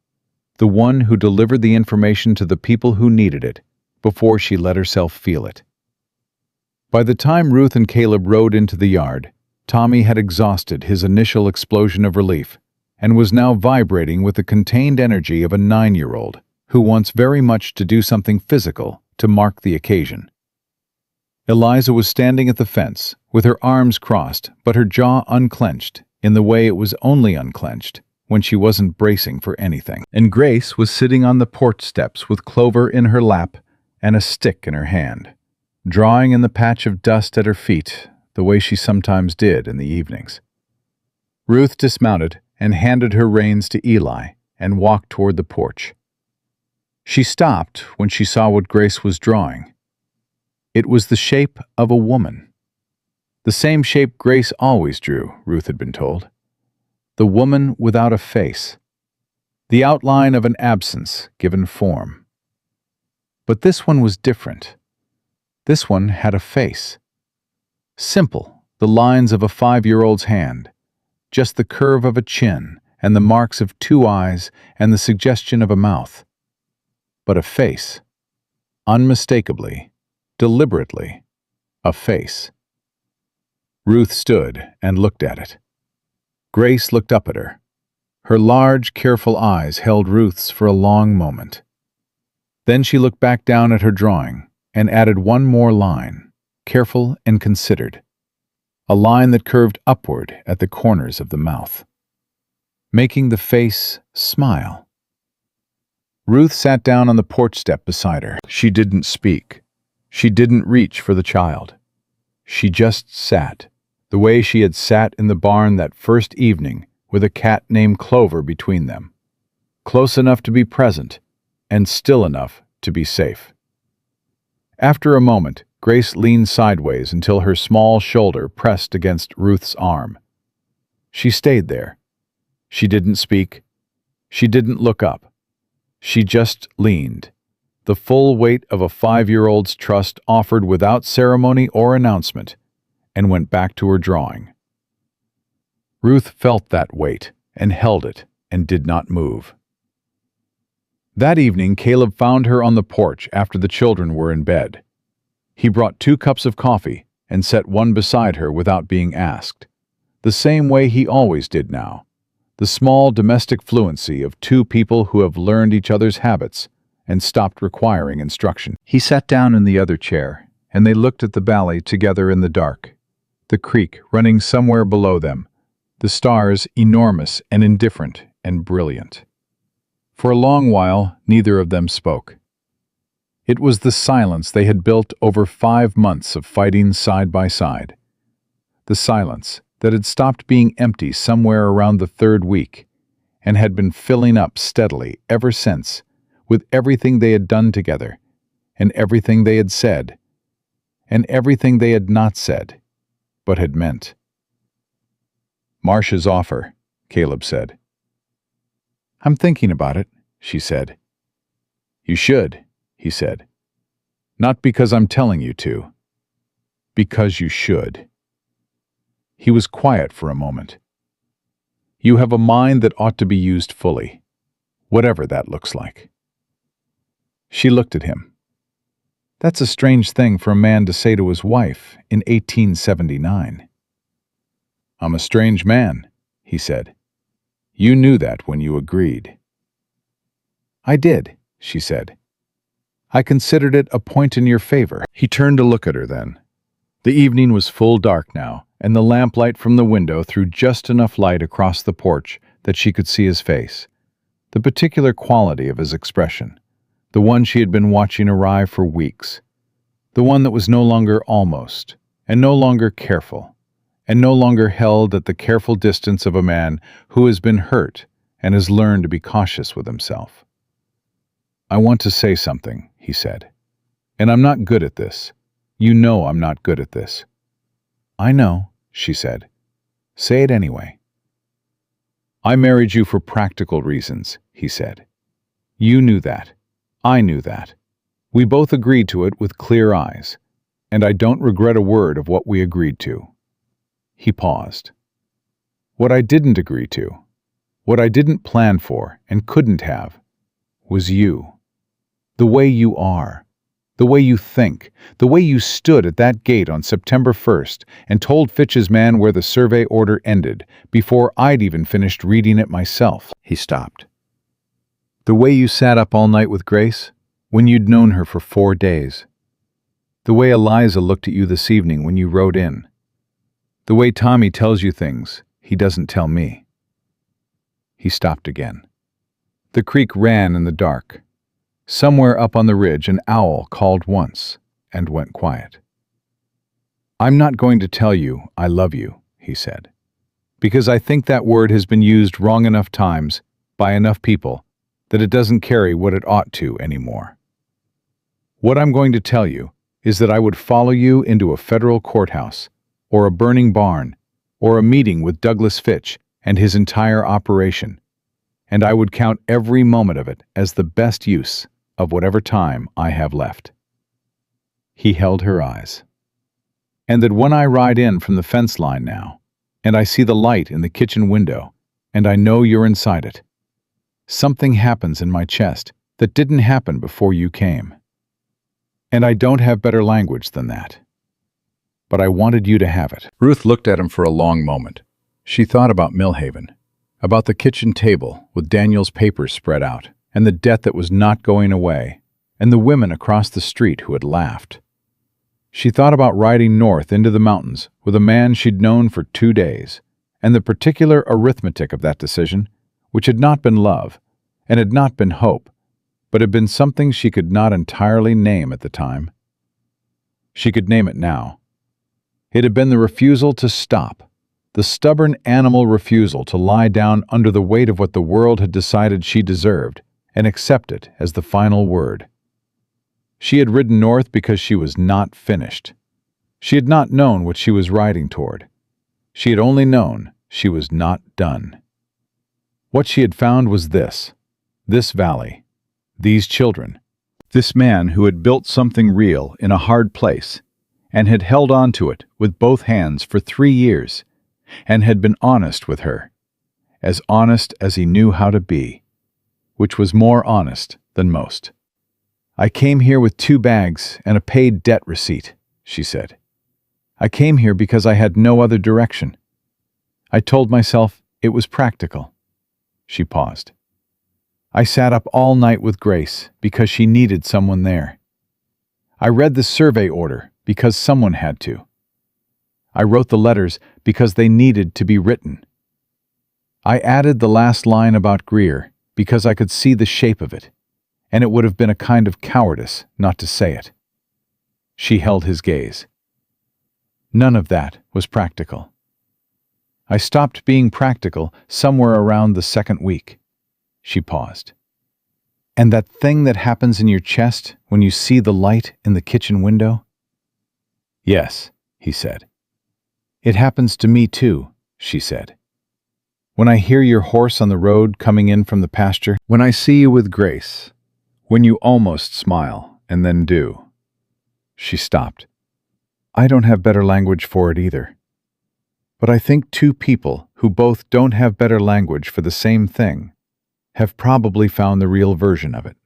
the one who delivered the information to the people who needed it before she let herself feel it. By the time Ruth and Caleb rode into the yard, Tommy had exhausted his initial explosion of relief and was now vibrating with the contained energy of a 9-year-old who wants very much to do something physical to mark the occasion. Eliza was standing at the fence, with her arms crossed but her jaw unclenched in the way it was only unclenched when she wasn't bracing for anything. And Grace was sitting on the porch steps with Clover in her lap and a stick in her hand, drawing in the patch of dust at her feet the way she sometimes did in the evenings. Ruth dismounted and handed her reins to Eli and walked toward the porch. She stopped when she saw what Grace was drawing. It was the shape of a woman. The same shape Grace always drew, Ruth had been told. The woman without a face. The outline of an absence given form. But this one was different. This one had a face. Simple, the lines of a 5-year-old's hand, just the curve of a chin and the marks of 2 eyes and the suggestion of a mouth. But a face. Unmistakably, deliberately, a face. Ruth stood and looked at it. Grace looked up at her. Her large, careful eyes held Ruth's for a long moment. Then she looked back down at her drawing and added one more line, careful and considered, a line that curved upward at the corners of the mouth, making the face smile. Ruth sat down on the porch step beside her. She didn't speak. She didn't reach for the child. She just sat, the way she had sat in the barn that first evening with a cat named Clover between them, close enough to be present and still enough to be safe. After a moment, Grace leaned sideways until her small shoulder pressed against Ruth's arm. She stayed there. She didn't speak. She didn't look up. She just leaned, the full weight of a 5-year-old's trust offered without ceremony or announcement, and went back to her drawing. Ruth felt that weight and held it and did not move. That evening, Caleb found her on the porch after the children were in bed. He brought 2 cups of coffee and set one beside her without being asked, the same way he always did now, the small domestic fluency of 2 people who have learned each other's habits and stopped requiring instruction. He sat down in the other chair, and they looked at the valley together in the dark, the creek running somewhere below them, the stars enormous and indifferent and brilliant. For a long while, neither of them spoke. It was the silence they had built over 5 months of fighting side by side. The silence that had stopped being empty somewhere around the 3rd week and had been filling up steadily ever since with everything they had done together and everything they had said and everything they had not said but had meant. "Marcia's offer," Caleb said. "I'm thinking about it," she said. "You should," he said. "Not because I'm telling you to. Because you should." He was quiet for a moment. "You have a mind that ought to be used fully, whatever that looks like." She looked at him. That's a strange thing for a man to say to his wife in 1879. "I'm a strange man," he said. "You knew that when you agreed." "I did," she said. I considered it a point in your favor." He turned to look at her then. The evening was full dark now, and the lamplight from the window threw just enough light across the porch that she could see his face, the particular quality of his expression, the one she had been watching arrive for weeks, the one that was no longer almost, and no longer careful, and no longer held at the careful distance of a man who has been hurt and has learned to be cautious with himself. "I want to say something," he said, "and I'm not good at this. You know I'm not good at this." "I know," she said. "Say it anyway." "I married you for practical reasons," he said. "You knew that. I knew that. We both agreed to it with clear eyes, and I don't regret a word of what we agreed to." He paused. "What I didn't agree to, what I didn't plan for and couldn't have, was you. The way you are. The way you think, the way you stood at that gate on September 1st and told Fitch's man where the survey order ended before I'd even finished reading it myself." He stopped. "The way you sat up all night with Grace, when you'd known her for 4 days. The way Eliza looked at you this evening when you rode in. The way Tommy tells you things he doesn't tell me." He stopped again. The creek ran in the dark. Somewhere up on the ridge, an owl called once and went quiet. "I'm not going to tell you I love you," he said, "because I think that word has been used wrong enough times by enough people that it doesn't carry what it ought to anymore. What I'm going to tell you is that I would follow you into a federal courthouse, or a burning barn, or a meeting with Douglas Fitch and his entire operation, and I would count every moment of it as the best use of whatever time I have left." He held her eyes. "And that when I ride in from the fence line now, and I see the light in the kitchen window, and I know you're inside it, something happens in my chest that didn't happen before you came. And I don't have better language than that. But I wanted you to have it." Ruth looked at him for a long moment. She thought about Millhaven, about the kitchen table with Daniel's papers spread out, and the debt that was not going away, and the women across the street who had laughed. She thought about riding north into the mountains with a man she'd known for 2 days, and the particular arithmetic of that decision, which had not been love, and had not been hope, but had been something she could not entirely name at the time. She could name it now. It had been the refusal to stop, the stubborn animal refusal to lie down under the weight of what the world had decided she deserved and accept it as the final word. She had ridden north because she was not finished. She had not known what she was riding toward. She had only known she was not done. What she had found was this valley, these children, this man who had built something real in a hard place and had held on to it with both hands for 3 years and had been honest with her, as honest as he knew how to be, which was more honest than most. "I came here with 2 bags and a paid debt receipt," she said. "I came here because I had no other direction. I told myself it was practical." She paused. "I sat up all night with Grace because she needed someone there. I read the survey order because someone had to. I wrote the letters because they needed to be written. I added the last line about Greer because I could see the shape of it, and it would have been a kind of cowardice not to say it." She held his gaze. "None of that was practical. I stopped being practical somewhere around the 2nd week." She paused. "And that thing that happens in your chest when you see the light in the kitchen window?" "Yes," he said. "It happens to me too," she said. "When I hear your horse on the road coming in from the pasture, when I see you with Grace, when you almost smile and then do." She stopped. "I don't have better language for it either. But I think 2 people who both don't have better language for the same thing have probably found the real version of it."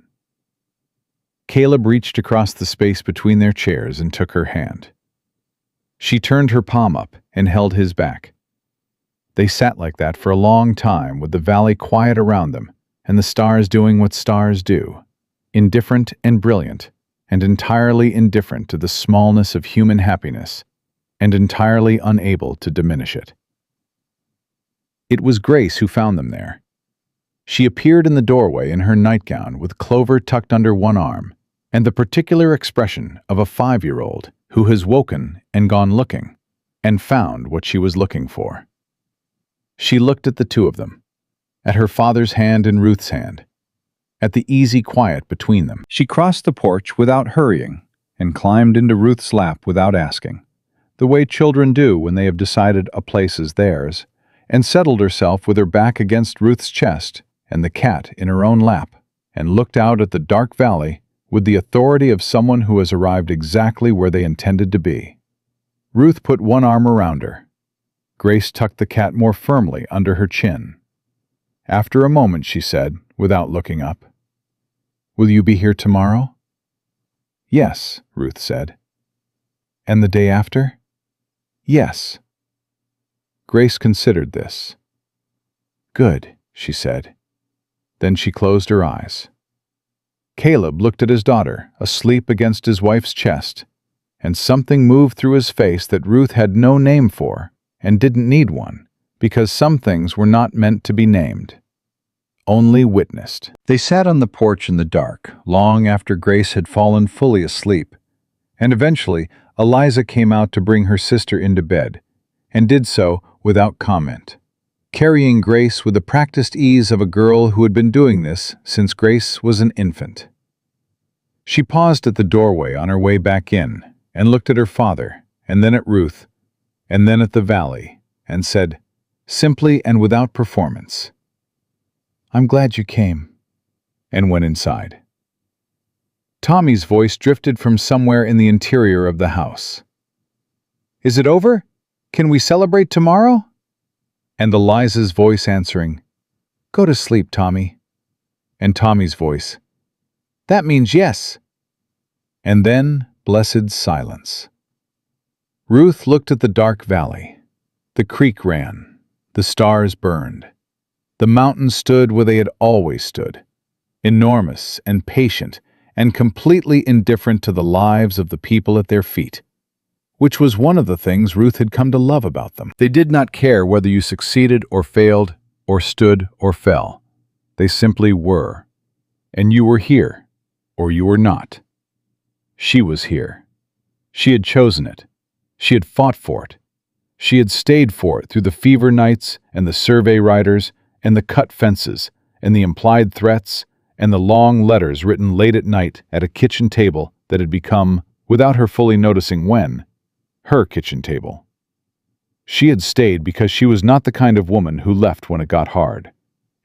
Caleb reached across the space between their chairs and took her hand. She turned her palm up and held his back. They sat like that for a long time with the valley quiet around them and the stars doing what stars do, indifferent and brilliant, and entirely indifferent to the smallness of human happiness, and entirely unable to diminish it. It was Grace who found them there. She appeared in the doorway in her nightgown with Clover tucked under one arm, and the particular expression of a 5-year-old who has woken and gone looking, and found what she was looking for. She looked at the two of them, at her father's hand in Ruth's hand, at the easy quiet between them. She crossed the porch without hurrying, and climbed into Ruth's lap without asking, the way children do when they have decided a place is theirs, and settled herself with her back against Ruth's chest and the cat in her own lap, and looked out at the dark valley with the authority of someone who has arrived exactly where they intended to be. Ruth put one arm around her. Grace tucked the cat more firmly under her chin. After a moment, she said, without looking up, "Will you be here tomorrow?" "Yes," Ruth said. "And the day after?" "Yes." Grace considered this. "Good," she said. Then she closed her eyes. Caleb looked at his daughter, asleep against his wife's chest, and something moved through his face that Ruth had no name for, and didn't need one, because some things were not meant to be named. Only witnessed. They sat on the porch in the dark, long after Grace had fallen fully asleep, and eventually Eliza came out to bring her sister into bed, and did so without comment, carrying Grace with the practiced ease of a girl who had been doing this since Grace was an infant. She paused at the doorway on her way back in, and looked at her father, and then at Ruth, and then at the valley, and said, simply and without performance, "I'm glad you came," and went inside. Tommy's voice drifted from somewhere in the interior of the house. "Is it over? Can we celebrate tomorrow?" And Eliza's voice answering, "Go to sleep, Tommy." And Tommy's voice, "That means yes." And then blessed silence. Ruth looked at the dark valley. The creek ran. The stars burned. The mountains stood where they had always stood, enormous and patient and completely indifferent to the lives of the people at their feet, which was one of the things Ruth had come to love about them. They did not care whether you succeeded or failed, or stood or fell. They simply were. And you were here, or you were not. She was here. She had chosen it. She had fought for it. She had stayed for it through the fever nights and the survey riders and the cut fences and the implied threats and the long letters written late at night at a kitchen table that had become, without her fully noticing when, her kitchen table. She had stayed because she was not the kind of woman who left when it got hard,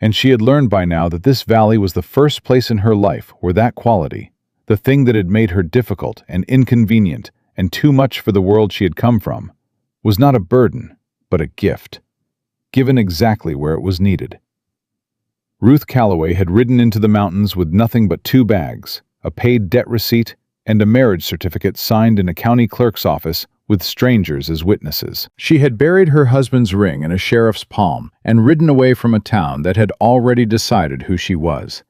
and she had learned by now that this valley was the first place in her life where that quality, the thing that had made her difficult and inconvenient and too much for the world she had come from, was not a burden, but a gift, given exactly where it was needed. Ruth Calloway had ridden into the mountains with nothing but 2 bags, a paid debt receipt, and a marriage certificate signed in a county clerk's office with strangers as witnesses. She had buried her husband's ring in a sheriff's palm and ridden away from a town that had already decided who she was.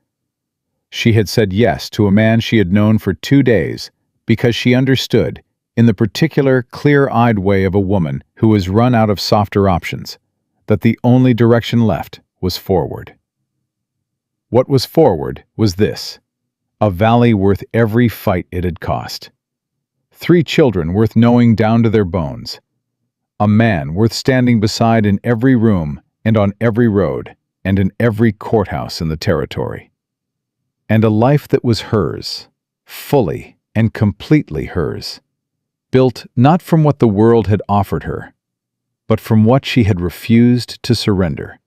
She had said yes to a man she had known for 2 days because she understood, in the particular clear-eyed way of a woman who has run out of softer options, that the only direction left was forward. What was forward was this: a valley worth every fight it had cost. 3 children worth knowing down to their bones. A man worth standing beside in every room and on every road and in every courthouse in the territory. And a life that was hers, fully and completely hers, built not from what the world had offered her, but from what she had refused to surrender.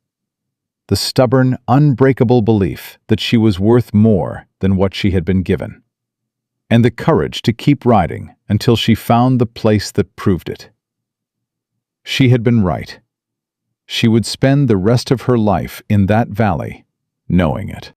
The stubborn, unbreakable belief that she was worth more than what she had been given, and the courage to keep riding until she found the place that proved it. She had been right. She would spend the rest of her life in that valley, knowing it.